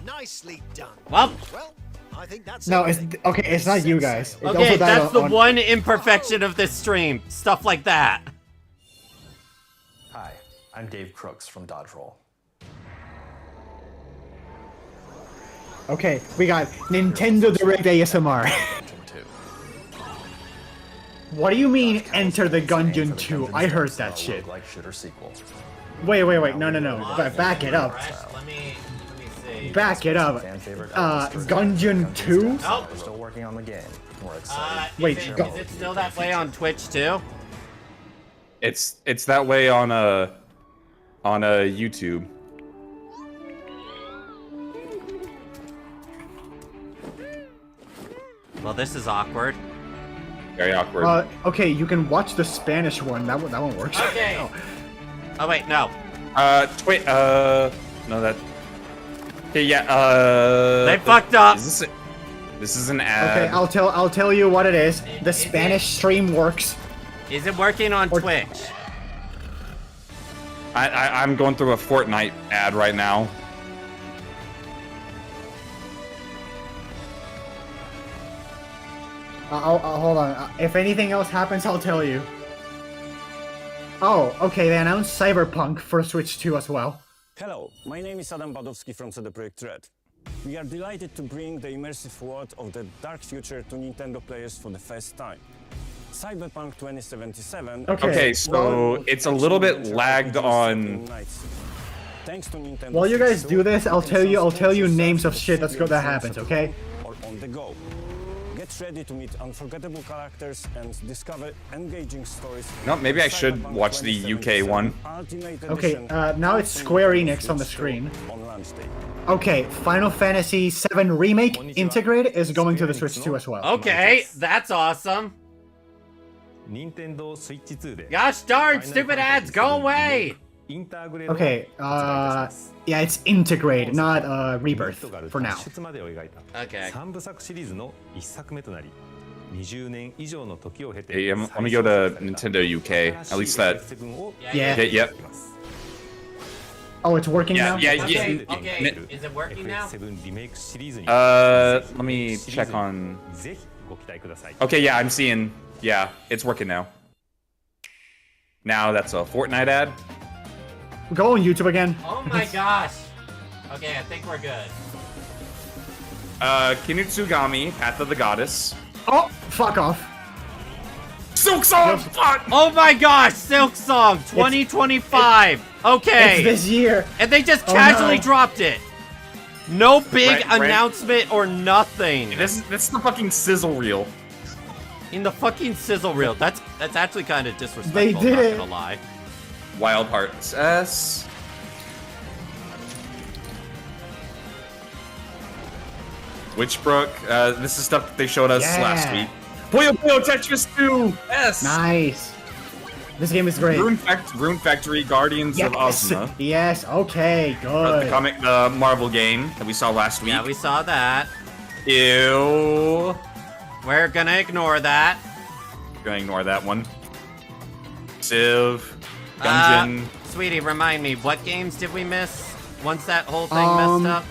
Nicely done. Well, I think that's no, it's okay. It's not you guys. It's okay, also that's the on one imperfection of this stream. Stuff like that. Hi, I'm Dave Crooks from Dodge Roll. Okay, we got Nintendo Direct ASMR. What do you mean, enter the Gungeon 2? I heard that shit. Wait, no. Back it up. Back it up. Gungeon 2? Nope. We're still working on the game. We're excited. Wait, is it still that way on Twitch too? It's that way on a YouTube. Well, this is awkward. Very awkward. Okay, you can watch the Spanish one. That one works. Okay. Oh wait, no. No, that. Okay, yeah. They fucked up. This is an ad. Okay, I'll tell you what it is. The Spanish stream works. Is it working on Twitch? I'm going through a Fortnite ad right now. Hold on. If anything else happens, I'll tell you. Oh, okay. They announced Cyberpunk for Switch 2 as well. Hello, my name is Adam Badowski from CD Projekt Red. We are delighted to bring the immersive world of the dark future to Nintendo players for the first time. Cyberpunk 2077. Okay, so it's a little bit lagged on. Thanks to Nintendo. While you guys do this, I'll tell you names of shit that happens. Okay? Or on the go. Get ready to meet unforgettable characters and discover engaging stories. No, maybe I should watch the UK one. Okay, now it's Square Enix on the screen. Okay, Final Fantasy VII Remake Integrate is going to the Switch 2 as well. Okay, that's awesome. Gosh darn, stupid ads, go away! Okay, yeah, it's Integrate, not Rebirth, for now. Okay. Hey, let me go to Nintendo UK. At least that. Yeah. Okay, yep. Oh, it's working now? Yeah. Okay, is it working now? Let me check on. Okay, yeah, I'm seeing. Yeah, it's working now. Now that's a Fortnite ad. Go on YouTube again. Oh my gosh. Okay, I think we're good. Kinutsugami, Path of the Goddess. Oh, fuck off. Silk Song! Fuck! Oh my gosh, Silk Song 2025. Okay. It's this year. And they just Oh, casually no. dropped it. No big Right. announcement or nothing. This is the fucking sizzle reel. In the fucking sizzle reel. That's actually kind of disrespectful, They did not it. gonna lie. Wild Hearts S. Witchbrook. This is stuff that they showed us last week. Puyo Puyo Tetris 2 S. Nice. This game is great. Rune Factory Guardians of Yes. Ozma. Yes. Okay. Good. The Marvel game that we saw last week. Yeah, we saw that. Ew. We're gonna ignore that. Gonna ignore that one. Civ. Gungeon. Sweetie, remind me, what games did we miss once that whole thing messed up?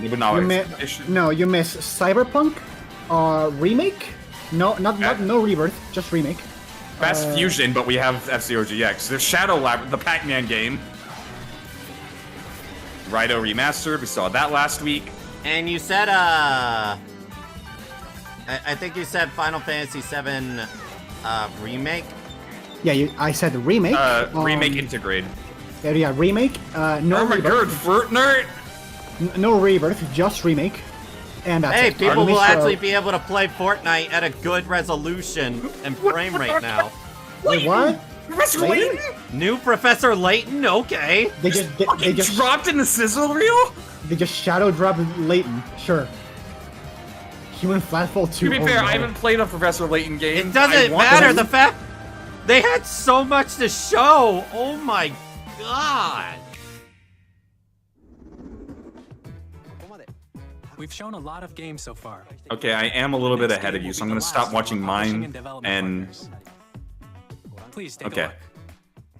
You miss Cyberpunk, remake. No, no Rebirth, just remake. Fast Fusion, but we have F-Zero GX. There's Shadow Lab, the Pac-Man game. Raito Remastered, we saw that last week. And you said, I think you said Final Fantasy VII remake? Yeah, I said remake. Remake Integrate. Yeah, remake. No Oh my god, Rebirth. Fortnite! No Rebirth, just remake. And that's Hey, it. people Only will so- actually be able to play Fortnite at a good resolution and frame rate now. Wait, what? Professor Layton? New Professor Layton? Okay. They just dropped in the sizzle reel? They just shadow dropped Layton. Sure. Human Flatfall 2. To be fair, I haven't played a Professor Layton game. It doesn't matter. The fact they had so much to show. Oh my god. We've shown a lot of games so far. Okay, I am a little bit ahead of you, so I'm gonna stop watching mine and... Please take a Okay. look.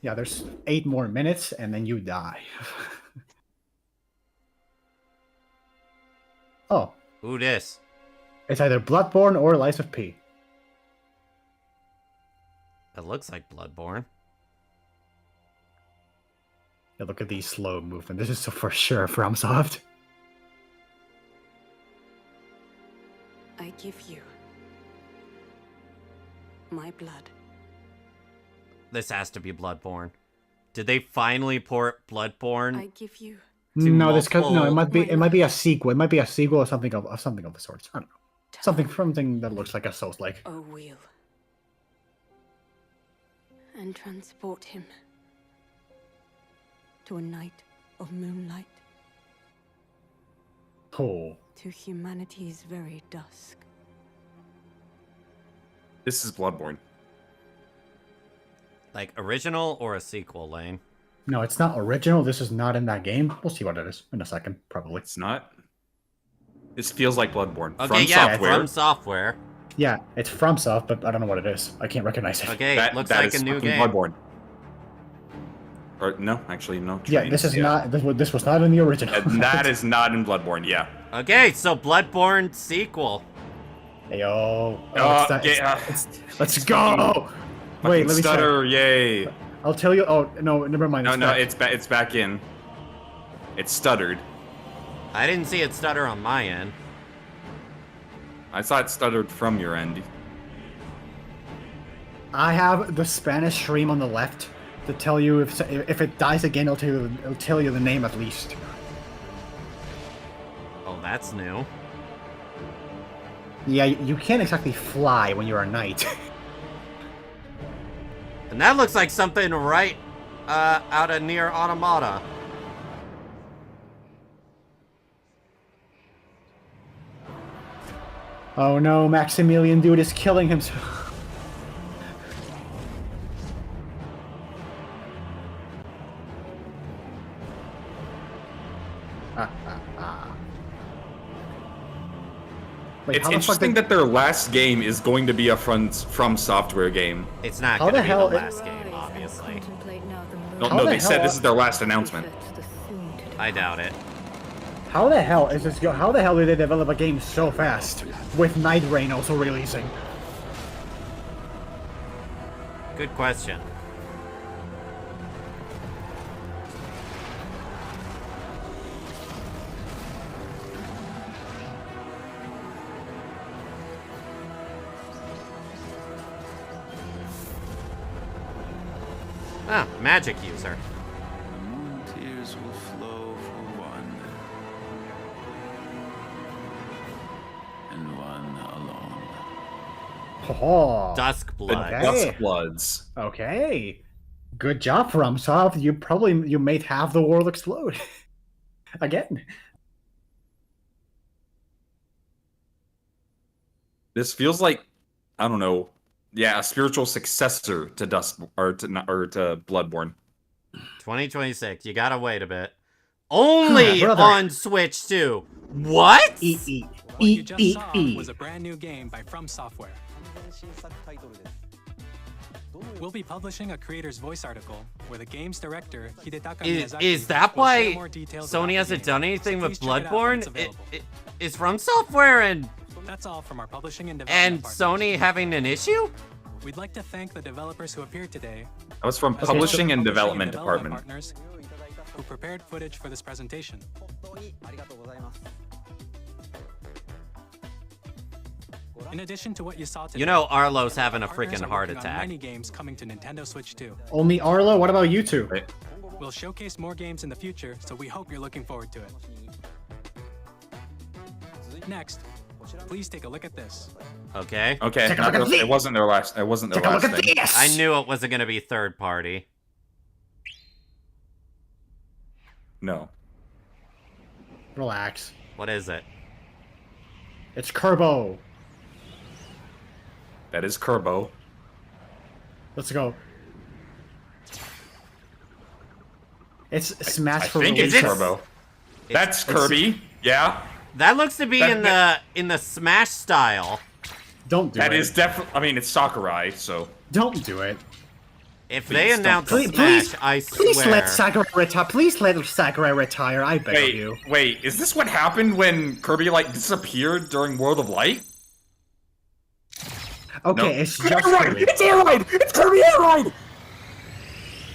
Yeah, there's 8 more minutes, and then you die. Oh. Who this? It's either Bloodborne or Lies of P. It looks like Bloodborne. Yeah, look at these slow movement. This is so for sure FromSoft. I give you my blood. This has to be Bloodborne. Did they finally port Bloodborne? I give you. No, it multiple- might be a sequel. It might be a sequel or something of the sorts. I don't know. Something that looks like a Souls-like. A wheel. And transport him to a night of moonlight, Oh. to humanity's very dusk. This is Bloodborne. Like original or a sequel, Lane? No, it's not original. This is not in that game. We'll see what it is in a second, probably. It's not? This feels like Bloodborne. Okay, From yeah, Software. From Software. Yeah, it's FromSoft, but I don't know what it is. I can't recognize it. Okay, looks that like a is new fucking game. Bloodborne. Or, no, actually, no. Yeah, Trains, this is not. This was not in the original. That is not in Bloodborne, yeah. Okay, so Bloodborne sequel. Hey, yo. Yeah. Let's go. Wait, let me stutter, check. yay. I'll tell you. Oh no, never mind. No, it's back in. It's stuttered. I didn't see it stutter on my end. I saw it stuttered from your end. I have the Spanish stream on the left to tell you if it dies again. It'll tell you the name at least. Oh, that's new. Yeah, you can't exactly fly when you're a knight. And that looks like something right out of Near Automata. Oh no, Maximilian dude is killing himself. Wait, It's how the fuck interesting did- that their last game is going to be a From Software game. It's not How going to the be hell the it- last game, obviously. No, How no, the they said hell- this is their last announcement. I doubt it. How the hell is this? How the hell did they develop a game so fast with Night Rain also releasing? Good question. Ah, magic user. Tears will flow for one, and one alone. Oh, Dusk Blood. Dusk Bloods. Okay. Good job, FromSoft. You made half the world explode. Again. This feels like, I don't know, yeah, a spiritual successor to Bloodborne. 2026. You gotta wait a bit. Only on Switch 2. What? What you just saw was a brand new game by From Software. We'll be publishing a creator's voice article where the game's director, Hidetaka Miyazaki, Is that will share why more details Sony about the hasn't game. done anything So with please check it out when it's Bloodborne? available. Is From Software and That's all from our publishing and development partners. Sony having an issue? We'd like to thank the developers who appeared today. That was from Publishing and Development Department. Partners who prepared footage for this presentation. In addition to what you saw today, You know Arlo's having a partners freaking are heart working on attack. many games coming to Nintendo Switch 2. Only Arlo? What about you two? We'll showcase more games in the future, so we hope you're looking forward to it. Next, please take a look at this. Okay. Okay, it wasn't their last. It wasn't their last thing. I knew it wasn't gonna be third party. No. Relax. What is it? It's Kerbo. That is Kerbo. Let's go. It's Smash I for think it's release. Kerbo. That's Kirby. Yeah. That looks to be in the Smash style. Don't do it. That is definitely. I mean, it's Sakurai, so. Don't do it. If Please they don't. announce Please, Smash, I please swear. let Sakurai retire. Please let Sakurai retire. I beg of you. Wait, is this what happened when Kirby like disappeared during World of Light? Okay, No. it's just Air Ride! Kirby. It's Air Ride! It's Kirby Air Ride!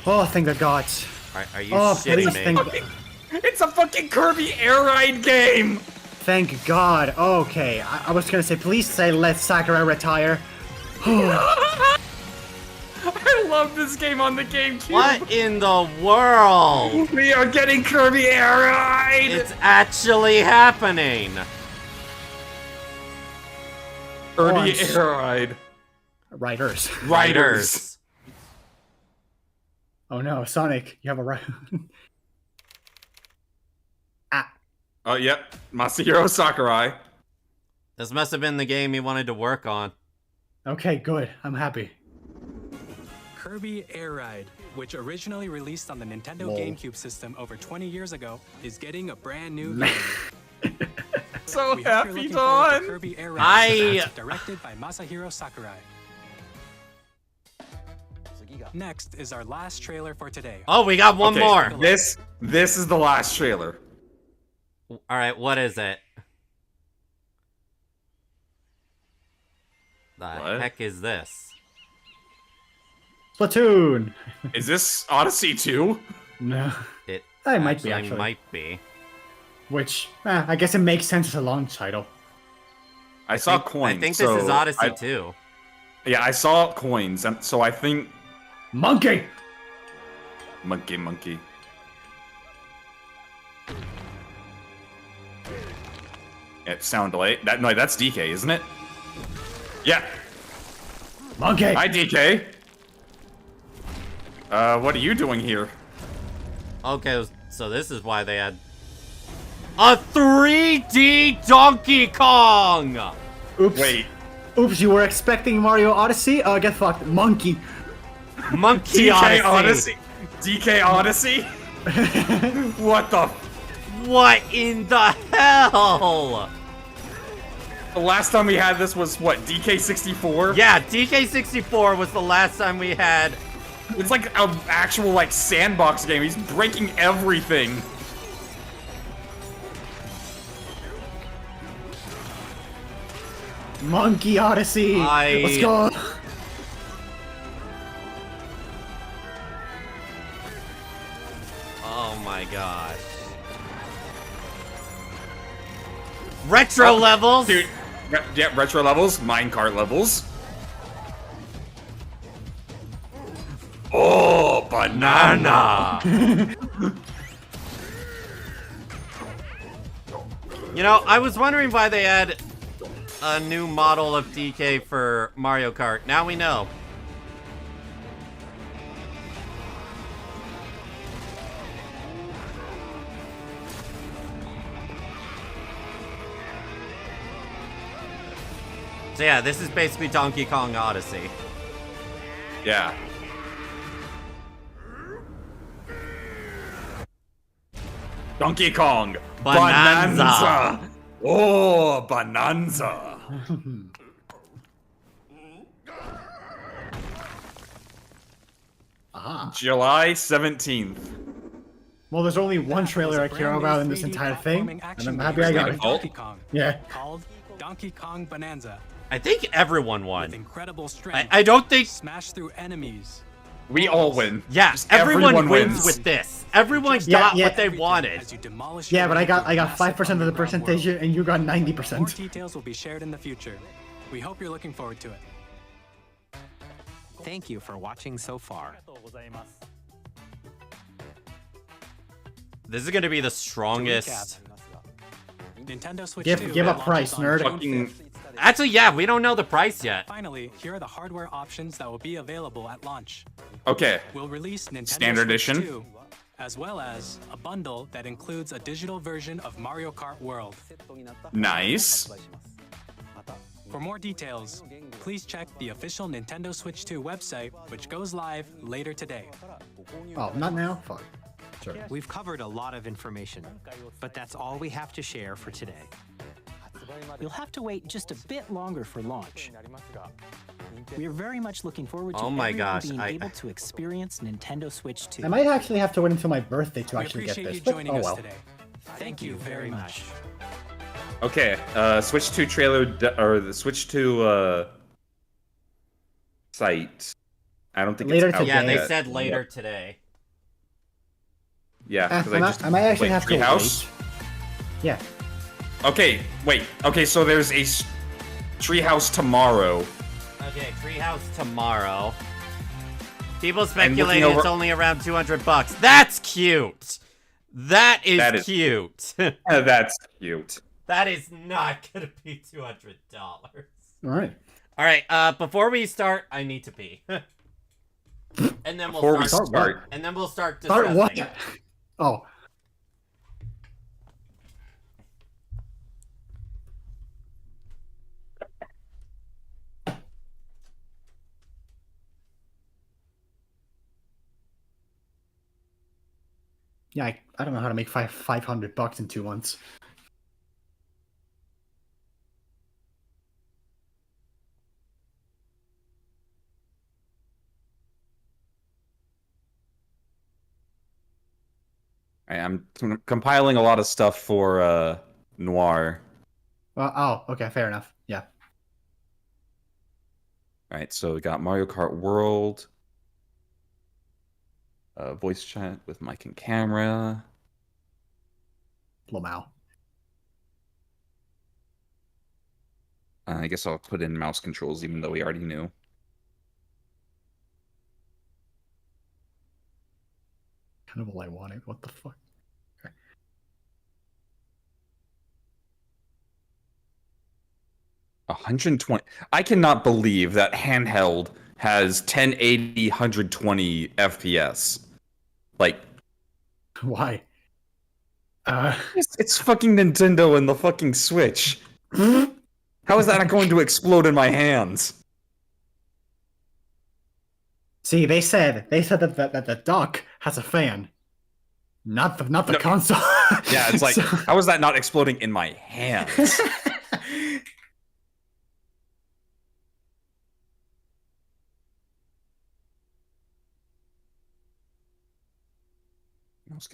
Oh, thank the gods. Are you Oh, shitting please, me? thank It's a fucking Kirby Air Ride game! Thank God. Okay, I was gonna say, please say let Sakurai retire. I love this game on the GameCube. What in the world? We are getting Kirby Air Ride! It's actually happening. Kirby Oh, Air Ride. Riders. Oh no, Sonic, you have a right. Oh, yep. Masahiro Sakurai. This must have been the game he wanted to work on. Okay, good. I'm happy. Kirby Air Ride, which originally released on the Nintendo Lol. GameCube system over 20 years ago, is getting a brand new game. So We hope you're happy, looking forward to Don. Kirby Air Ride, directed by Masahiro Sakurai. Next is our last trailer for today. Oh, we got one Okay, more. This is the last trailer. All right, what is it? The What? heck is this? Splatoon. Is this Odyssey 2? No. It It might be, actually. might be. Which, I guess it makes sense as a launch title. I saw coins. I think so this is Odyssey 2. Yeah, I saw coins, and so I think Monkey. Monkey. Yeah, sound delay. That's DK, isn't it? Yeah. Monkey. Hi, DK. What are you doing here? Okay, so this is why they had a 3D Donkey Kong! Oops. Wait. Oops, you were expecting Mario Odyssey? Get fucked. Monkey. Monkey DK Odyssey. DK Odyssey? What the? What in the hell? The last time we had this was what, DK64? Yeah, DK64 was the last time we had. It's like an actual like sandbox game. He's breaking everything. Monkey Odyssey. Let's go. Oh my gosh. Retro levels? Dude, yeah, retro levels, minecart levels. Oh, banana. You know, I was wondering why they had a new model of DK for Mario Kart. Now we know. So yeah, this is basically Donkey Kong Odyssey. Yeah. Donkey Kong. Bonanza. Oh, Bonanza. July 17th. Well, there's only one trailer I care about in this entire thing, and I'm happy I got it. Donkey Kong. Yeah. Called Donkey Kong Bonanza. I think everyone won. With incredible strength. I don't think... Smash through enemies. We all win. Yeah, Just everyone wins with this. Everyone got what they wanted. Yeah, but I got 5% of the percentage, and you got 90%. More details will be shared in the future. We hope you're looking forward to it. Thank you for watching so far. This is gonna be the strongest. Nintendo Switch Give 2 a price, nerd. Actually, yeah, we don't know the price yet. Finally, here are the hardware options that will be available at launch. Okay. We'll release Nintendo Standard Switch edition. 2, as well as a bundle that includes a digital version of Mario Kart World. Nice. For more details, please check the official Nintendo Switch 2 website, which goes live later today. Oh, not now? Fuck. Sure. We've covered a lot of information, but that's all we have to share for today. You'll have to wait just a bit longer for launch. We are very much looking forward to everyone being able to experience Nintendo Switch 2. I might actually have to wait until my birthday to actually get this, but oh well. Thank you very much. Okay, Switch 2 trailer, or the Switch 2 site. I don't think Later it's out today. Yeah, they yet. said later today. Yeah, because I might actually have to Treehouse? wait. Yeah. Okay, wait. Okay, so there's a Treehouse tomorrow. Okay, Treehouse tomorrow. People speculate it's only around $200. That's cute. That is cute. That's cute. That is not gonna be $200. All right. All right. Before we start, I need to pee. And then Before we'll we start. start. And then we'll start Start discussing. what? Oh. Yeah, I don't know how to make $500 in 2 months. I'm compiling a lot of stuff for Noir. Oh, okay, fair enough. Yeah. All right, so we got Mario Kart World, voice chat with mic and camera. Lamau. I guess I'll put in mouse controls, even though we already knew. Kind of what I wanted. What the fuck? Okay. $120. I cannot believe that handheld has 1080 120 FPS. Like, why? It's fucking Nintendo and the fucking Switch. How is that not going to explode in my hands? See, they said that the dock has a fan, not the console. Yeah, it's like, how is that not exploding in my hands?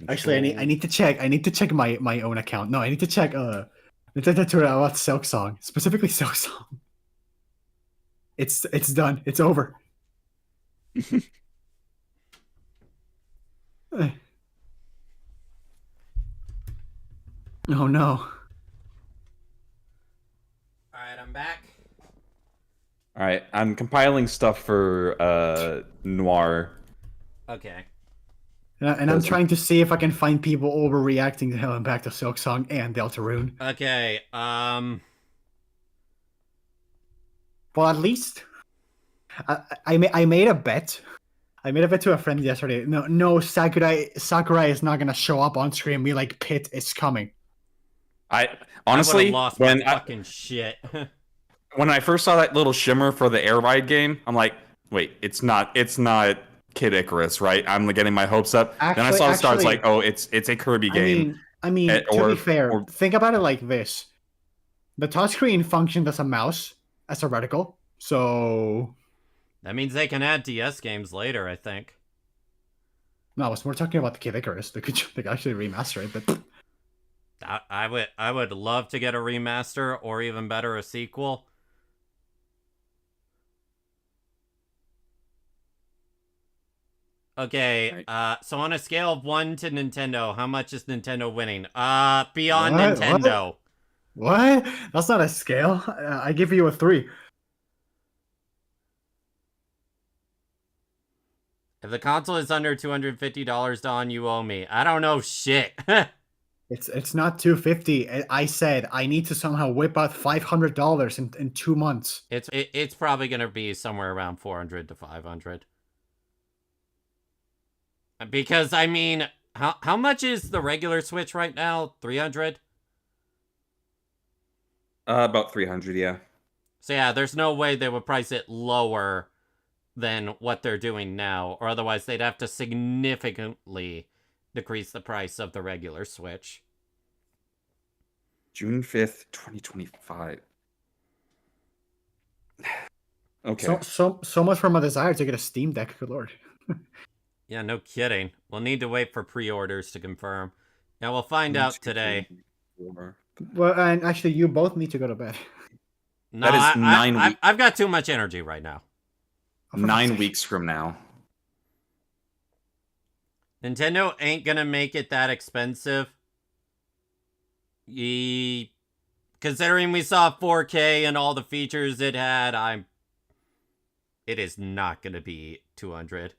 Actually, I need to check. I need to check my own account. No, I need to check. About Silk Song, specifically Silk Song. It's done. It's over. Oh no. Alright, I'm back. Alright, I'm compiling stuff for Noir. Okay. And I'm trying to see if I can find people overreacting to Hell and Back to Silksong and Deltarune. Okay, Well, at least I made a bet. I made a bet to a friend yesterday. No, Sakurai is not gonna show up on screen and be like, Pit is coming. I honestly, I lost my fucking shit. When I first saw that little shimmer for the Air Ride game, I'm like, wait, it's not Kid Icarus, right? I'm getting my hopes up. Then I saw the stars, like, oh, it's a Kirby game. I mean, to be fair, think about it like this: the touchscreen functions as a mouse, as a reticle, so that means they can add DS games later, I think. No, we're talking about the Kid Icarus. They could actually remaster it, but I would love to get a remaster, or even better, a sequel. Okay, so on a scale of 1 to Nintendo, how much is Nintendo winning? Beyond Nintendo. What? That's not a scale. I give you a 3. If the console is under $250, Don, you owe me. I don't know shit. It's not $250. I said I need to somehow whip out $500 in 2 months. It's probably gonna be somewhere around $400 to $500. Because I mean, how much is the regular Switch right now? $300? About 300, yeah. So yeah, there's no way they would price it lower than what they're doing now, or otherwise they'd have to significantly decrease the price of the regular Switch. June 5th, 2025. Okay. So much for my desire to get a Steam Deck, good lord. Yeah, no kidding. We'll need to wait for pre-orders to confirm. Yeah, we'll find out today. Well, and actually, you both need to go to bed. No, that is 9 weeks. I've got too much energy right now. 9 weeks from now. Nintendo ain't gonna make it that expensive. Considering we saw 4K and all the features it had, it is not gonna be 200.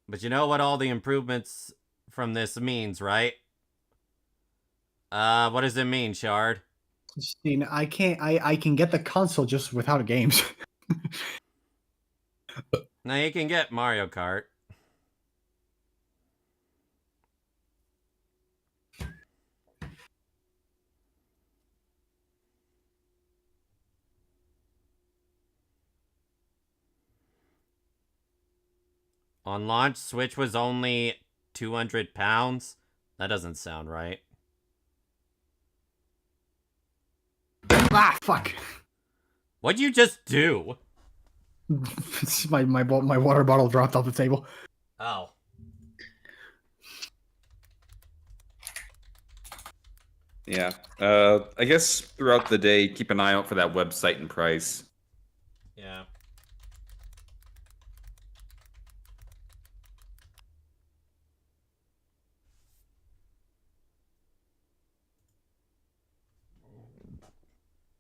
But you know what all the improvements from this means, right? What does it mean, Shard? I can get the console just without games. Now you can get Mario Kart. On launch, Switch was only £200. That doesn't sound right. Ah, fuck. What'd you just do? my water bottle dropped off the table. Oh. Yeah. I guess throughout the day, keep an eye out for that website and price. Yeah.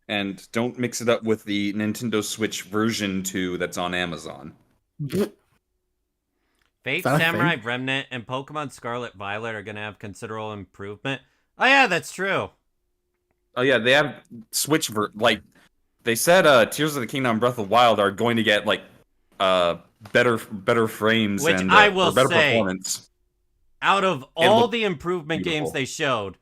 And don't mix it up with the Nintendo Switch version 2 that's on Amazon. Fate Samurai Remnant and Pokemon Scarlet Violet are going to have considerable improvement. Oh yeah, that's true. Oh yeah, they have Switch they said Tears of the Kingdom and Breath of the Wild are going to get like better frames, which and I will better say, performance. Out of all the improvement games they showed,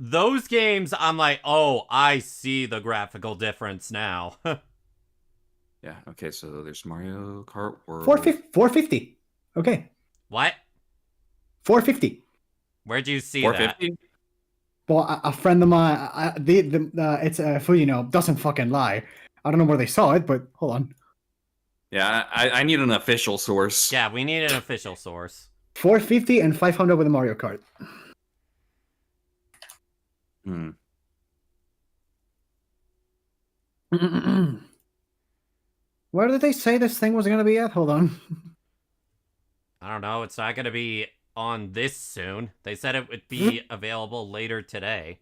those games, I'm like, oh, I see the graphical difference now. Yeah, okay, so there's Mario Kart World. 450. Okay. What? 450. Where'd you see that? Well, a friend of mine, it's Fujino, doesn't fucking lie. I don't know where they saw it, but hold on. Yeah, I need an official source. Yeah, we need an official source. 450 and 500 with a Mario Kart. Where did they say this thing was going to be at? Hold on. I don't know. It's not going to be on this soon. They said it would be available later today.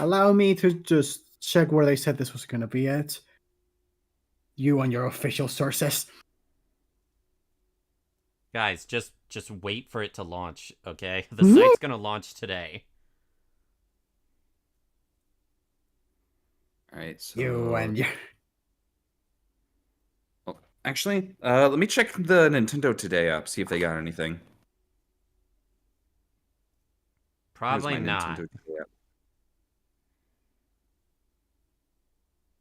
Allow me to just check where they said this was going to be at. You and your official sources. Guys, just wait for it to launch, okay? The site's gonna launch today. All right, so You and your... Well, actually, let me check the Nintendo Today app, see if they got anything. Probably not. Nintendo Today app?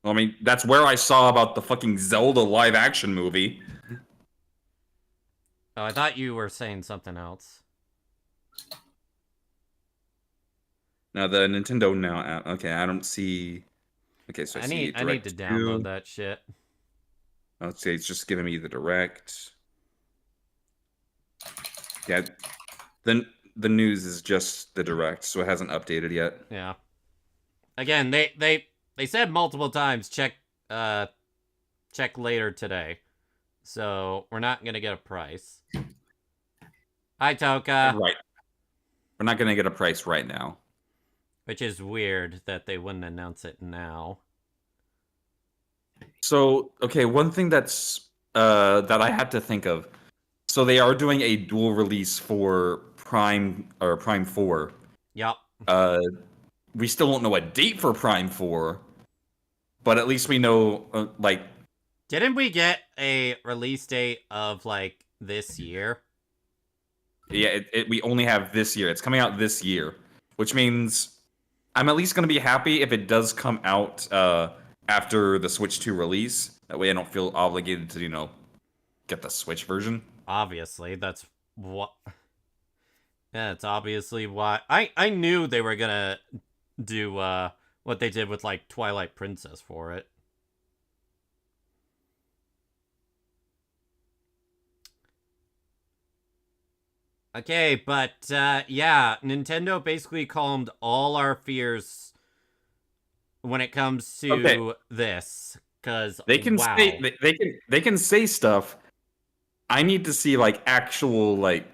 Well, I mean, that's where I saw about the fucking Zelda live action movie. Oh, I thought you were saying something else. Now the Nintendo Now app. Okay, I don't see. Okay, so I see I need to download that shit. Let's see, it's just giving me the direct. Yeah, then the news is just the direct, so it hasn't updated yet. Yeah. Again, they said multiple times check later today. So we're not gonna get a price. Hi Toka. Right. We're not gonna get a price right now. Which is weird that they wouldn't announce it now. So, okay, one thing that's that I had to think of. So they are doing a dual release for Prime or Prime 4. Yep. We still don't know a date for Prime 4, but at least we know like didn't we get a release date of like this year? Yeah, we only have this year. It's coming out this year, which means I'm at least going to be happy if it does come out after the Switch 2 release. That way I don't feel obligated to, you know, get the Switch version. Obviously, that's what... Yeah, it's obviously why... I knew they were gonna do what they did with, like, Twilight Princess for it. Okay, but, yeah, Nintendo basically calmed all our fears when it comes to this, because, they can wow. say they can say stuff. I need to see, like, actual, like,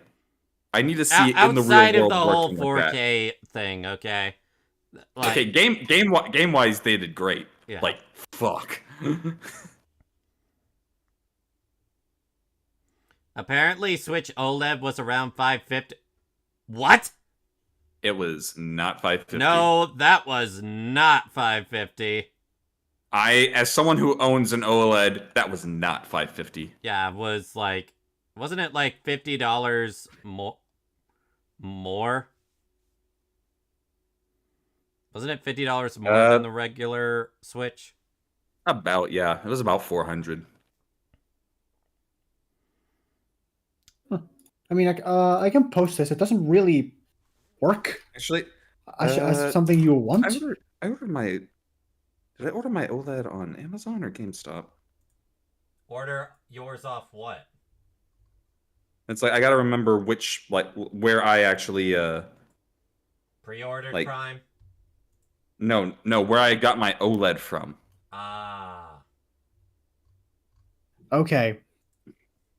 I need to see it in the real world. Outside of the whole 4K thing, okay? Like, okay, game-wise, they did great. Yeah. Like, fuck. Apparently, Switch OLED was around $550. What? It was not $550. No, that was not $550. As someone who owns an OLED, that was not $550. Yeah, it was like, wasn't it like $50 more? Wasn't it $50 more than the regular Switch? About, yeah. It was about $400. I mean, I can post this. It doesn't really work. Actually, as something you want. I ordered my. Did I order my OLED on Amazon or GameStop? Order yours off what? It's like I gotta remember which, like, where I actually pre-ordered like, Prime. No, where I got my OLED from. Ah. Okay.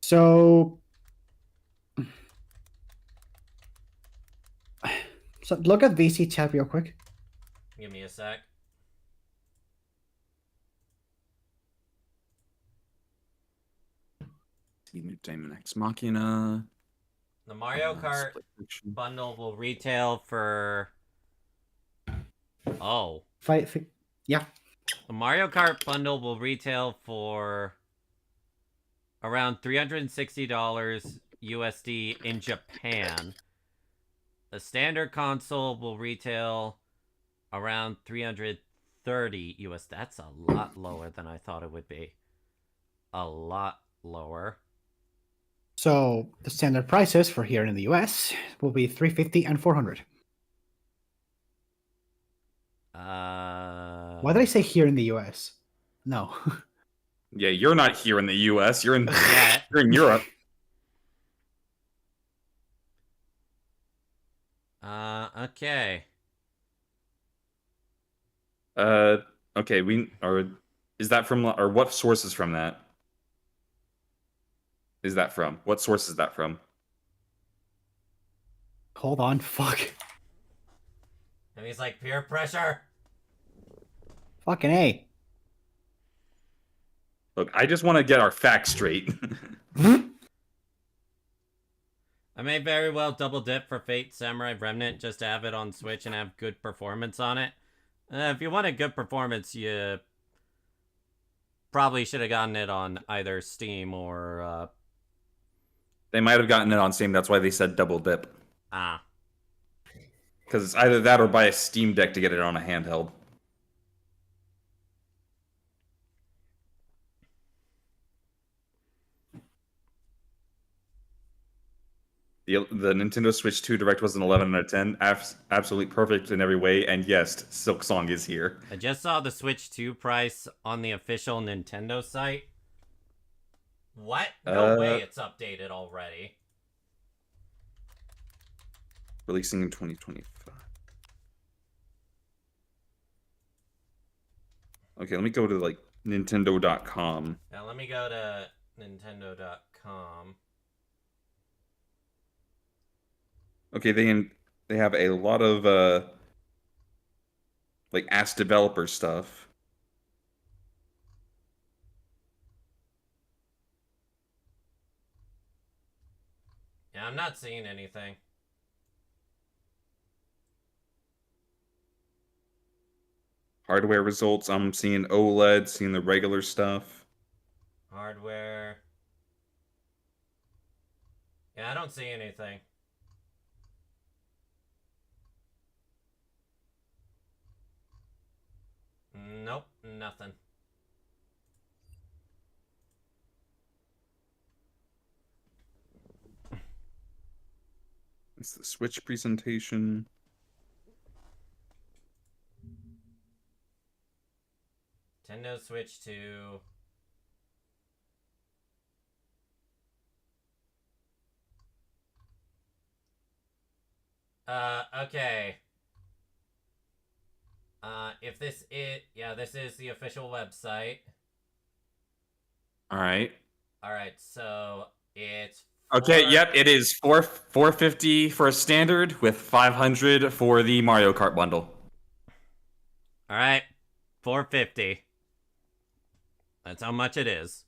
So look at VC chat real quick. Give me a sec. Demon X Machina. The Mario Kart bundle will retail for... Oh. Yeah. The Mario Kart bundle will retail for around $360 USD in Japan. The standard console will retail around $330 US. That's a lot lower than I thought it would be. A lot lower. So the standard prices for here in the US will be $350 and $400. Why did I say here in the US? No. Yeah, you're not here in the US. You're in you're in Europe. Okay. Okay, is that from, or what source is from that? Is that from? What source is that from? Hold on, fuck. And he's like, peer pressure. Fucking A. Look, I just want to get our facts straight. I may very well double dip for Fate Samurai Remnant just to have it on Switch and have good performance on it. If you want a good performance, you probably should have gotten it on either Steam or... They might have gotten it on Steam, that's why they said double dip. Ah. Because it's either that or buy a Steam Deck to get it on a handheld. The Nintendo Switch 2 Direct was an 11 out of 10. Absolutely perfect in every way. And yes, Silksong is here. I just saw the Switch 2 price on the official Nintendo site. What? No way it's updated already. Releasing in 2025. Okay, let me go to, like, Nintendo.com. Now let me go to Nintendo.com. Okay, they have a lot of like Ask Developer stuff. Yeah, I'm not seeing anything. Hardware results, I'm seeing OLED, seeing the regular stuff. Hardware. Yeah, I don't see anything. Nope, nothing. It's the Switch presentation. Nintendo Switch 2. Okay. If this is... Yeah, this is the official website. Alright. Alright, so it's... Okay, yep, it is $450 for a standard with $500 for the Mario Kart bundle. Alright, $450. That's how much it is.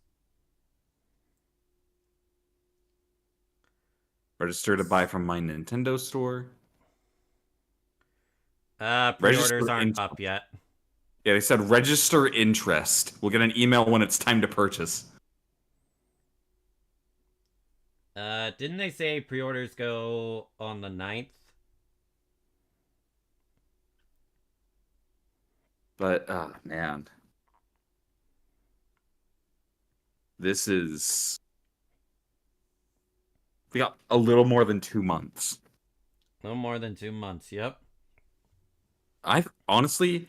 Register to buy from my Nintendo store. Pre-orders aren't up yet. Yeah, they said register interest. We'll get an email when it's time to purchase. Didn't they say pre-orders go on the 9th? But, man. This is... We got a little more than 2 months. A little more than 2 months, yep. I honestly,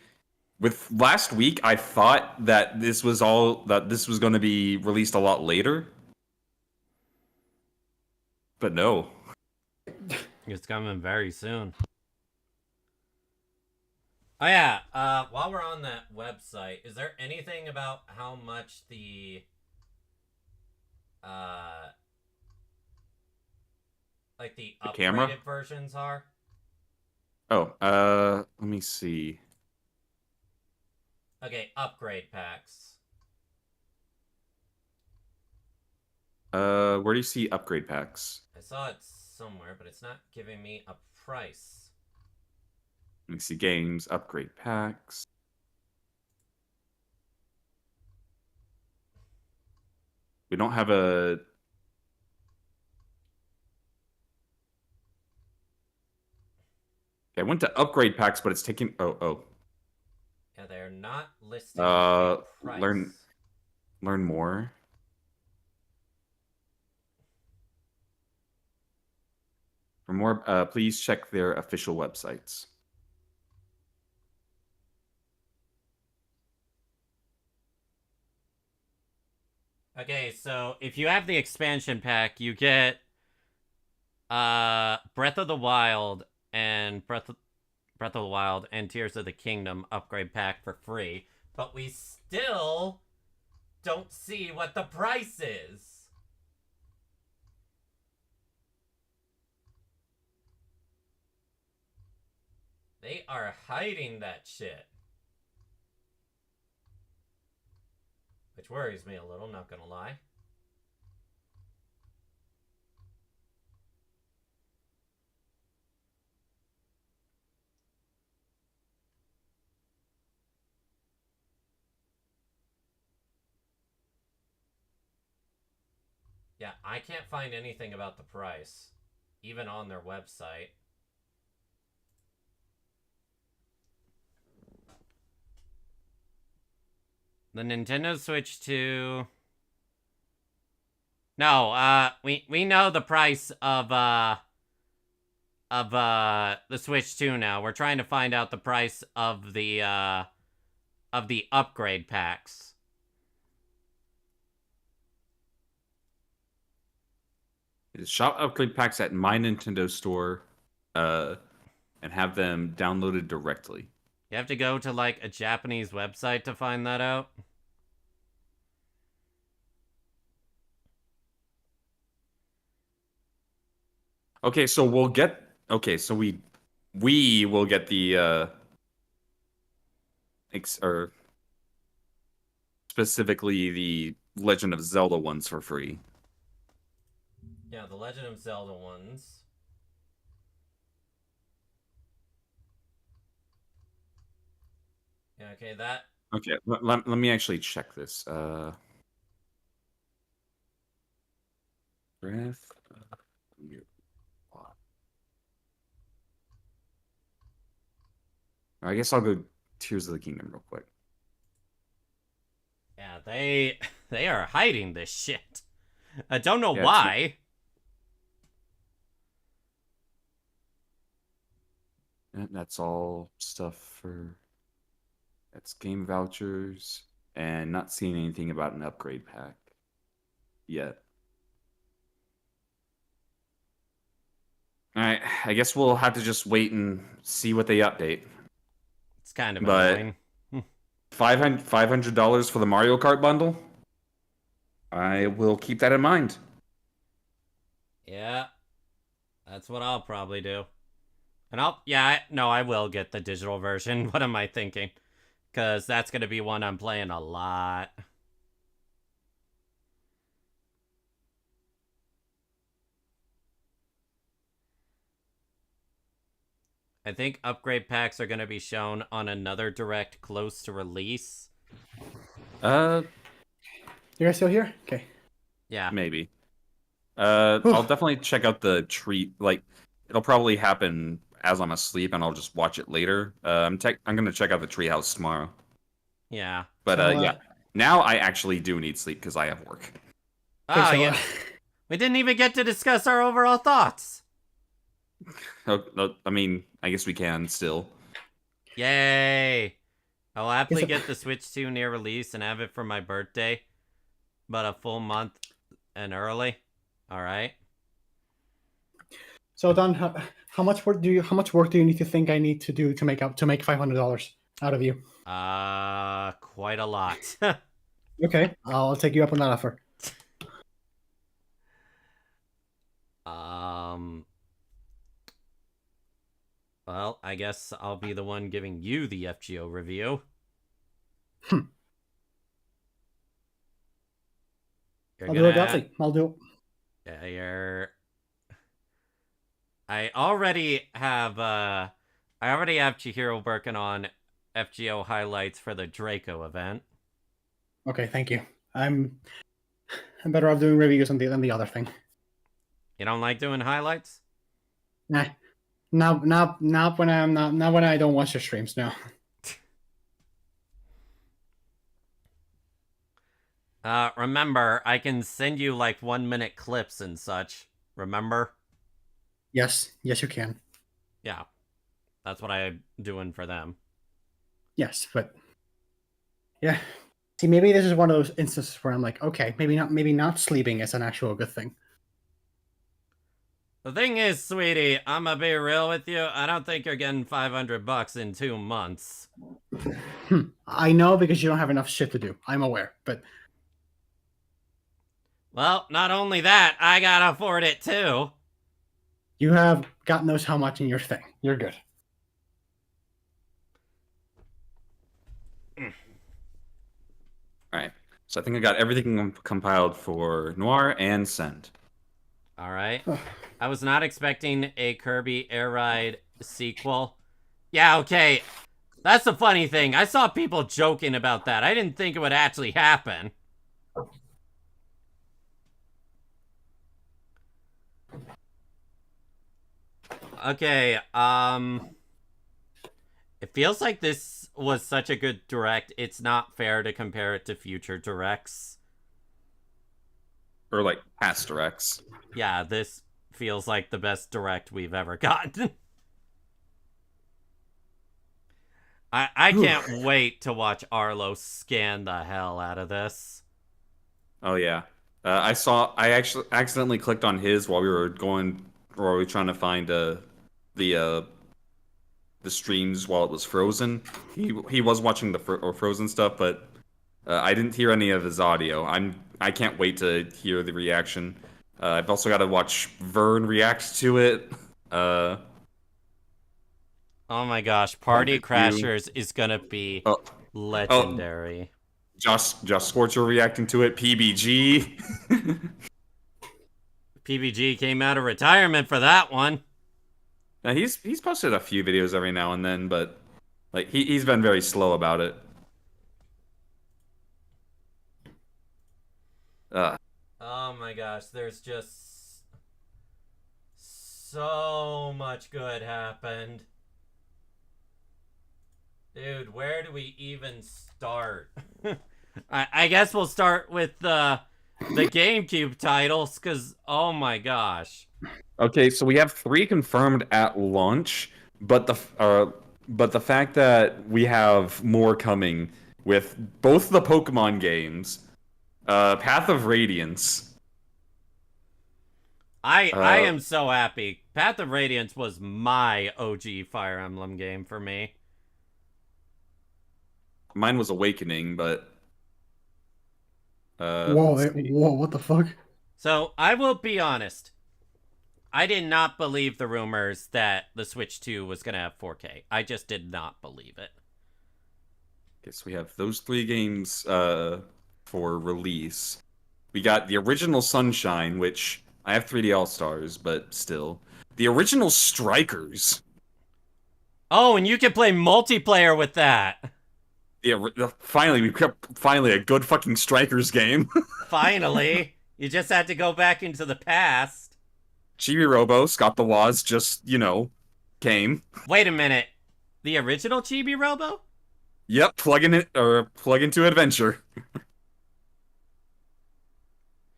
with last week, I thought that this was going to be released a lot later. But no. It's coming very soon. Oh yeah, while we're on that website, is there anything about how much the like the upgraded camera versions are? Oh, let me see. Okay, upgrade packs. Where do you see upgrade packs? I saw it somewhere, but it's not giving me a price. Let me see games, upgrade packs. We don't have a... I went to upgrade packs, but it's taking... Oh. Yeah, they're not listing a price. Learn more. For more, please check their official websites. Okay, so if you have the expansion pack, you get Breath of the Wild and Breath of the Wild and Tears of the Kingdom upgrade pack for free, but we still don't see what the price is. They are hiding that shit. Which worries me a little, not gonna lie. Yeah, I can't find anything about the price, even on their website. The Nintendo Switch 2... No, we know the price of the Switch 2 now. We're trying to find out the price of the upgrade packs. Shop upgrade packs at My Nintendo Store, and have them downloaded directly. You have to go to, like, a Japanese website to find that out? Okay, so we'll get... Okay, so we will get the... or specifically the Legend of Zelda ones for free. Yeah, the Legend of Zelda ones. Yeah, okay, that... Okay, let me actually check this. Breath... I guess I'll go Tears of the Kingdom real quick. Yeah, they are hiding this shit. I don't know why. And that's all stuff for... That's game vouchers, and not seeing anything about an upgrade pack yet. Alright, I guess we'll have to just wait and see what they update. It's kind of annoying. $500 for the Mario Kart bundle? I will keep that in mind. Yeah, that's what I'll probably do. And I will get the digital version. What am I thinking? Because that's going to be one I'm playing a lot. I think upgrade packs are going to be shown on another direct close to release. You guys still here? Okay. Yeah. Maybe. I'll definitely check out the treat. Like, it'll probably happen as I'm asleep, and I'll just watch it later. I'm going to check out the Treehouse tomorrow. Yeah. But yeah, now I actually do need sleep because I have work. Oh, yeah. We didn't even get to discuss our overall thoughts. I mean, I guess we can still. Yay! I'll happily get the Switch 2 near release and have it for my birthday, but a full month and early. All right. So Don, how much work do you need to think I need to do to make $500 out of you? Quite a lot. Okay, I'll take you up on that offer. Well, I guess I'll be the one giving you the FGO review. I'll do it, Delphi. I'll do it. Yeah, I already have Chihiro working on FGO highlights for the Draco event. Okay, thank you. I'm better off doing reviews than the other thing. You don't like doing highlights? Nah. Not when I don't watch your streams, no. Remember, I can send you like 1-minute clips and such. Remember? Yes, you can. Yeah. That's what I'm doing for them. Yes, but yeah. See, maybe this is one of those instances where I'm like, okay, maybe not sleeping is an actual good thing. The thing is, sweetie, I'm gonna be real with you. I don't think you're getting $500 in 2 months. I know because you don't have enough shit to do. I'm aware, but... Well, not only that, I gotta afford it too. You have God knows how much in your thing. You're good. Alright. So I think I got everything compiled for Noir and Send. All right. I was not expecting a Kirby Air Ride sequel. Yeah, okay. That's the funny thing. I saw people joking about that. I didn't think it would actually happen. Okay, it feels like this was such a good direct, it's not fair to compare it to future directs. Or, like, past directs. Yeah, this feels like the best direct we've ever gotten. I can't wait to watch Arlo scan the hell out of this. Oh, yeah. I actually accidentally clicked on his while we were trying to find the streams while it was frozen. He was watching the frozen stuff, but I didn't hear any of his audio. I can't wait to hear the reaction. I've also got to watch Vern react to it. Oh my gosh, Party Crashers is gonna be legendary. Josh Scorcher reacting to it. PBG. PBG came out of retirement for that one. Now he's posted a few videos every now and then, but like he's been very slow about it. Oh my gosh, there's just so much good happened. Dude, where do we even start? I guess we'll start with the GameCube titles, because, oh my gosh. Okay, so we have 3 confirmed at launch, but the fact that we have more coming with both the Pokemon games, Path of Radiance. I am so happy. Path of Radiance was my OG Fire Emblem game for me. Mine was Awakening, but whoa, what the fuck? So, I will be honest. I did not believe the rumors that the Switch 2 was going to have 4K. I just did not believe it. Okay, so we have those 3 games for release. We got the original Sunshine, which I have 3D All-Stars, but still. The original Strikers. Oh, and you can play multiplayer with that. Yeah, finally, we got a good fucking Strikers game. Finally. You just had to go back into the past. Chibi Robo, Scott the Woz just, came. Wait a minute. The original Chibi Robo? Yep, plug into Adventure.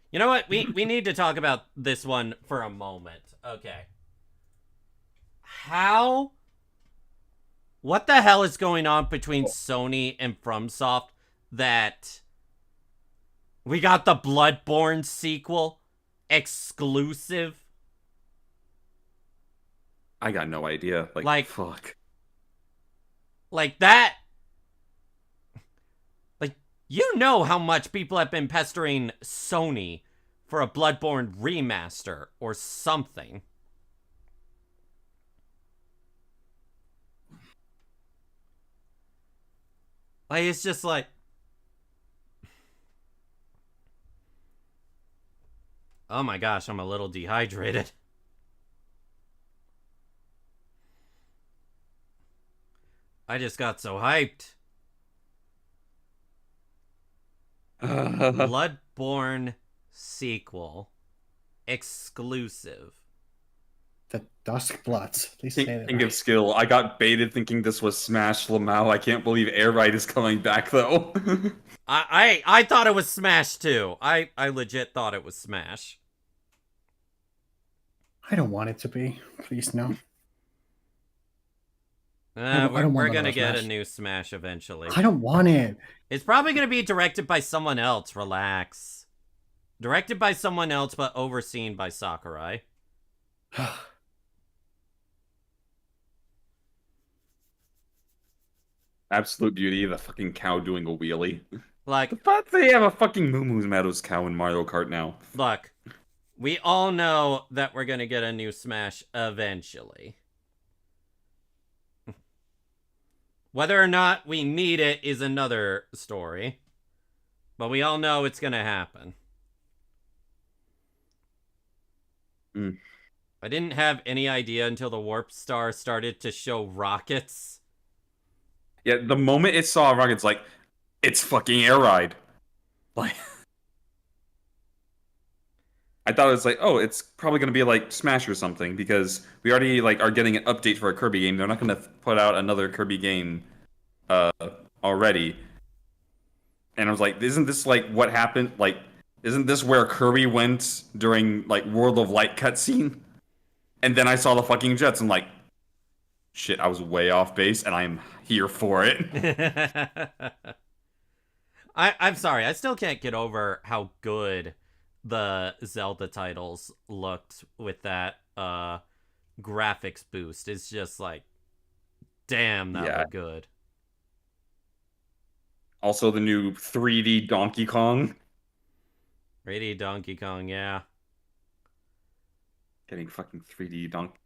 You know what? We need to talk about this one for a moment. Okay. What the hell is going on between Sony and FromSoft that we got the Bloodborne sequel exclusive? I got no idea. Like fuck. Like that. Like, you know how much people have been pestering Sony for a Bloodborne remaster or something. Like, it's just like... Oh my gosh, I'm a little dehydrated. I just got so hyped. Bloodborne sequel. Exclusive. The Duskbloods. They say that. King of Skill. I got baited thinking this was Smash Lamau. I can't believe Air Ride is coming back though. I thought it was Smash too. I legit thought it was Smash. I don't want it to be. Please no. We're gonna get a new Smash eventually. I don't want it. It's probably gonna be directed by someone else. Relax. Directed by someone else, but overseen by Sakurai. Absolute beauty, the fucking cow doing a wheelie. Like, but they have a fucking Moo Moo Meadows cow in Mario Kart now. Look, we all know that we're gonna get a new Smash eventually. Whether or not we need it is another story. But we all know it's gonna happen. I didn't have any idea until the Warp Star started to show rockets. Yeah, the moment it saw rockets, like, it's fucking Air Ride. Like, I thought it was like, oh, it's probably gonna be like Smash or something, because we already like are getting an update for a Kirby game. They're not gonna put out another Kirby game already. And I was like, isn't this like what happened? Like, isn't this where Kirby went during like World of Light cutscene? And then I saw the fucking jets. I'm like, shit, I was way off base, and I'm here for it. I'm sorry, I still can't get over how good the Zelda titles looked with that graphics boost. It's just like, damn, that looked good. Also, the new 3D Donkey Kong. 3D Donkey Kong, yeah. Getting fucking 3D Donkey.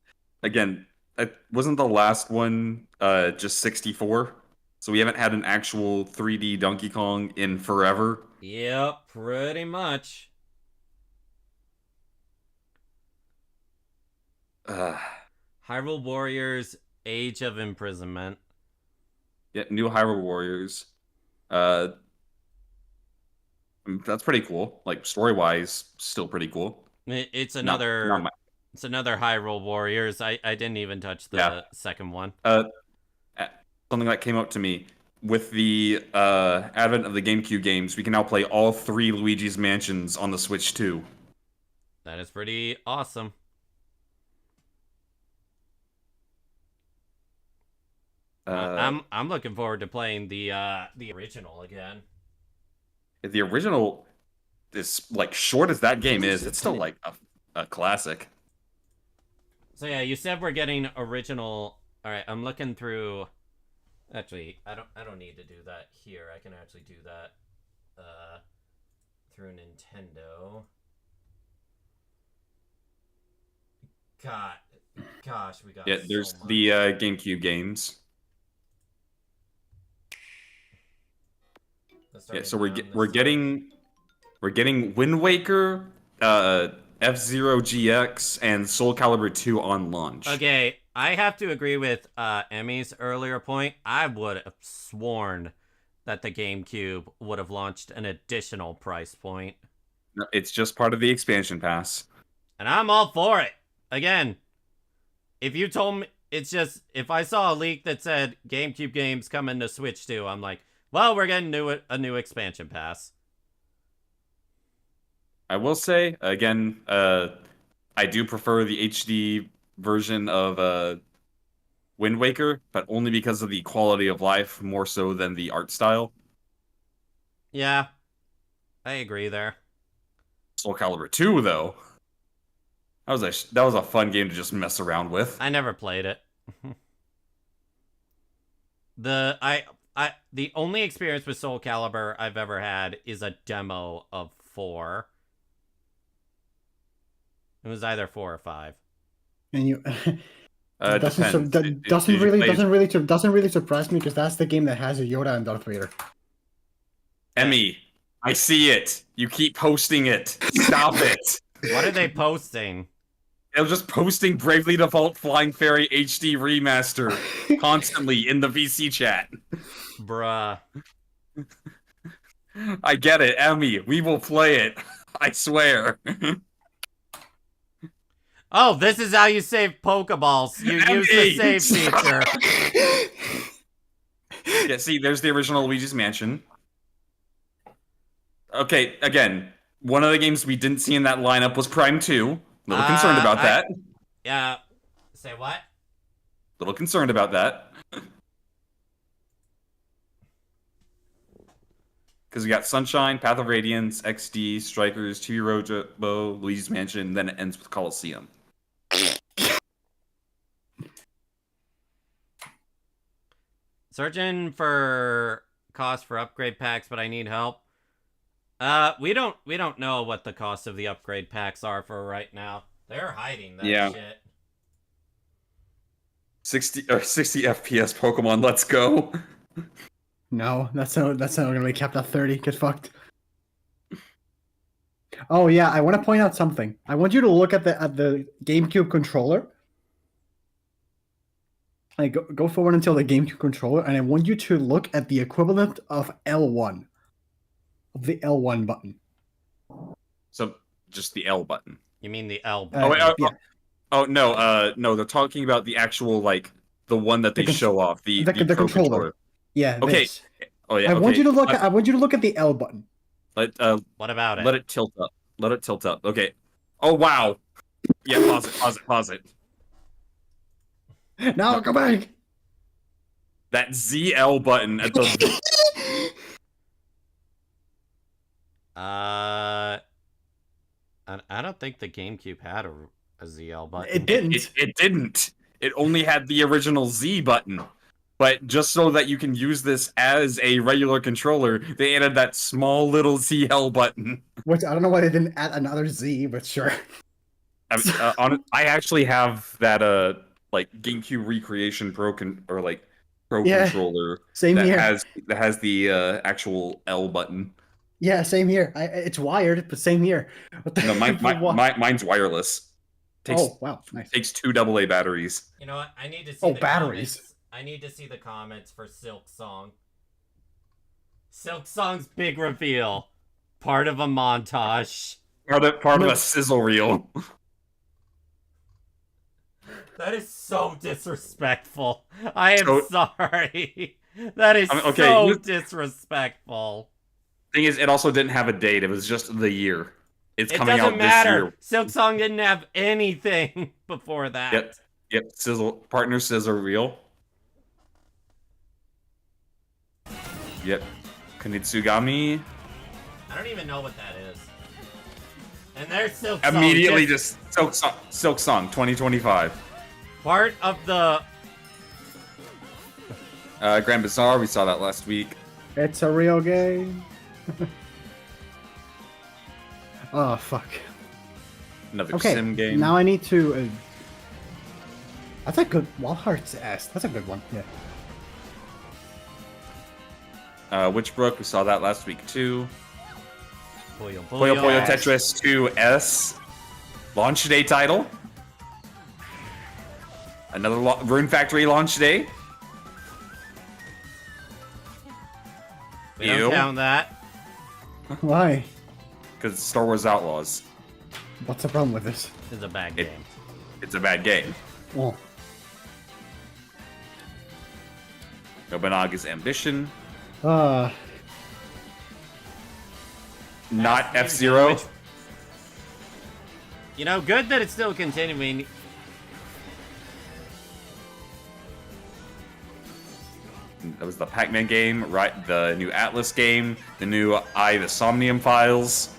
Again, wasn't the last one just 64? So we haven't had an actual 3D Donkey Kong in forever. Yep, pretty much. Hyrule Warriors Age of Imprisonment. Yeah, new Hyrule Warriors. That's pretty cool. Like, story-wise, still pretty cool. It's another it's another Hyrule Warriors. I didn't even touch the second one. Something that came up to me. With the advent of the GameCube games, we can now play all 3 Luigi's Mansions on the Switch too. That is pretty awesome. I'm looking forward to playing the original again. The original is like short as that game is. It's still like a classic. So yeah, you said we're getting original. All right, I'm looking through. Actually, I don't need to do that here. I can actually do that through Nintendo. Gosh, we got. Yeah, there's so much. the GameCube games. Yeah, so we're getting Wind Waker, F-Zero GX, and Soul Calibur 2 on launch. Okay, I have to agree with Emmy's earlier point. I would have sworn that the GameCube would have launched an additional price point. No, it's just part of the expansion pass. And I'm all for it. Again, if you told me, it's just, if I saw a leak that said GameCube games coming to Switch 2, I'm like, well, we're getting a new expansion pass. I will say, again, I do prefer the HD version of Wind Waker, but only because of the quality of life more so than the art style. Yeah, I agree there. Soul Calibur 2, though, that was a fun game to just mess around with. I never played it. The only experience with Soul Calibur I've ever had is a demo of 4. It was either 4 or 5. And you doesn't really surprise me because that's the game that has a Yoda and Darth Vader. Emmy, I see it. You keep posting it. Stop it. What are they posting? They're just posting Bravely Default Flying Fairy HD Remaster constantly in the VC chat. Bruh. I get it, Emmy. We will play it. I swear. Oh, this is how you save Pokeballs. You use the save feature. Yeah, see, there's the original Luigi's Mansion. Okay, again, one of the games we didn't see in that lineup was Prime 2. Little concerned about that. Yeah. Say what? Little concerned about that. Because we got Sunshine, Path of Radiance, XD, Strikers, 2 Robo, Luigi's Mansion, then it ends with Coliseum. Searching for cost for upgrade packs, but I need help. We don't know what the cost of the upgrade packs are for right now. They're hiding that shit. 60 FPS Pokemon, let's go. No, that's not gonna be capped at 30. Get fucked. Oh yeah, I want to point out something. I want you to look at the GameCube controller. Like go forward until the GameCube controller, and I want you to look at the equivalent of L1, of the L1 button. So just the L button. You mean the L button? No, they're talking about the actual like the one that they show off the Pro controller. Yeah. Okay. This. Oh yeah. I want you to look. I want you to look at the L button. What about it? Let it tilt up. Let it tilt up. Okay. Oh wow. Yeah. Pause it. Now come back. That ZL button at the. I don't think the GameCube had a ZL button. It didn't. It didn't. It only had the original Z button. But just so that you can use this as a regular controller, they added that small little ZL button. Which I don't know why they didn't add another Z, but sure. I actually have that like GameCube Recreation Pro controller. Same that here. That has the actual L button. Yeah, same here. It's wired, but same here. No, mine's wireless. Oh wow, nice. Takes 2 AA batteries. You know what? I need to see. Batteries. Comments. I need to see the comments for Silk Song. Silk Song's big reveal, part of a montage. Part of a sizzle reel. That is so disrespectful. I am sorry. That is so disrespectful. Thing is, it also didn't have a date. It was just the year. It's coming out this year. Silk Song didn't have anything before that. Yep. Partner sizzle reel. Yep. Kunitsugami. I don't even know what that is. And there's Silk Song. Immediately just Silk Song 2025. Part of the Grand Bazaar, we saw that last week. It's a real game. Oh fuck. Another sim game. Now I need to that's a good Walhart's S. That's a good one. Yeah. Witchbrook, we saw that last week too. Puyo Puyo Tetris 2S launch day title. Another Rune Factory launch day. We don't count that. Why? Because it's Star Wars Outlaws. What's the problem with this? It's a bad game. It's a bad game. Oh. Nobunaga's Ambition. Not F-Zero. You know, good that it's still continuing. That was the Pac-Man game, right? The new Atlas game, the new the Somnium Files.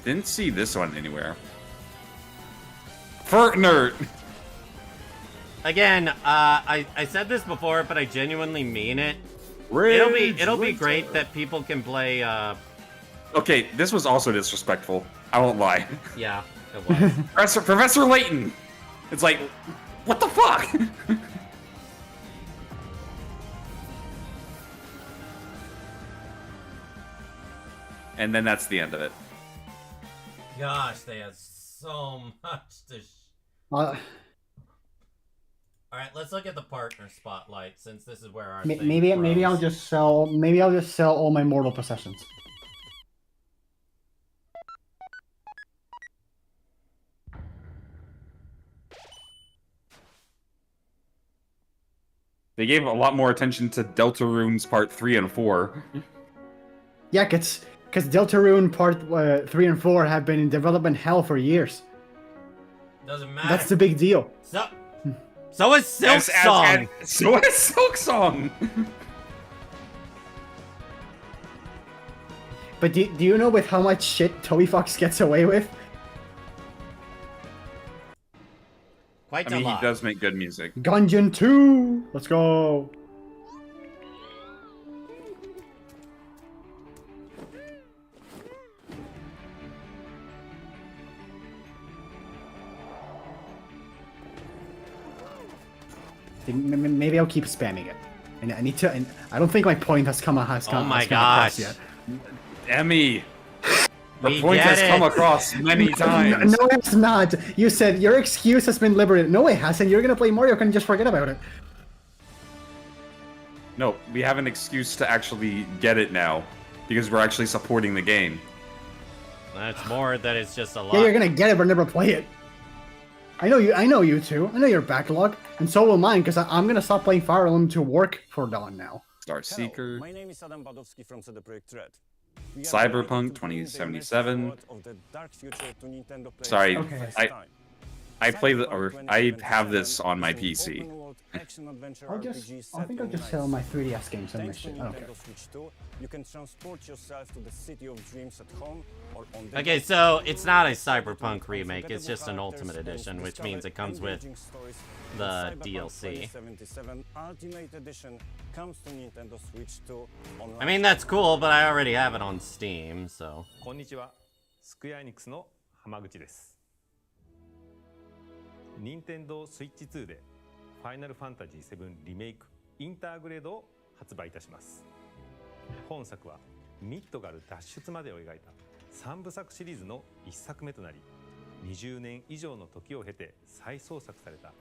Didn't see this one anywhere. Fertnert! Again, I said this before, but I genuinely mean it. It'll be great that people can play. Okay, this was also disrespectful. I won't lie. Yeah, it was. Professor Layton. It's like, what the fuck? And then that's the end of it. Gosh, they have so much to. All right, let's look at the partner spotlight since this is where our maybe I'll just sell all my mortal possessions. They gave a lot more attention to Deltarunes Part 3 and 4. Yeah, because Deltarune Part 3 and 4 have been in development hell for years. Doesn't matter. That's the big deal. So is Silk Song. So is Silk Song. But do you know with how much shit Toby Fox gets away with? Quite I mean, a lot. he does make good music. Gungeon 2! Let's go! Maybe I'll keep spamming it. And I need to. And I don't think my point has come Oh my across gosh! yet. Emmy. The We point get has come it. across many times. No, it's not. You said your excuse has been liberated. No, it hasn't. You're gonna play Mario Kart and just forget about it. No, we have an excuse to actually get it now, because we're actually supporting the game. That's more that it's just a lot. Yeah, you're gonna get it, but never play it. I know you. I know you too. I know your backlog, and so will mine. Because I'm gonna stop playing Fire Emblem to work for Dawn now. Star Seeker. My name is Adam Badowski from CD Projekt Red. Cyberpunk 2077. Sorry, Okay. I play the, or I have this on my PC. I think I'll just sell my 3DS games and my shit. I don't care. You can transport yourself to the city of dreams at home or on the Okay, so it's not a Cyberpunk remake, it's just an Ultimate Edition, which means it comes with the DLC. Ultimate Edition comes to Nintendo Switch 2 on I mean, that's cool, but I already have it on Steam, so... こんにちは。スクエアエニックスの浜口です。任天堂スイッチ2でファイナルファンタジー7リメイクインターグレードを発売いたします。本作はミッドガル脱出までを描いた3部作シリーズの1作目となり、20年以上の時を経て再創作された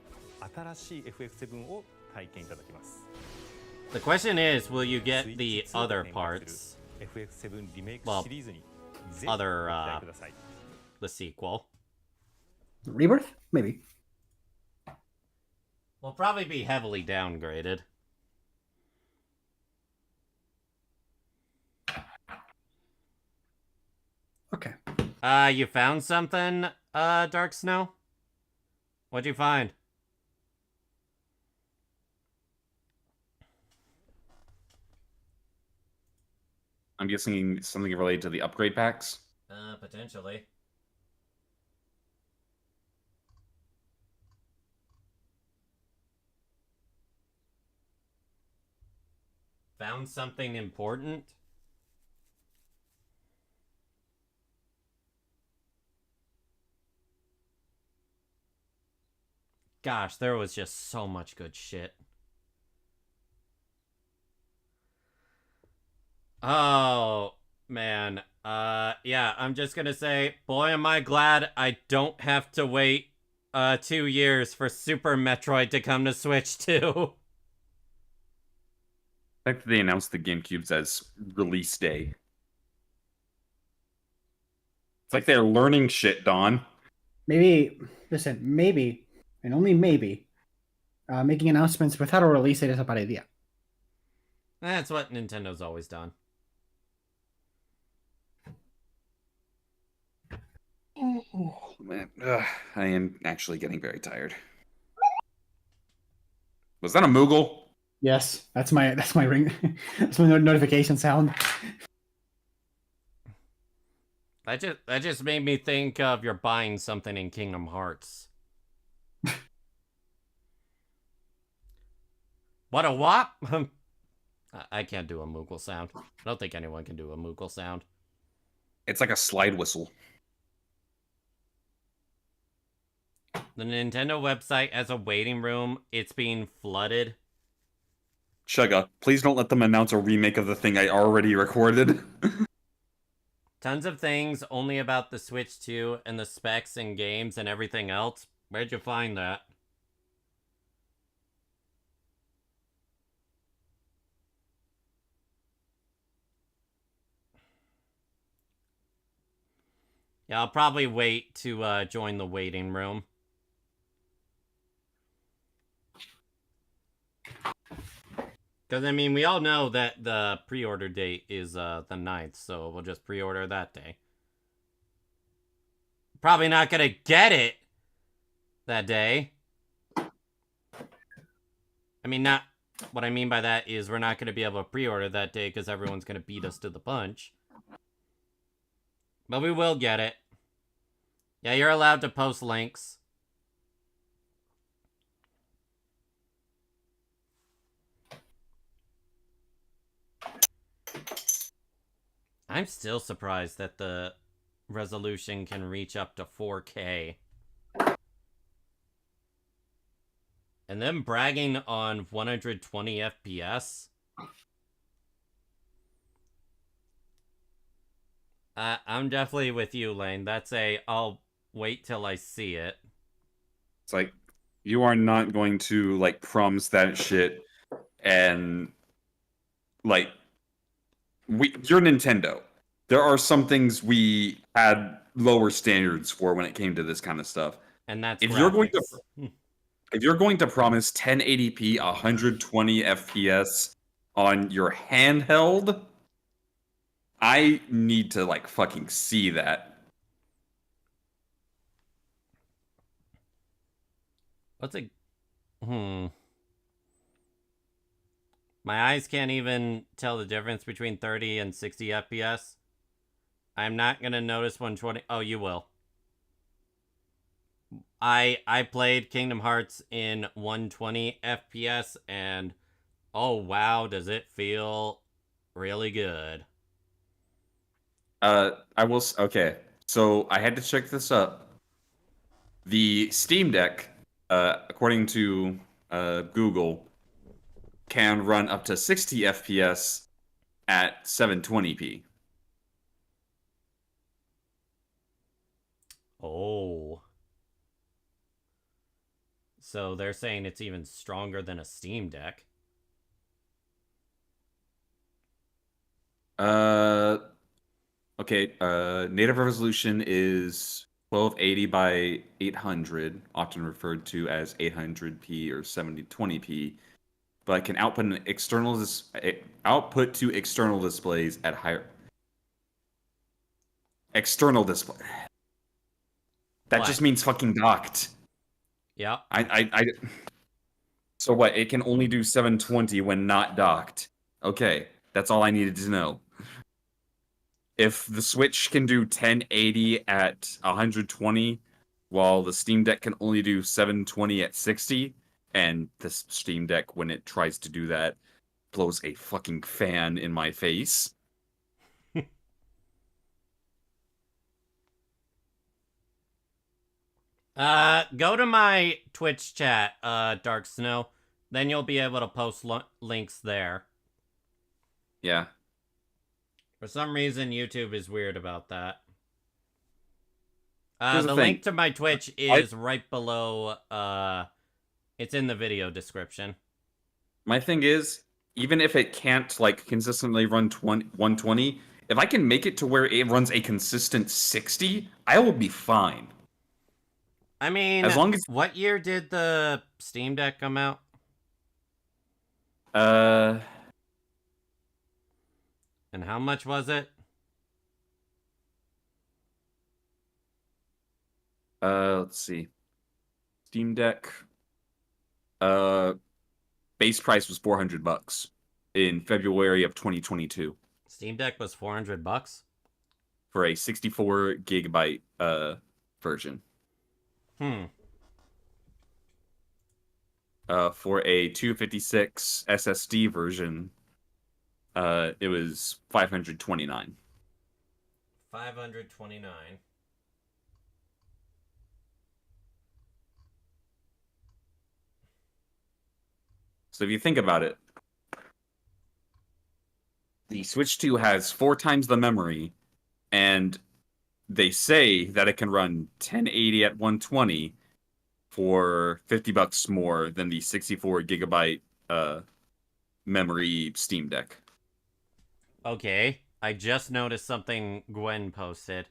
新しい FF7 を体験いただきます。The question is, will you get the other parts? FF7 リメイクシリーズにぜひ Other, ご期待ください。the sequel. Rebirth? Maybe. Will probably be heavily downgraded. Okay. You found something, Dark Snow? What'd you find? I'm guessing something related to the upgrade packs. Potentially. Found something important? Gosh, there was just so much good shit. Oh, man. Yeah, I'm just gonna say, boy, am I glad I don't have to wait, 2 years for Super Metroid to come to Switch 2. The fact that they announced the GameCubes as release day. It's like they're learning shit, Don. Maybe, listen, maybe, and only maybe, making announcements without a release date is a bad idea. That's what Nintendo's always done. Oh, man. I am actually getting very tired. Was that a Moogle? Yes, that's my ring. That's my notification sound. That just made me think of you're buying something in Kingdom Hearts. What a whop! I can't do a Moogle sound. I don't think anyone can do a Moogle sound. It's like a slide whistle. The Nintendo website has a waiting room. It's being flooded. Shugga, please don't let them announce a remake of the thing I already recorded. Tons of things only about the Switch 2 and the specs and games and everything else. Where'd you find that? Yeah, I'll probably wait to join the waiting room. Because, I mean, we all know that the pre-order date is the 9th, so we'll just pre-order that day. Probably not gonna get it that day. I mean, not... What I mean by that is we're not gonna be able to pre-order that day because everyone's gonna beat us to the punch. But we will get it. Yeah, you're allowed to post links. I'm still surprised that the resolution can reach up to 4K. And then bragging on 120 FPS. I'm definitely with you, Lane. I'll wait till I see it. It's like, you are not going to, like, promise that shit and, like, you're Nintendo. There are some things we had lower standards for when it came to this kind of stuff. And that's if graphics. you're going to promise 1080p 120 FPS on your handheld, I need to, like, fucking see that. What's it? My eyes can't even tell the difference between 30 and 60 FPS. I'm not gonna notice 120. Oh, you will. I played Kingdom Hearts in 120 FPS, and oh wow, does it feel really good. Okay, so I had to check this up. The Steam Deck, according to Google, can run up to 60 FPS at 720p. Oh. So they're saying it's even stronger than a Steam Deck. Okay, native resolution is 1280 by 800, often referred to as 800p or 720p, but can output to external displays at higher external display. That just means fucking docked. Yeah. So what? It can only do 720 when not docked. Okay, that's all I needed to know. If the Switch can do 1080 at 120, while the Steam Deck can only do 720 at 60, and the Steam Deck, when it tries to do that, blows a fucking fan in my face. Go to my Twitch chat, Dark Snow. Then you'll be able to post links there. Yeah. For some reason, YouTube is weird about that. Here's the the link thing. to my Twitch is right below, it's in the video description. My thing is, even if it can't, like, consistently run 120, if I can make it to where it runs a consistent 60, I will be fine. I mean, as long as what year did the Steam Deck come out? And how much was it? Let's see. Steam Deck. Base price was $400 in February of 2022. Steam Deck was $400 for a 64 gigabyte version. For a 256 SSD version, it was $529. $529. So if you think about it, the Switch 2 has 4 times the memory, and they say that it can run 1080 at 120 for $50 more than the 64 gigabyte memory Steam Deck. Okay, I just noticed something Gwen posted.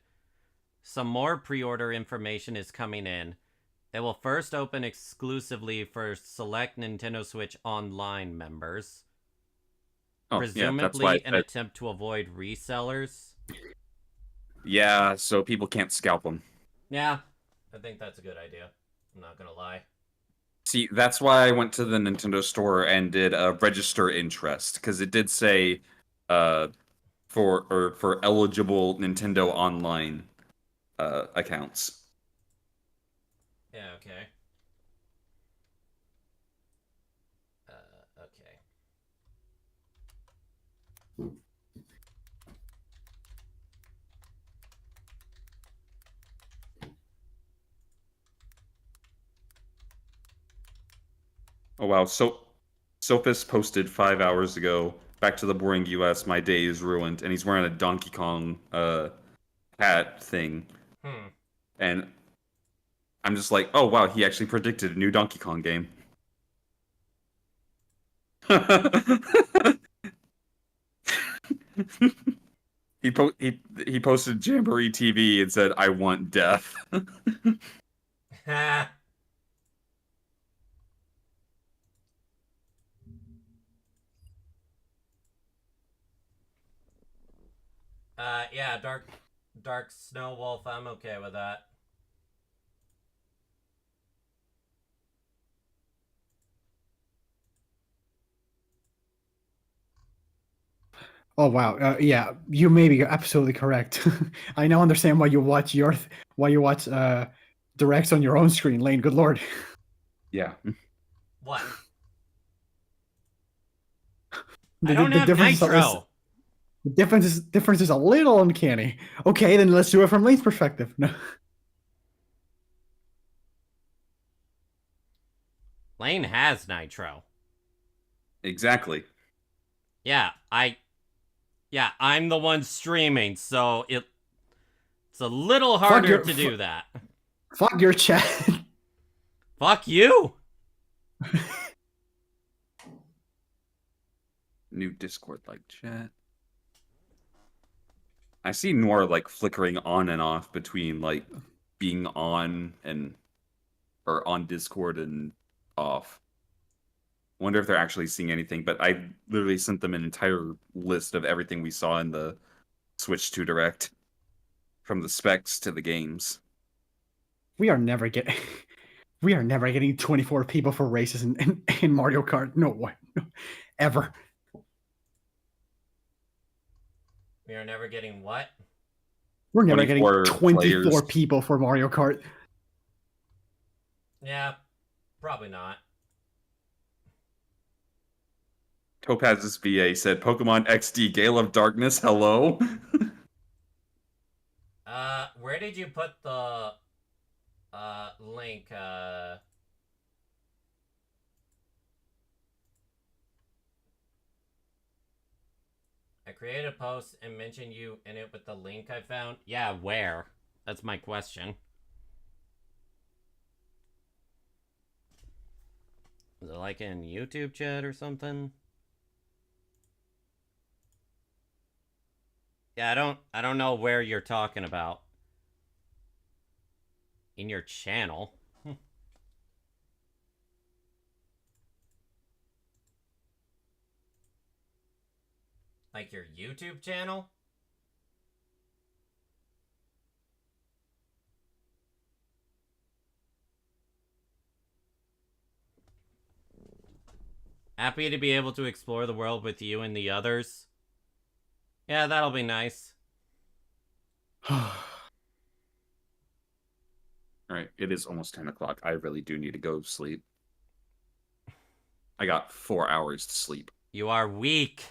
Some more pre-order information is coming in. It will first open exclusively for select Nintendo Switch Online members. Presumably an attempt to avoid resellers. Yeah, so people can't scalp them. Yeah, I think that's a good idea. I'm not gonna lie. See, that's why I went to the Nintendo store and did register interest, because it did say for eligible Nintendo Online accounts. Yeah, okay. Okay. Oh wow, Sophus posted 5 hours ago. Back to the boring US, my day is ruined, and he's wearing a Donkey Kong cat thing, Hmm. and I'm just like, oh wow, he actually predicted a new Donkey Kong game. He posted Jamboree TV and said, "I want death." Yeah, Dark Snow Wolf, I'm okay with that. Oh wow, yeah, you may be absolutely correct. I now understand why you watch directs on your own screen, Lane. Good lord. Yeah. What? The, I don't the have difference Nitro. The difference is a little uncanny. Okay, then let's do it from Lane's perspective. No. Lane has Nitro. Exactly. Yeah, I'm the one streaming, so it's a little harder to do that. Fuck your chat. Fuck you. New Discord like chat. I see Noir like flickering on and off between like being on and or on Discord and off. Wonder if they're actually seeing anything, but I literally sent them an entire list of everything we saw in the Switch 2 Direct. From the specs to the games. We are never getting 24 people for races in Mario Kart. No way. No, ever. We are never getting what? We're never getting 24 players. people for Mario Kart. Yeah, probably not. Topaz's VA said, Pokemon XD Gale of Darkness, hello? Where did you put the link? I created a post and mentioned you in it with the link I found. Yeah, where? That's my question. Is it like in YouTube chat or something? Yeah, I don't know where you're talking about. In your channel. Like your YouTube channel? Happy to be able to explore the world with you and the others. Yeah, that'll be nice. Alright, it is almost 10 o'clock. I really do need to go sleep. I got 4 hours to sleep. You are weak.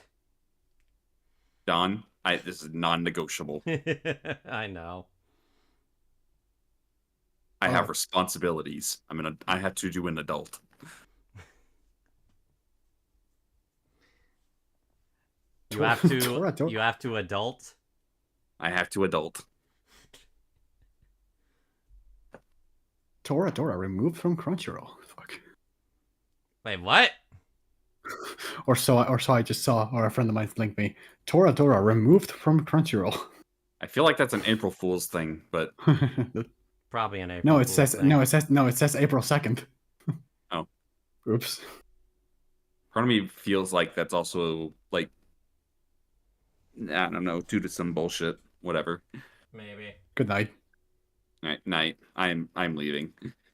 Don, this is non-negotiable. I know. I have responsibilities. I have to do an adult. You have to adult? I have to adult. Dora removed from Crunchyroll. Fuck. Wait, what? or so I just saw, or a friend of mine linked me. Dora removed from Crunchyroll. I feel like that's an April Fool's thing, but probably an April. No, it says April 2nd. Oh, oops. Part of me feels like that's also like, I don't know, due to some bullshit. Whatever. Maybe. Good night. All right, night. I'm leaving.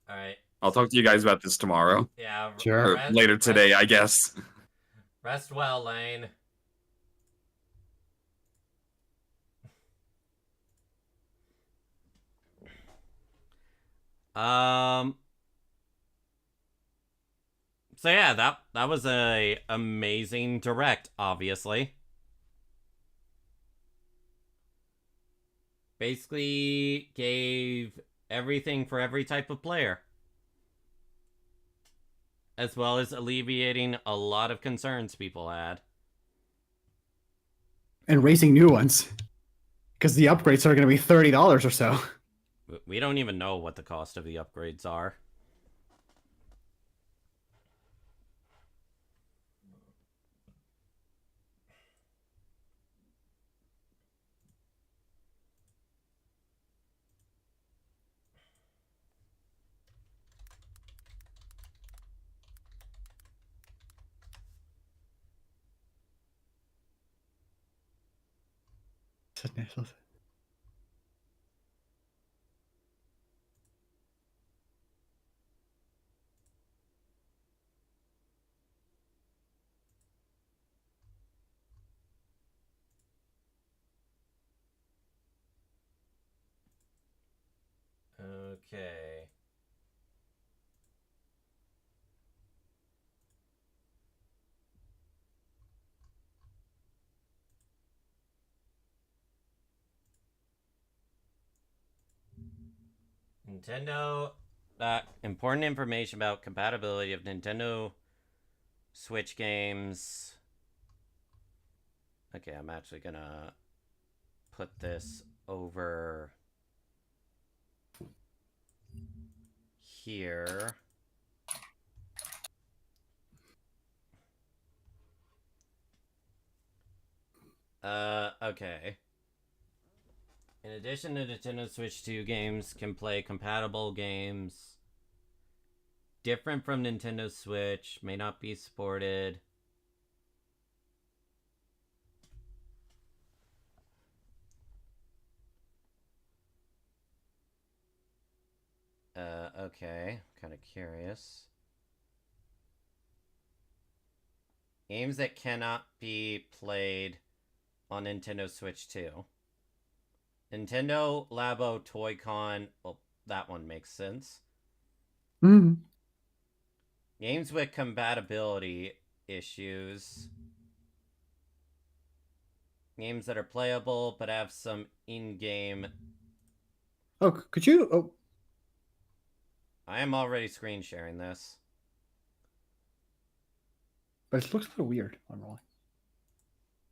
All right. I'll talk to you guys about this tomorrow. Yeah. Sure. Or later today, I guess. Rest well, Lane. So yeah, that was a amazing direct, obviously. Basically gave everything for every type of player. As well as alleviating a lot of concerns people had. And raising new ones. Because the upgrades are going to be $30 or so. We don't even know what the cost of the upgrades are. Okay. Nintendo. Important information about compatibility of Nintendo Switch games. Okay, I'm actually gonna put this over here. Okay. In addition to Nintendo Switch 2 games can play compatible games different from Nintendo Switch, may not be supported. Okay. Kind of curious. Games that cannot be played on Nintendo Switch 2. Nintendo Labo Toy-Con. Well, that one makes sense. Mm. Games with compatibility issues. Games that are playable but have some in-game... Oh, could you... Oh. I am already screen sharing this. But it looks a little weird, unrolling.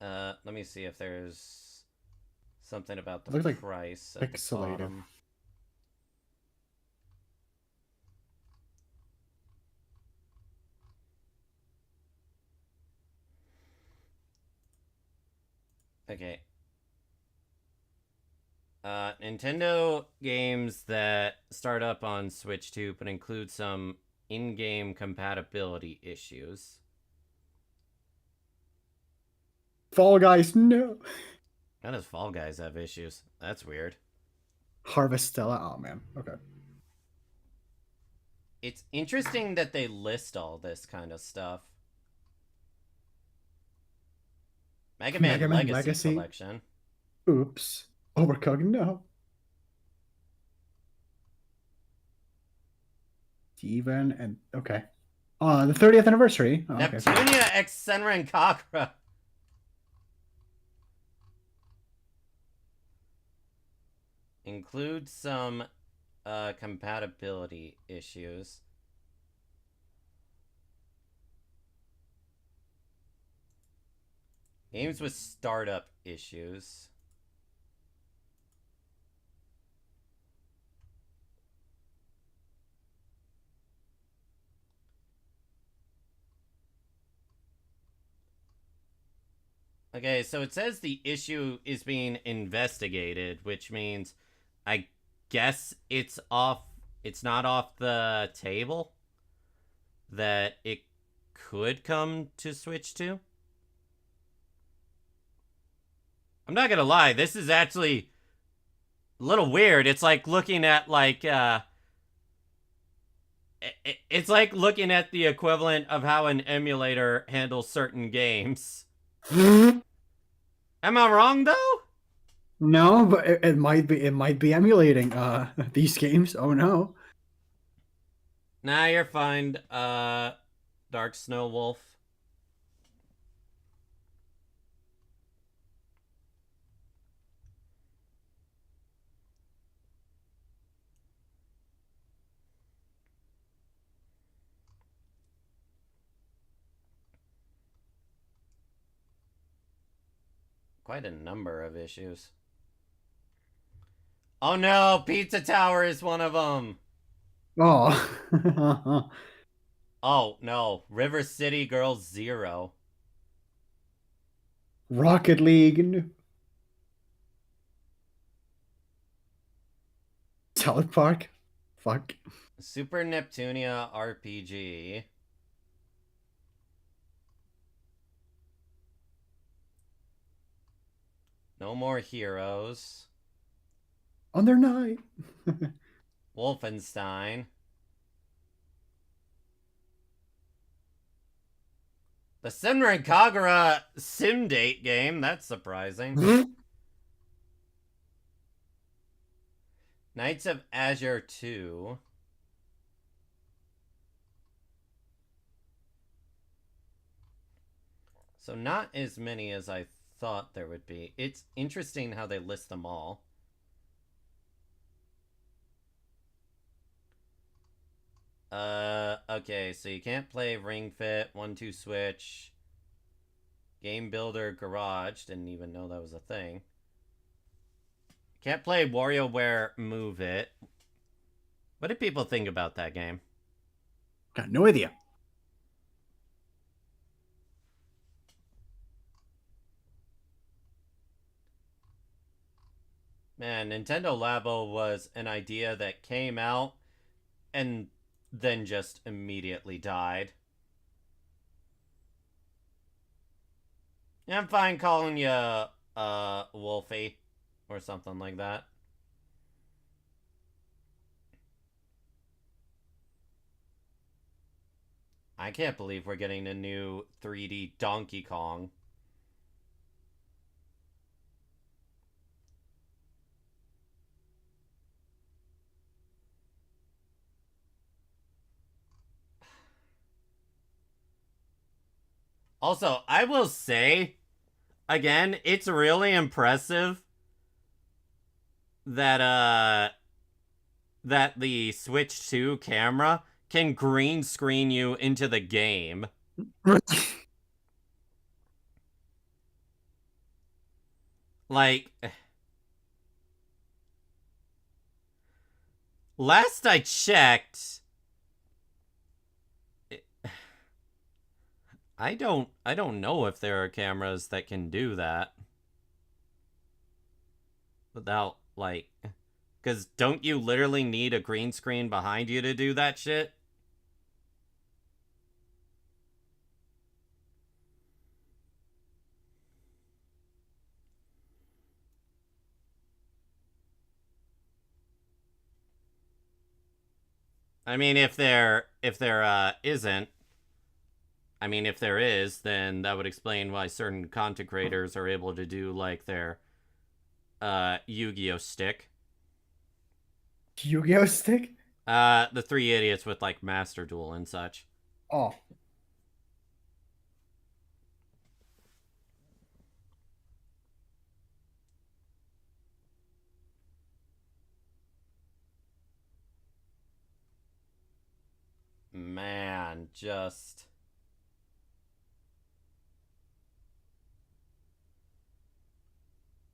Let me see if there's something about the looks price like at the pixelated. bottom. Okay. Nintendo games that start up on Switch 2 but include some in-game compatibility issues. Fall Guys, no. How does Fall Guys have issues? That's weird. Harvestella, oh man, okay. It's interesting that they list all this kind of stuff. Mega Man Legacy Collection. Oops. Overcooked, no. Steven and okay. The 30th anniversary. Oh, okay. Neptunia X Senran Kakra. Includes some compatibility issues. Games with startup issues. Okay, so it says the issue is being investigated, which means I guess it's not off the table that it could come to Switch 2. I'm not gonna lie, this is actually a little weird. It's like looking at it's like looking at the equivalent of how an emulator handles certain games. Am I wrong though? No, but it might be emulating these games. Oh no. Nah, you're fine. Dark Snow Wolf. Quite a number of issues. Oh no, Pizza Tower is one of them. Oh. Oh no, River City Girls 0. Rocket League. South Park. Fuck. Super Neptunia RPG. No More Heroes. Under Night. Wolfenstein. The Senran Kagura Sim Date game. That's surprising. Knights of Azure 2. So not as many as I thought there would be. It's interesting how they list them all. Okay, so you can't play Ring Fit, 1-2 Switch, Game Builder Garage, didn't even know that was a thing. Can't play WarioWare Move It. What did people think about that game? Got no idea. Man, Nintendo Labo was an idea that came out and then just immediately died. Yeah, I'm fine calling you, Wolfie, or something like that. I can't believe we're getting a new 3D Donkey Kong. Also, I will say, again, it's really impressive that, that the Switch 2 camera can green screen you into the game. Like, last I checked, I don't know if there are cameras that can do that. Without, like, because don't you literally need a green screen behind you to do that shit? I mean, if there isn't, I mean, if there is, then that would explain why certain content creators are able to do, like, their, Yu-Gi-Oh! Stick. Yu-Gi-Oh! Stick? The Three Idiots with, like, Master Duel and such. Oh. Man, just...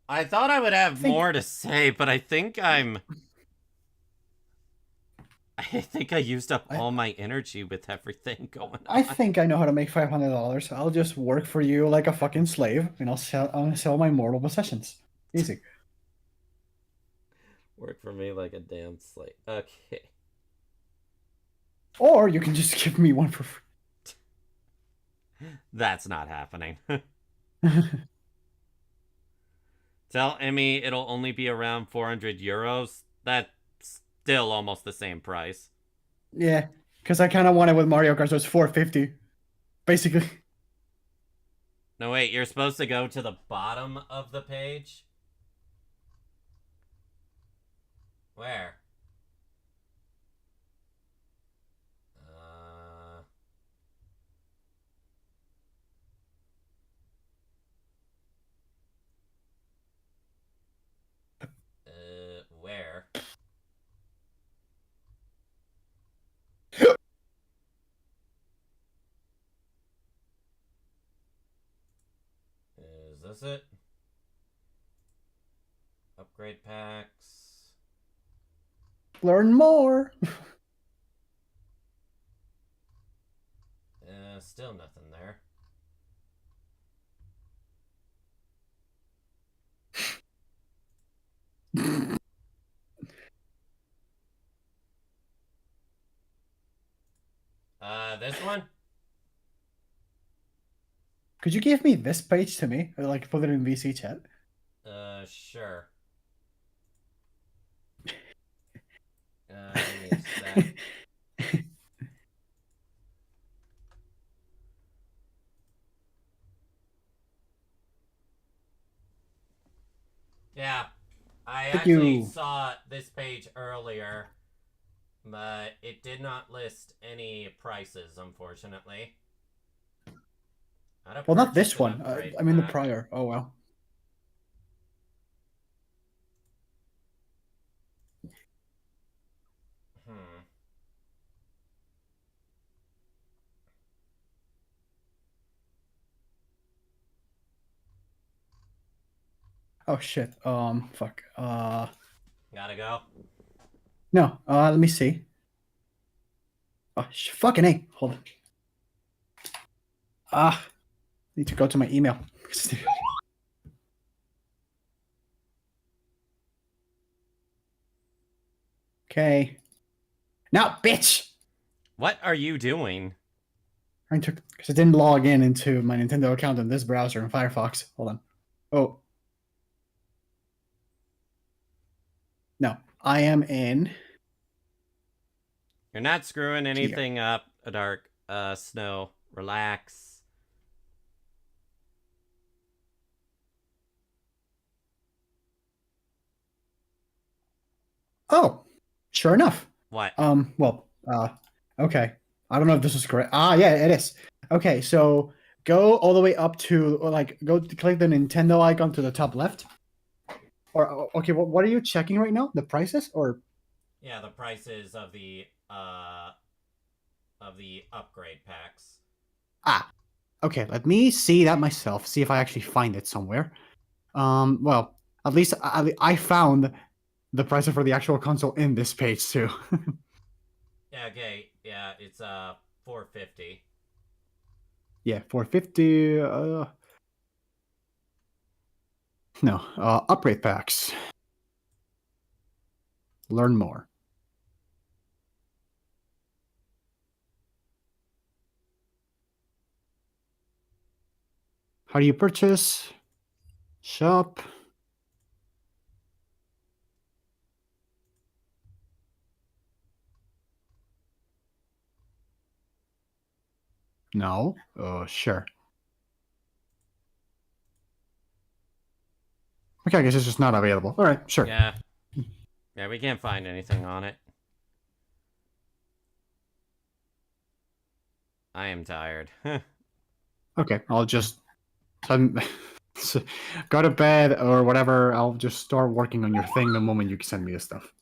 I thought I would have more to say, but I think I think I used up all my energy with everything going on. I think I know how to make $500. I'll just work for you like a fucking slave, and I'll sell my mortal possessions. Easy. Work for me like a damn slave. Okay. Or you can just give me one for free. That's not happening. Tell Emmy it'll only be around 400 euros. That's still almost the same price. Yeah, because I kind of want it with Mario Kart, so it's 450, basically. No, wait, you're supposed to go to the bottom of the page? Where? Where? Is this it? Upgrade packs. Learn more. Still nothing there. This one? Could you give me this page to me? Or, like, put it in VC chat? Sure. Give me a sec. Yeah, I actually saw this page earlier, but it did not list any prices, unfortunately. Well, not this one. I mean the prior. Oh, well. Oh, shit. Fuck. Gotta go. No, let me see. Oh, fucking A. Hold on. Need to go to my email. Okay. Now, bitch! What are you doing? Because I didn't log in into my Nintendo account in this browser in Firefox. Hold on. Oh. No, I am in. You're not screwing anything up, Dark. Snow. Relax. Oh, sure enough. What? Well, okay. I don't know if this is correct. Yeah, it is. Okay, so go all the way up to, or like, go to click the Nintendo icon to the top left. Or, okay, what are you checking right now? The prices, or? Yeah, the prices of the upgrade packs. Okay, let me see that myself, see if I actually find it somewhere. Well, at least I found the prices for the actual console in this page, too. Yeah, okay. Yeah, it's $450. Yeah, 450. No, upgrade packs. Learn more. How do you purchase? Shop. No. Sure. Okay, I guess it's just not available. All right, sure. Yeah. Yeah, we can't find anything on it. I am tired. Okay, I'll just go to bed or whatever. I'll just start working on your thing the moment you send me the stuff.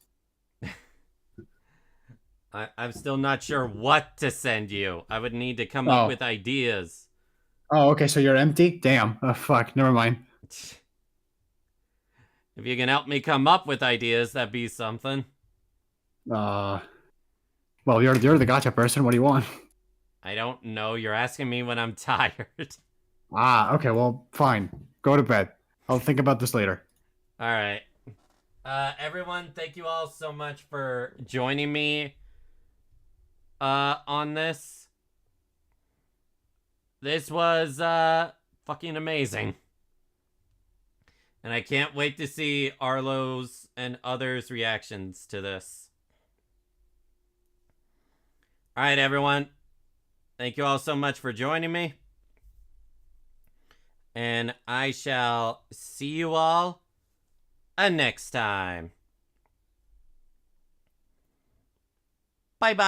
I'm still not sure what to send you. I would need to come up with ideas. Oh, okay, so you're empty? Damn. Oh, fuck, never mind. If you can help me come up with ideas, that'd be something. Well, you're the gotcha person. What do you want? I don't know. You're asking me when I'm tired. Okay, well, fine. Go to bed. I'll think about this later. All right. Everyone, thank you all so much for joining me on this. This was fucking amazing. And I can't wait to see Arlo's and others' reactions to this. All right, everyone. Thank you all so much for joining me. And I shall see you all next time. Bye-bye.